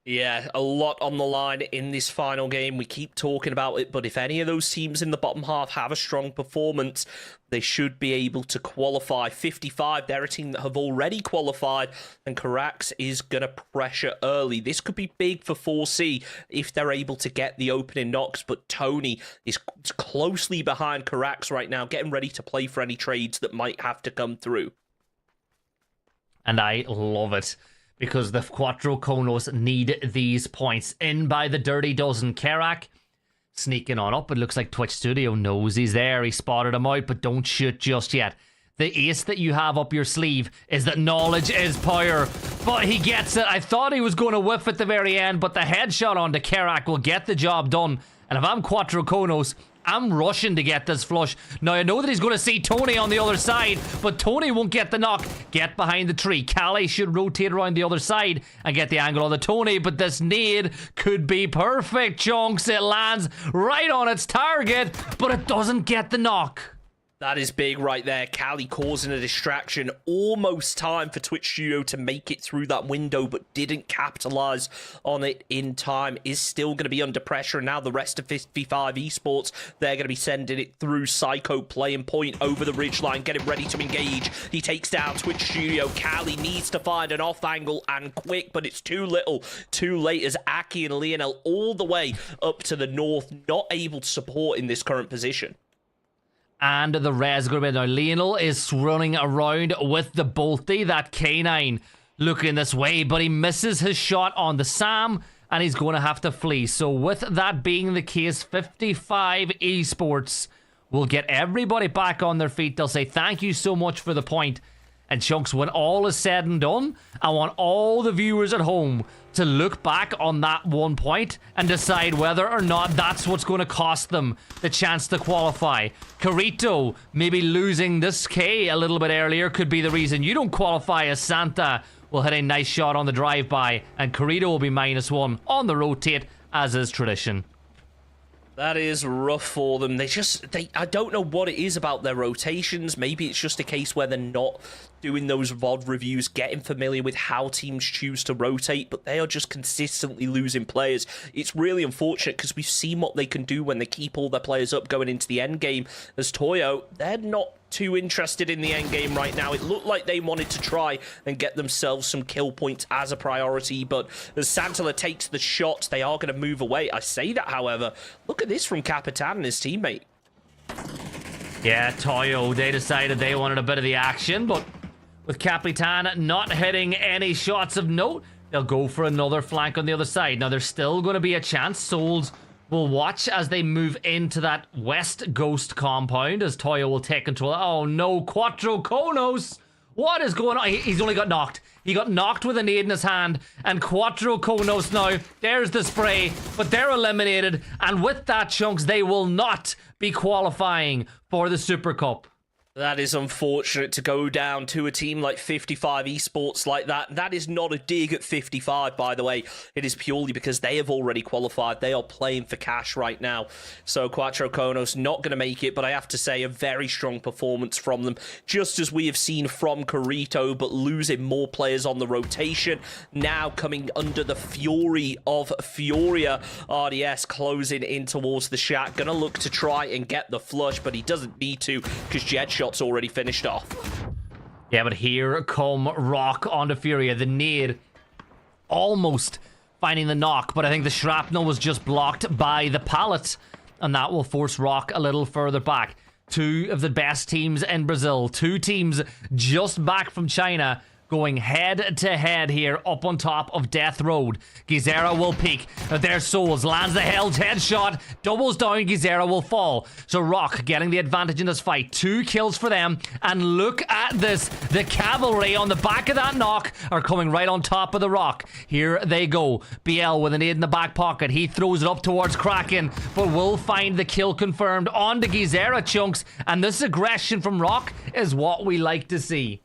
Yeah, a lot on the line in this final game. We keep talking about it, but if any of those teams in the bottom half have a strong performance, they should be able to qualify. 55, they're a team that have already qualified, and Carax is going to pressure early. This could be big for 4C if they're able to get the opening knocks, but Tony is closely behind Carax right now, getting ready to play for any trades that might have to come through. And I love it, because the Cuatro Conos need these points. In by the dirty dozen. Kerak sneaking on up. It looks like Twitch Studio knows he's there. He spotted him out, but don't shoot just yet. The ace that you have up your sleeve is that knowledge is power. But he gets it. I thought he was going to whiff at the very end, but the headshot onto Kerak will get the job done. And if I'm Cuatro Conos, I'm rushing to get this flush. Now, I know that he's going to see Tony on the other side, but Tony won't get the knock. Get behind the tree. Callie should rotate around the other side and get the angle on the Tony, but this nade could be perfect, Chunks. It lands right on its target, but it doesn't get the knock. That is big right there. Callie causing a distraction. Almost time for Twitch Studio to make it through that window, but didn't capitalize on it in time. Is still going to be under pressure. And now the rest of 55 Esports, they're going to be sending it through. Psycho playing point over the ridgeline, getting ready to engage. He takes down Twitch Studio. Callie needs to find an off angle and quick, but it's too little, too late, as Aki and Lionel all the way up to the north, not able to support in this current position. And the res going to be now. Lionel is running around with the Bolty, that K9 looking this way, but he misses his shot on the Sam, and he's going to have to flee. So with that being the case, 55 Esports will get everybody back on their feet. They'll say thank you so much for the point. And Chunks, when all is said and done, I want all the viewers at home to look back on that 1 point and decide whether or not that's what's going to cost them the chance to qualify. Carito, maybe losing this K a little bit earlier could be the reason you don't qualify, as Santa will hit a nice shot on the drive-by, and Carito will be -1 on the rotate, as is tradition. That is rough for them. I don't know what it is about their rotations. Maybe it's just a case where they're not doing those VOD reviews, getting familiar with how teams choose to rotate, but they are just consistently losing players. It's really unfortunate because we've seen what they can do when they keep all their players up going into the end game. As Taego, they're not too interested in the end game right now. It looked like they wanted to try and get themselves some kill points as a priority, but as Santala takes the shot, they are going to move away. I say that, however, look at this from Capitan and his teammate. Yeah, Taego, they decided they wanted a bit of the action, but with Capitan not hitting any shots of note, they'll go for another flank on the other side. Now, there's still going to be a chance. Souls will watch as they move into that West Ghost compound as Taego will take control. Oh no, Quattro Konos! What is going on? He's only got knocked. He got knocked with a nade in his hand, and Quattro Konos now, there's the spray, but they're eliminated, and with that, Chunks, they will not be qualifying for the Super Cup. That is unfortunate to go down to a team like 55 Esports like that. That is not a dig at 55, by the way. It is purely because they have already qualified. They are playing for cash right now. So Quattro Konos not going to make it, but I have to say a very strong performance from them. Just as we have seen from Carito, but losing more players on the rotation. Now coming under the fury of Furia. RDS closing in towards the shack. Going to look to try and get the flush, but he doesn't need to because Jedshot's already finished off. Yeah, but here come Rock onto Furia. The nade almost finding the knock, but I think the shrapnel was just blocked by the pallet, and that will force Rock a little further back. Two of the best teams in Brazil, two teams just back from China, going head-to-head here up on top of Death Road. Gizera will peek. Their Souls lands the held headshot. Doubles down. Gizera will fall. So Rock getting the advantage in this fight. 2 kills for them. And look at this. The cavalry on the back of that knock are coming right on top of the Rock. Here they go. BL with an aid in the back pocket. He throws it up towards Kraken, but will find the kill confirmed on the Gizera, Chunks. And this aggression from Rock is what we like to see.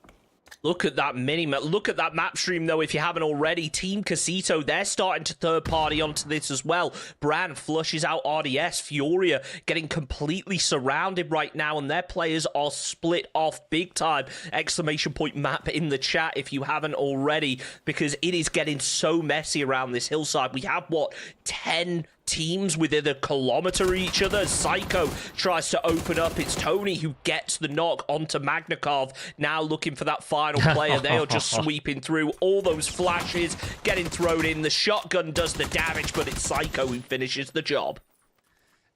Look at that mini-map. Look at that map stream, though, if you haven't already. Team Casito, they're starting to third-party onto this as well. Brand flushes out RDS. Furia getting completely surrounded right now, and their players are split off big time. Exclamation point map in the chat if you haven't already, because it is getting so messy around this hillside. We have, what, 10 teams within a kilometer of each other. Psycho tries to open up. It's Tony who gets the knock onto Magnikov. Now looking for that final player. They are just sweeping through all those flashes, getting thrown in. The shotgun does the damage, but it's Psycho who finishes the job.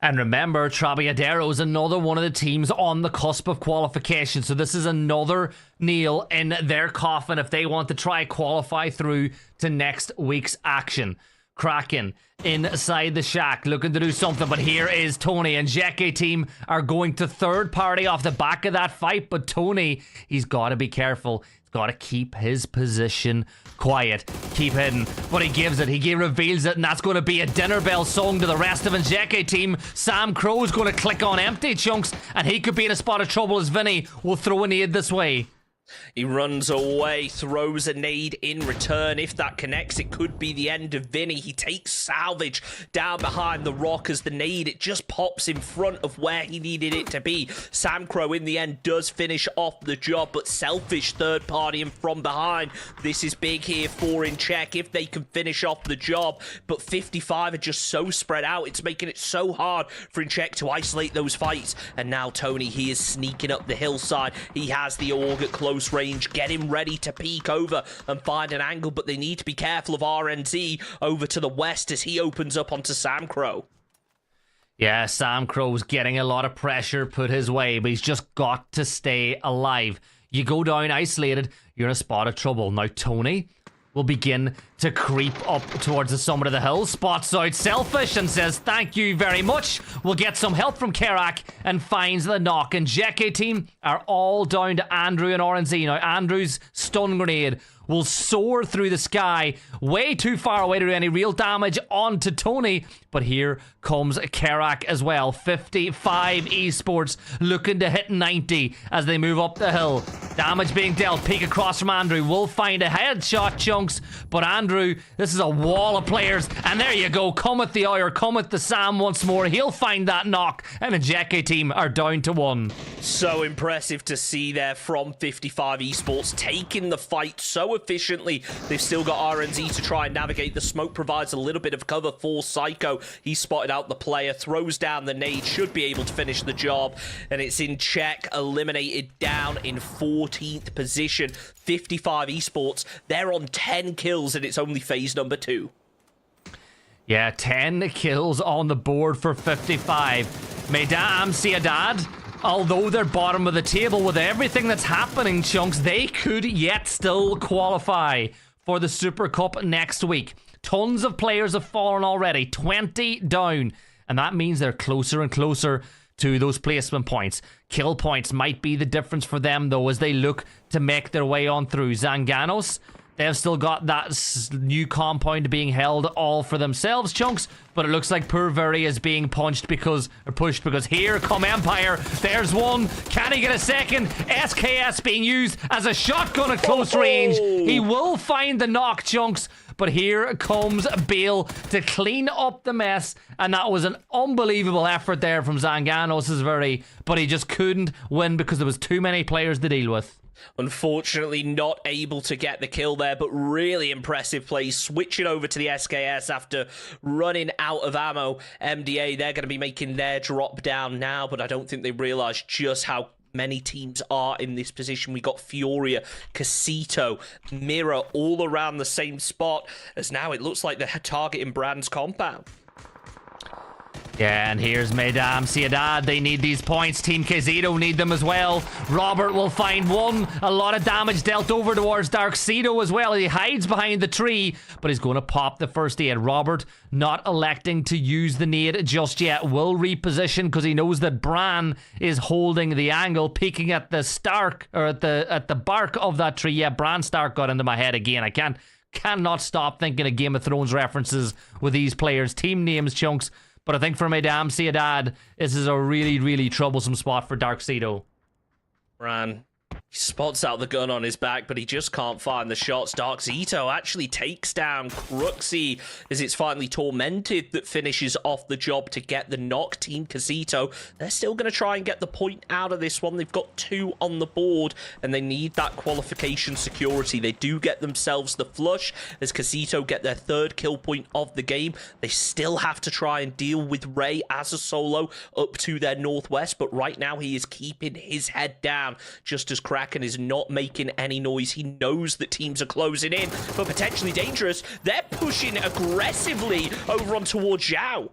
And remember, Trabiadero is another one of the teams on the cusp of qualification. So this is another nail in their coffin if they want to try qualify through to next week's action. Kraken inside the shack looking to do something, but here is Tony, and Jeke team are going to third party off the back of that fight, but Tony, he's got to be careful. He's got to keep his position quiet, keep hidden, but he gives it, he reveals it, and that's going to be a dinner bell song to the rest of the Jeke team. Sam Crow's going to click on empty, Chunks, and he could be in a spot of trouble as Vinny will throw a nade this way. He runs away, throws a nade in return. If that connects, it could be the end of Vinny. He takes salvage down behind the rock as the nade, it just pops in front of where he needed it to be. Sam Crow in the end does finish off the job, but Selfish third party and from behind. This is big here for In Check if they can finish off the job, but 55 are just so spread out. It's making it so hard for In Check to isolate those fights. And now Tony, he is sneaking up the hillside. He has the AUG at close range, getting ready to peek over and find an angle, but they need to be careful of RNZ over to the west as he opens up onto Sam Crow. Yeah, Sam Crow's getting a lot of pressure put his way, but he's just got to stay alive. You go down isolated, you're in a spot of trouble. Now Tony will begin to creep up towards the summit of the hill, spots out Selfish and says thank you very much. We'll get some help from Kerak and finds the knock. And Jeke team are all down to Andrew and RNZ. Now Andrew's stun grenade will soar through the sky, way too far away to do any real damage onto Tony. But here comes Kerak as well. 55 Esports looking to hit 90 as they move up the hill. Damage being dealt. Peek across from Andrew. Will find a headshot, Chunks. But Andrew, this is a wall of players. And there you go. Come with the Ire. Come with the Sam once more. He'll find that knock. And the Jackie team are down to 1. So impressive to see there from 55 Esports taking the fight so efficiently. They've still got RNZ to try and navigate. The smoke provides a little bit of cover for Psycho. He spotted out the player, throws down the nade, should be able to finish the job. And it's in check, eliminated down in 14th position. 55 Esports, they're on 10 kills and it's only phase number 2. Yeah, 10 kills on the board for 55. Mesdames, Ciudad, although they're bottom of the table with everything that's happening, Chunks, they could yet still qualify for the Super Cup next week. Tons of players have fallen already, 20 down, and that means they're closer and closer to those placement points. Kill points might be the difference for them, though, as they look to make their way on through. Zanganos, they've still got that new compound being held all for themselves, Chunks, but it looks like Purveri is being pushed because here come Empire. There's one. Can he get a second? SKS being used as a shotgun at close range. He will find the knock, Chunks, but here comes Bale to clean up the mess, and that was an unbelievable effort there from Zanganos, but he just couldn't win because there was too many players to deal with. Unfortunately, not able to get the kill there, but really impressive play. Switching over to the SKS after running out of ammo. MDA, they're going to be making their drop down now, but I don't think they realise just how many teams are in this position. We got Furia, Casito, Mira all around the same spot, as now it looks like they're targeting Brand's compound. Yeah, and here's Mesdames Ciudad. They need these points. Team Casito need them as well. Robert will find one. A lot of damage dealt over towards Darksedo as well. He hides behind the tree, but he's going to pop the first aid. Robert not electing to use the nade just yet. Will reposition because he knows that Bran is holding the angle, peeking at the Stark, or at the bark of that tree. Yeah, Bran Stark got into my head again. I cannot stop thinking of Game of Thrones references with these players. Team names, Chunks. But I think for Mesdames Ciudad, this is a really, really troublesome spot for Darksedo. Bran, he spots out the gun on his back, but he just can't find the shots. Darksedo actually takes down Cruxy as it's finally Tormented that finishes off the job to get the knock. Team Casito, they're still going to try and get the point out of this one. They've got 2 on the board, and they need that qualification security. They do get themselves the flush as Casito get their 3rd kill point of the game. They still have to try and deal with Ray as a solo up to their northwest, but right now he is keeping his head down just as Kraken is not making any noise. He knows that teams are closing in, but potentially dangerous. They're pushing aggressively over on towards Zhao.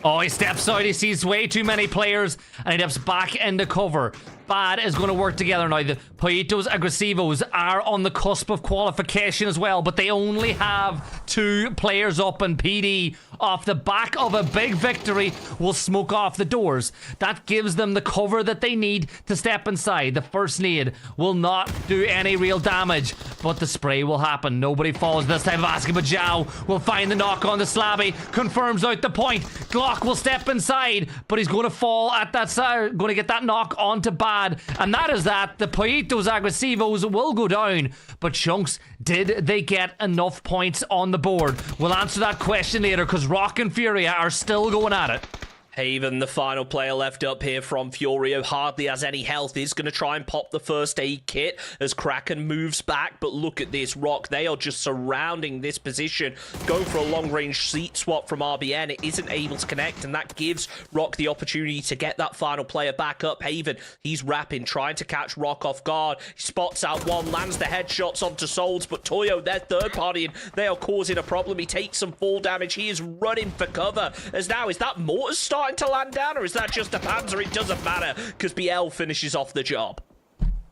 Oh, he steps out. He sees way too many players, and he dips back into cover. Bad is going to work together now. The Poitos Agresivos are on the cusp of qualification as well, but they only have 2 players up, and PD, off the back of a big victory, will smoke off the doors. That gives them the cover that they need to step inside. The first nade will not do any real damage, but the spray will happen. Nobody falls this time. But Zhao will find the knock on the Slabby, confirms out the point. Glock will step inside, but he's going to fall at that side, going to get that knock onto Bad. And that is that. The Poitos Agresivos will go down. But Chunks, did they get enough points on the board? We'll answer that question later because Rock and Furia are still going at it. Haven, the final player left up here from Furio, hardly has any health, is going to try and pop the first aid kit as Kraken moves back, but look at this, Rock, they are just surrounding this position, going for a long-range seat swap from RBN. It isn't able to connect, and that gives Rock the opportunity to get that final player back up. Haven, he's rapping, trying to catch Rock off guard. He spots out one, lands the headshots onto Souls, but Toyo, their third party, and they are causing a problem. He takes some fall damage. He is running for cover, as now, is that Mortar's starting to land down, or is that just a Panzer? It doesn't matter because BL finishes off the job.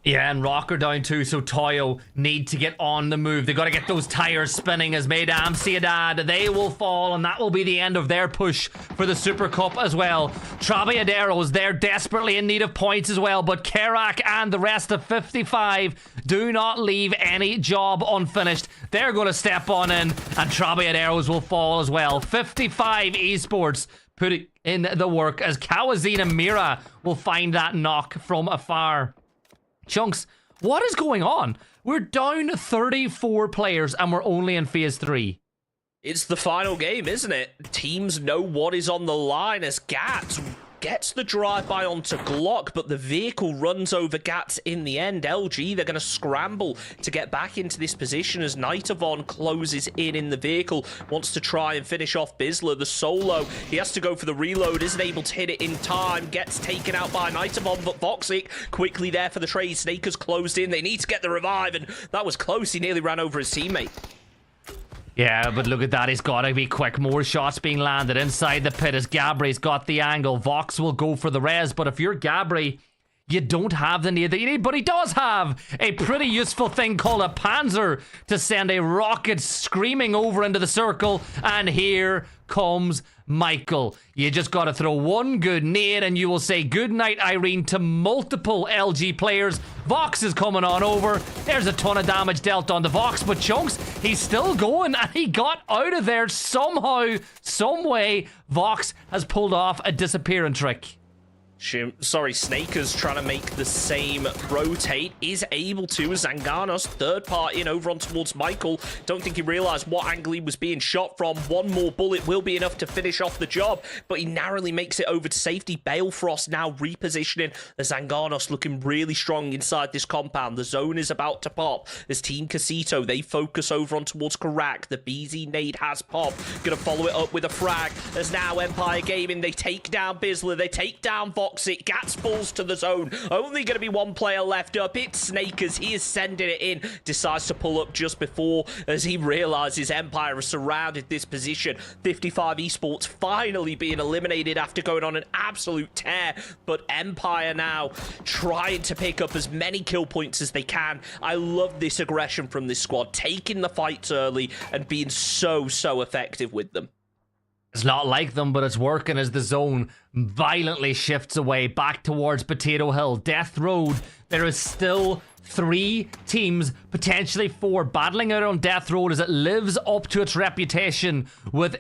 Yeah, and Rock are down too, so Toyo need to get on the move. They got to get those tires spinning as Mesdames Ciudad. They will fall, and that will be the end of their push for the Super Cup as well. Trabajaderos, they're desperately in need of points as well, but Kerak and the rest of 55 do not leave any job unfinished. They're going to step on in, and Trabajaderos will fall as well. 55 Esports putting in the work as Kawazine and Mira will find that knock from afar. Chunks, what is going on? We're down 34 players and we're only in phase 3. It's the final game, isn't it? Teams know what is on the line as Gats gets the drive-by onto Glock, but the vehicle runs over Gats in the end. LG, they're going to scramble to get back into this position as Nightavon closes in the vehicle, wants to try and finish off Bizler. The solo, he has to go for the reload, isn't able to hit it in time, gets taken out by Nightavon, but Voxic quickly there for the trade. Snakers closed in, they need to get the revive, and that was close. He nearly ran over his teammate. Yeah, but look at that. He's got to be quick. More shots being landed inside the pit as Gabri's got the angle. Vox will go for the res, but if you're Gabri, you don't have the need that you need, but he does have a pretty useful thing called a Panzer to send a rocket screaming over into the circle, and here comes Michael. You just got to throw one good nade and you will say good night, Irene, to multiple LG players. Vox is coming on over. There's a ton of damage dealt on the Vox, but Chunks, he's still going and he got out of there somehow, some way. Vox has pulled off a disappearing trick. Snakers trying to make the same rotate, is able to. Zanganos, third part in over on towards Michael. Don't think he realized what angle he was being shot from. One more bullet will be enough to finish off the job, but he narrowly makes it over to safety. Balefrost now repositioning. Zanganos looking really strong inside this compound. The zone is about to pop. As Team Casito, they focus over on towards Karak. The BZ nade has popped. Gonna follow it up with a frag. As now Empire Gaming, they take down Bizler. They take down Voxic. Gats falls to the zone. Only going to be one player left up. It's Snakers. He is sending it in. Decides to pull up just before as he realizes Empire has surrounded this position. 55 Esports finally being eliminated after going on an absolute tear. But Empire now trying to pick up as many kill points as they can. I love this aggression from this squad. Taking the fights early and being so effective with them. It's not like them, but it's working as the zone violently shifts away back towards Potato Hill. Death Road, there is still 3 teams, potentially 4, battling out on Death Road as it lives up to its reputation with,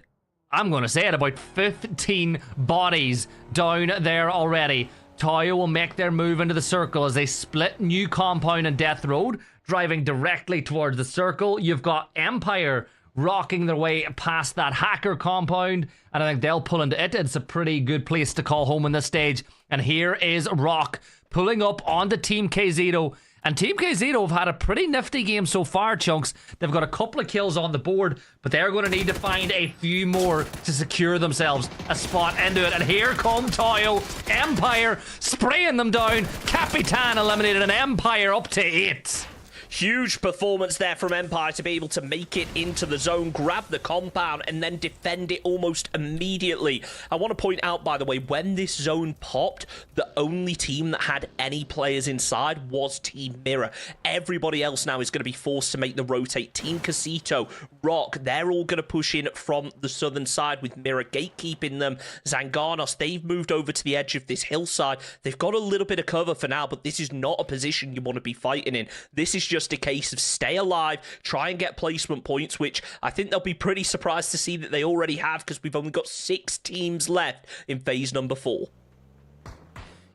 I'm going to say it, about 15 bodies down there already. Taego will make their move into the circle as they split new compound and Death Road, driving directly towards the circle. You've got Empire rocking their way past that hacker compound, and I think they'll pull into it. It's a pretty good place to call home in this stage. And here is Rock pulling up onto Team KZito, and Team KZito have had a pretty nifty game so far, Chunks. They've got a couple of kills on the board, but they're going to need to find a few more to secure themselves a spot into it. And here come Tayo. Empire spraying them down. Capitan eliminated an Empire up to 8. Huge performance there from Empire to be able to make it into the zone, grab the compound, and then defend it almost immediately. I want to point out, by the way, when this zone popped, the only team that had any players inside was Team Mirror. Everybody else now is going to be forced to make the rotate. Team Casito, Rock, they're all going to push in from the southern side with Mirror gatekeeping them. Zanganos, they've moved over to the edge of this hillside. They've got a little bit of cover for now, but this is not a position you want to be fighting in. This is just a case of stay alive, try and get placement points, which I think they'll be pretty surprised to see that they already have, because we've only got 6 teams left in phase number 4.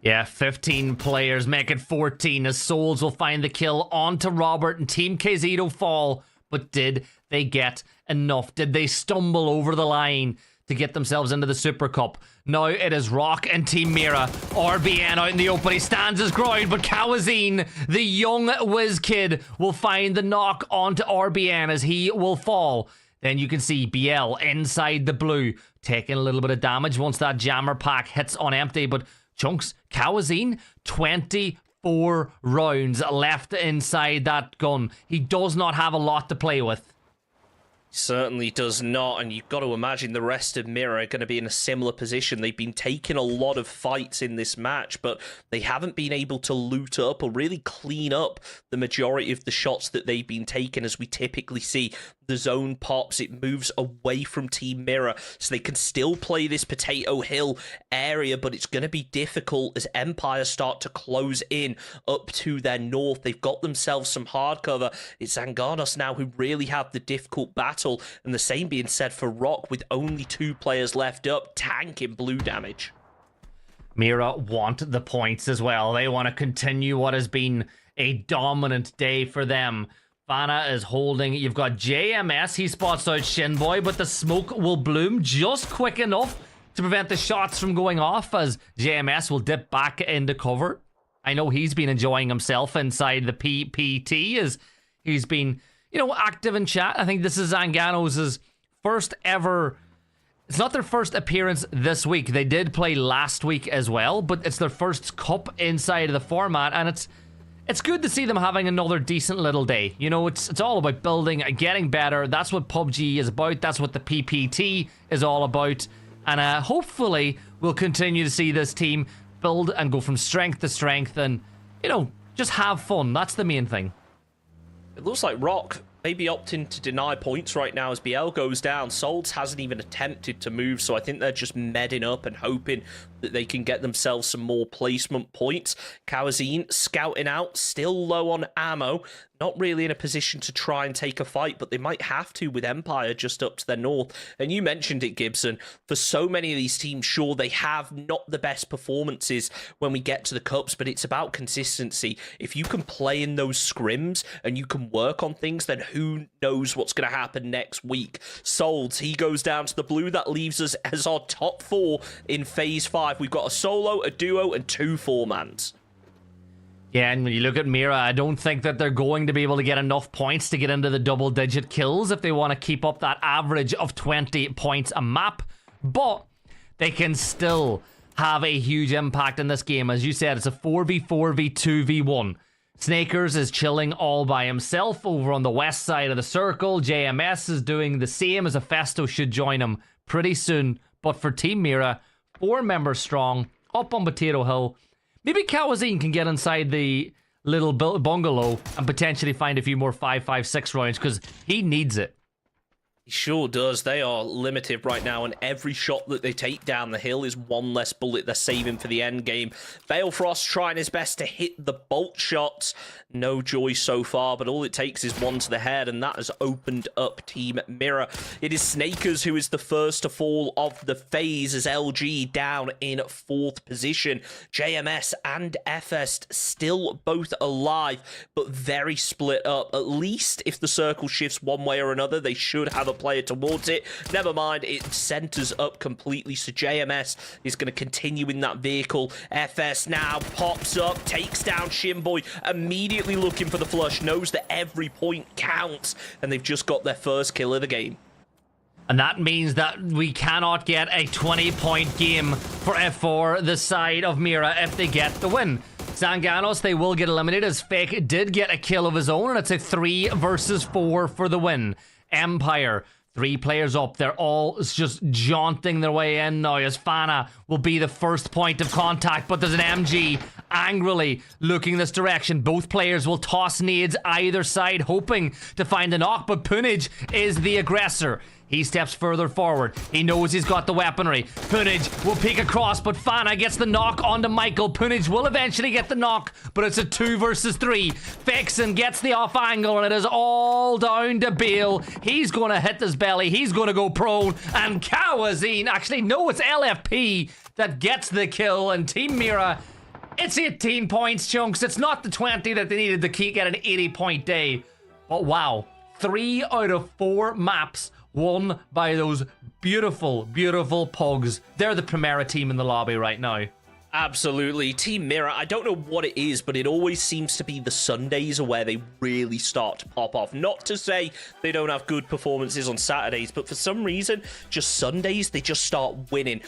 Yeah, 15 players make it 14 as Souls will find the kill onto Robert and Team KZito fall. But did they get enough? Did they stumble over the line to get themselves into the Super Cup? Now it is Rock and Team Mira. RBN out in the open. He stands his ground, but Kawazine, the young whiz kid, will find the knock onto RBN as he will fall. Then you can see BL inside the blue, taking a little bit of damage once that jammer pack hits on empty. But Chunks, Kawazine, 24 rounds left inside that gun. He does not have a lot to play with. Certainly does not, and you've got to imagine the rest of Mirror are going to be in a similar position. They've been taking a lot of fights in this match, but they haven't been able to loot up or really clean up the majority of the shots that they've been taking. As we typically see, the zone pops, it moves away from Team Mirror, so they can still play this Potato Hill area, but it's going to be difficult as Empire start to close in up to their north. They've got themselves some hard cover. It's Zanganos now who really have the difficult battle, and the same being said for Rock with only 2 players left up, tanking blue damage. Mira want the points as well. They want to continue what has been a dominant day for them. Fana is holding. You've got JMS. He spots out Shinboy, but the smoke will bloom just quick enough to prevent the shots from going off as JMS will dip back into cover. I know he's been enjoying himself inside the PPT as he's been, active in chat. I think this is Zangano's first ever. It's not their first appearance this week. They did play last week as well, but it's their first cup inside of the format, and it's good to see them having another decent little day. It's all about building and getting better. That's what PUBG is about. That's what the PPT is all about. And hopefully we'll continue to see this team build and go from strength to strength and, just have fun. That's the main thing. It looks like Rock may be opting to deny points right now as BL goes down. Solds hasn't even attempted to move, so I think they're just medding up and hoping that they can get themselves some more placement points. Kawazine scouting out, still low on ammo. Not really in a position to try and take a fight, but they might have to with Empire just up to their north. And you mentioned it, Gibson. For so many of these teams, sure, they have not the best performances when we get to the Cups, but it's about consistency. If you can play in those scrims and you can work on things, then who knows what's going to happen next week. Solds, he goes down to the blue. That leaves us as our top 4 in Phase 5. We've got a solo, a duo, and 2 4-mans. Yeah, and when you look at Mira, I don't think that they're going to be able to get enough points to get into the double-digit kills if they want to keep up that average of 20 points a map. But they can still have a huge impact in this game. As you said, it's a 4v4 v2 v1. Snakers is chilling all by himself over on the west side of the circle. JMS is doing the same as Festo should join him pretty soon. But for Team Mira, 4 members strong, up on Potato Hill. Maybe Kawazine can get inside the little bungalow and potentially find a few more 5.56 rounds because he needs it. He sure does. They are limited right now, and every shot that they take down the hill is one less bullet they're saving for the end game. Balefrost trying his best to hit the bolt shots. No joy so far, but all it takes is one to the head, and that has opened up Team Mira. It is Snakers who is the first to fall of the phase as LG down in 4th position. JMS and FS still both alive, but very split up. At least if the circle shifts one way or another, they should have a player towards it. Never mind, it centers up completely, so JMS is going to continue in that vehicle. FS now pops up, takes down Shinboy, immediately looking for the flush, knows that every point counts, and they've just got their first kill of the game. And that means that we cannot get a 20-point game for the side of Mira if they get the win. Zanganos, they will get eliminated as Fake did get a kill of his own, and it's a 3 versus 4 for the win. Empire, 3 players up. They're all just jaunting their way in now as Fana will be the first point of contact, but there's an MG angrily looking this direction. Both players will toss nades either side, hoping to find a knock, but Punage is the aggressor. He steps further forward. He knows he's got the weaponry. Punage will peek across, but Fana gets the knock onto Michael. Punage will eventually get the knock, but it's a 2 versus 3. Fexen gets the off angle, and it is all down to Bale. He's going to hit his belly. He's going to go prone, and Kawazine, actually, no, it's LFP that gets the kill, and Team Mira, it's 18 points, Chunks. It's not the 20 that they needed to get an 80-point day. But wow, 3 out of 4 maps won by those beautiful, beautiful pugs. They're the Primera team in the lobby right now. Absolutely. Team Mira, I don't know what it is, but it always seems to be the Sundays are where they really start to pop off. Not to say they don't have good performances on Saturdays, but for some reason, just Sundays, they just start winning.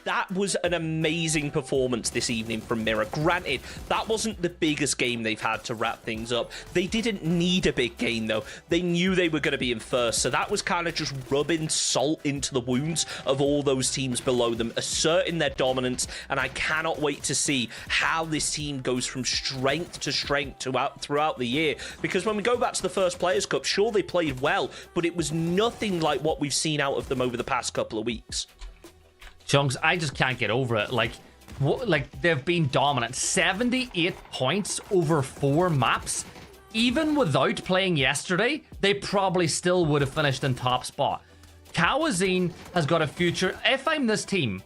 That was an amazing performance this evening from Mira. Granted, that wasn't the biggest game they've had to wrap things up. They didn't need a big game, though. They knew they were going to be in first, so that was kind of just rubbing salt into the wounds of all those teams below them, asserting their dominance, and I cannot wait to see how this team goes from strength to strength throughout the year, because when we go back to the first Players Cup, sure, they played well, but it was nothing like what we've seen out of them over the past couple of weeks. Chunks, I just can't get over it. Like they've been dominant. 78 points over 4 maps. Even without playing yesterday, they probably still would have finished in top spot. Kawazine has got a future. If I'm this team,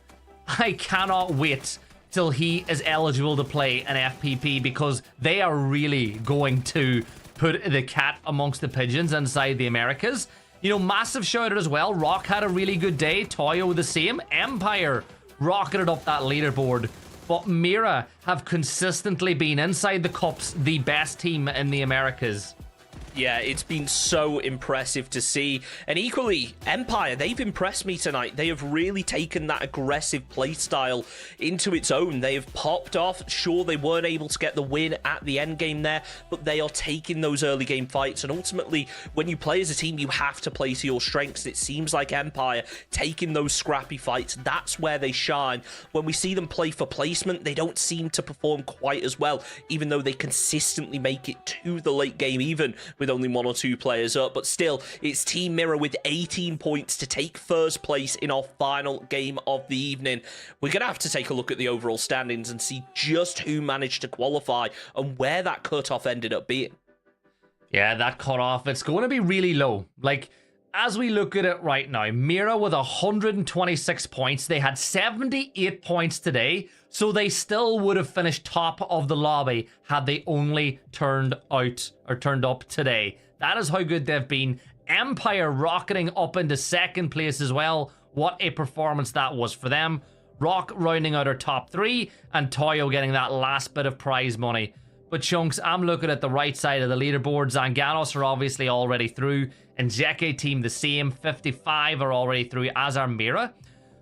I cannot wait till he is eligible to play an FPP, because they are really going to put the cat amongst the pigeons inside the Americas. You know, massive shout out as well. Rock had a really good day. Taego the same. Empire rocketed up that leaderboard. But Mira have consistently been inside the cups the best team in the Americas. Yeah, it's been so impressive to see. And equally, Empire, they've impressed me tonight. They have really taken that aggressive playstyle into its own. They have popped off. Sure, they weren't able to get the win at the end game there, but they are taking those early game fights. And ultimately, when you play as a team, you have to play to your strengths. It seems like Empire taking those scrappy fights, that's where they shine. When we see them play for placement, they don't seem to perform quite as well, even though they consistently make it to the late game, even with only 1 or 2 players up. But still, it's Team Mira with 18 points to take first place in our final game of the evening. We're going to have to take a look at the overall standings and see just who managed to qualify and where that cutoff ended up being. Yeah, that cutoff, it's going to be really low. Like, as we look at it right now, Mira with 126 points. They had 78 points today, so they still would have finished top of the lobby had they only turned up today. That is how good they've been. Empire rocketing up into second place as well. What a performance that was for them. Rock rounding out our top 3, and Taego getting that last bit of prize money. But Chunks, I'm looking at the right side of the leaderboard. Zanganos are obviously already through, and Jeke team the same. 55 are already through, as are Mira.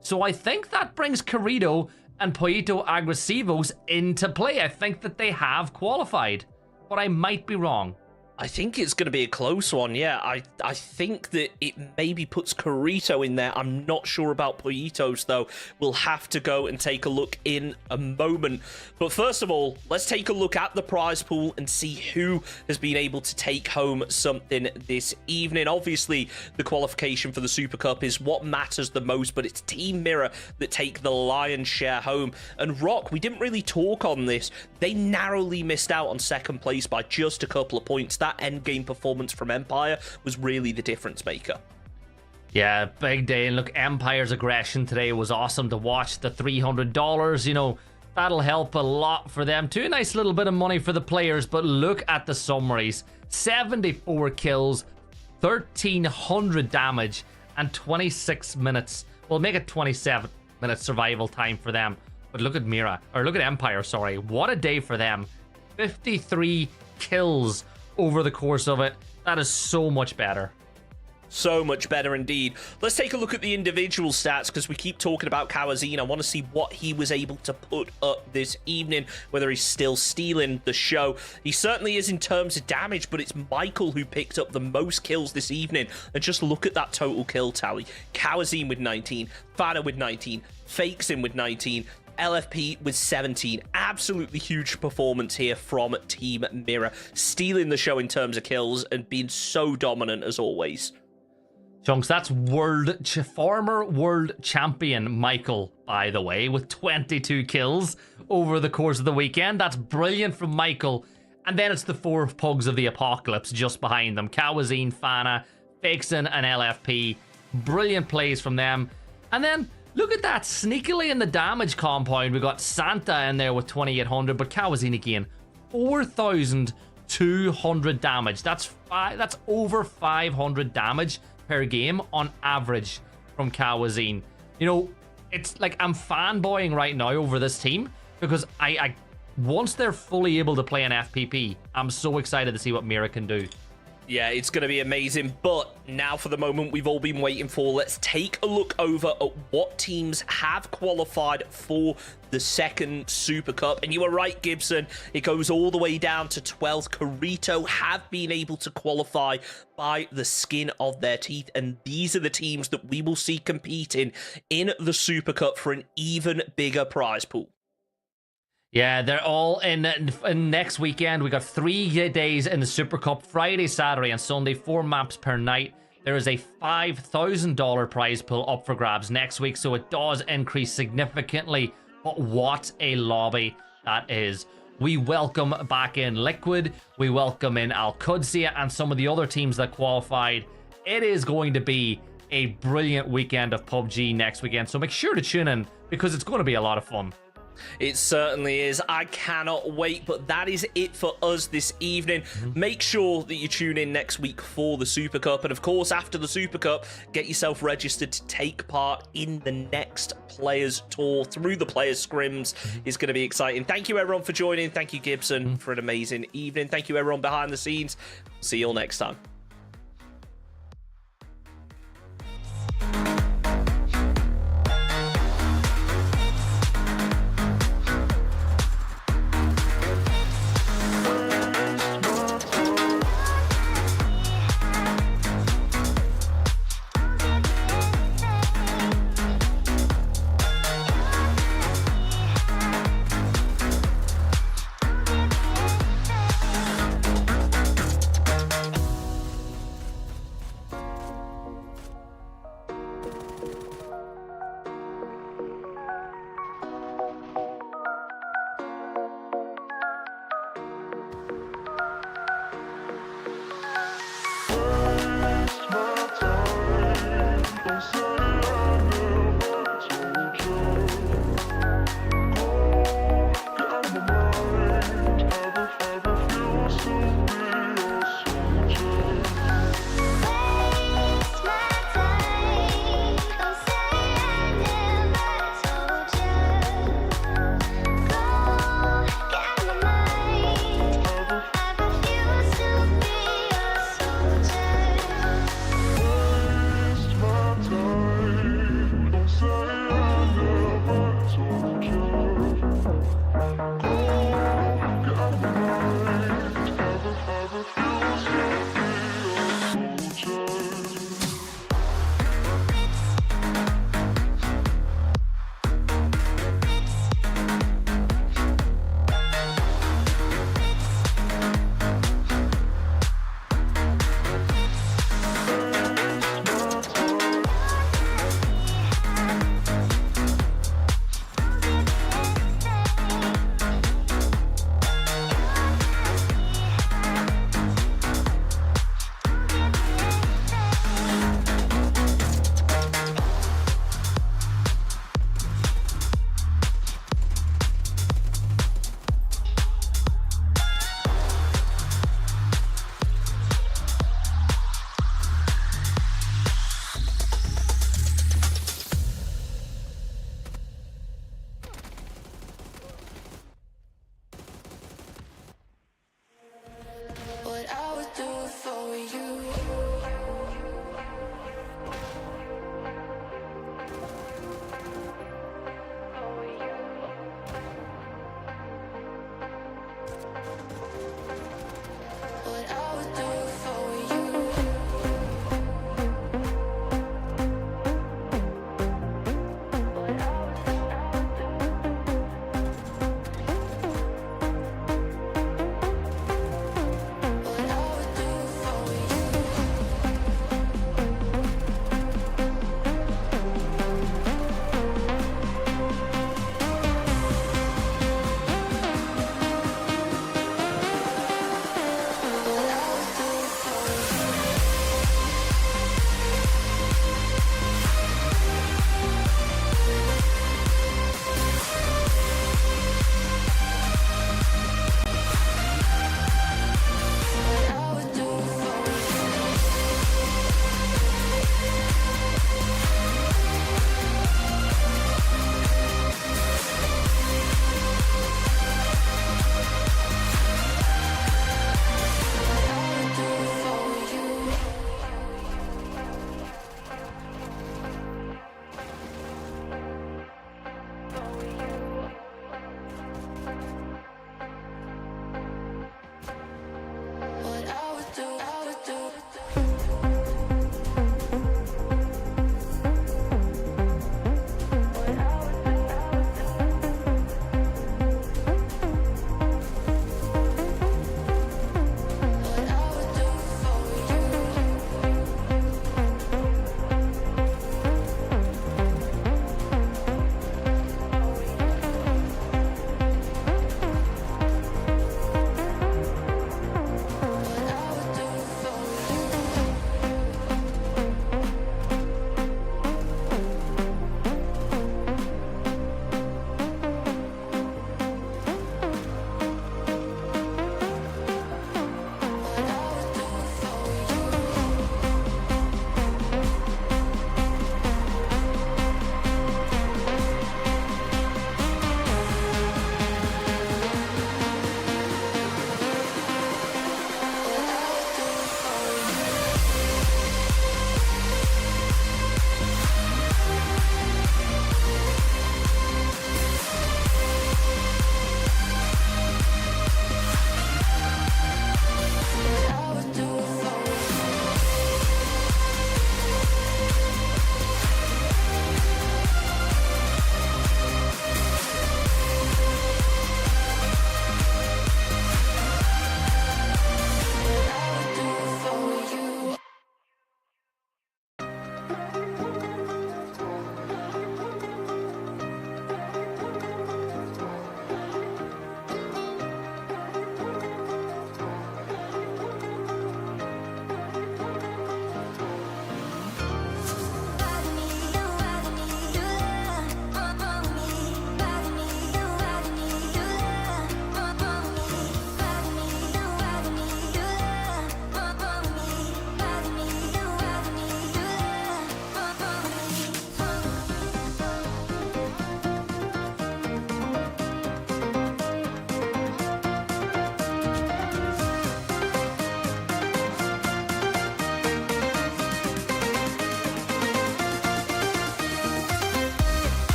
So I think that brings Corrido and Poito Agresivos into play. I think that they have qualified, but I might be wrong. I think it's going to be a close one, yeah. I think that it maybe puts Corrito in there. I'm not sure about Poitos, though. We'll have to go and take a look in a moment. But first of all, let's take a look at the prize pool and see who has been able to take home something this evening. Obviously, the qualification for the Super Cup is what matters the most, but it's Team Mira that take the lion's share home. And Rock, we didn't really talk on this. They narrowly missed out on second place by just a couple of points. That end game performance from Empire was really the difference maker. Yeah, big day. And look, Empire's aggression today was awesome to watch. The $300, you know, that'll help a lot for them too. A nice little bit of money for the players, but look at the summaries. 74 kills, 1,300 damage, and 26 minutes. We'll make it 27 minutes survival time for them. But look at look at Empire, sorry. What a day for them. 53 kills over the course of it. That is so much better. So much better indeed. Let's take a look at the individual stats, because we keep talking about Kawazine. I want to see what he was able to put up this evening, whether he's still stealing the show. He certainly is in terms of damage, but it's Michael who picked up the most kills this evening. And just look at that total kill tally. Kawazine with 19, Fana with 19, Fakesin with 19, LFP with 17. Absolutely huge performance here from Team Mira, stealing the show in terms of kills and being so dominant as always. Chunks, that's former world champion Michael, by the way, with 22 kills over the course of the weekend. That's brilliant from Michael. And then it's the 4 pugs of the apocalypse just behind them. Kawazine, Fana, Fakesin, and LFP. Brilliant plays from them. And then look at that, sneakily in the damage compound, we got Santa in there with 2,800, but Kawazine again, 4,200 damage. That's over 500 damage per game on average from Kawazine. You know, it's like I'm fanboying right now over this team, because I once they're fully able to play an FPP, I'm so excited to see what Mira can do. Yeah, it's going to be amazing, but now for the moment we've all been waiting for. Let's take a look over at what teams have qualified for the second Super Cup. And you were right, Gibson. It goes all the way down to 12th. Corrito have been able to qualify by the skin of their teeth. And these are the teams that we will see competing in the Super Cup for an even bigger prize pool. Yeah, they're all in next weekend. We got 3 days in the Super Cup, Friday, Saturday, and Sunday, 4 maps per night. There is a $5,000 prize pool up for grabs next week, so it does increase significantly. But what a lobby that is. We welcome back in Liquid, we welcome in Al-Qudsiya, and some of the other teams that qualified. It is going to be a brilliant weekend of PUBG next weekend, so make sure to tune in, because it's going to be a lot of fun. It certainly is. I cannot wait, but that is it for us this evening. Make sure that you tune in next week for the Super Cup, and of course, after the Super Cup, get yourself registered to take part in the next Players Tour through the Players Scrims. It's going to be exciting. Thank you, everyone, for joining. Thank you, Gibson, for an amazing evening. Thank you, everyone behind the scenes. See you all next time.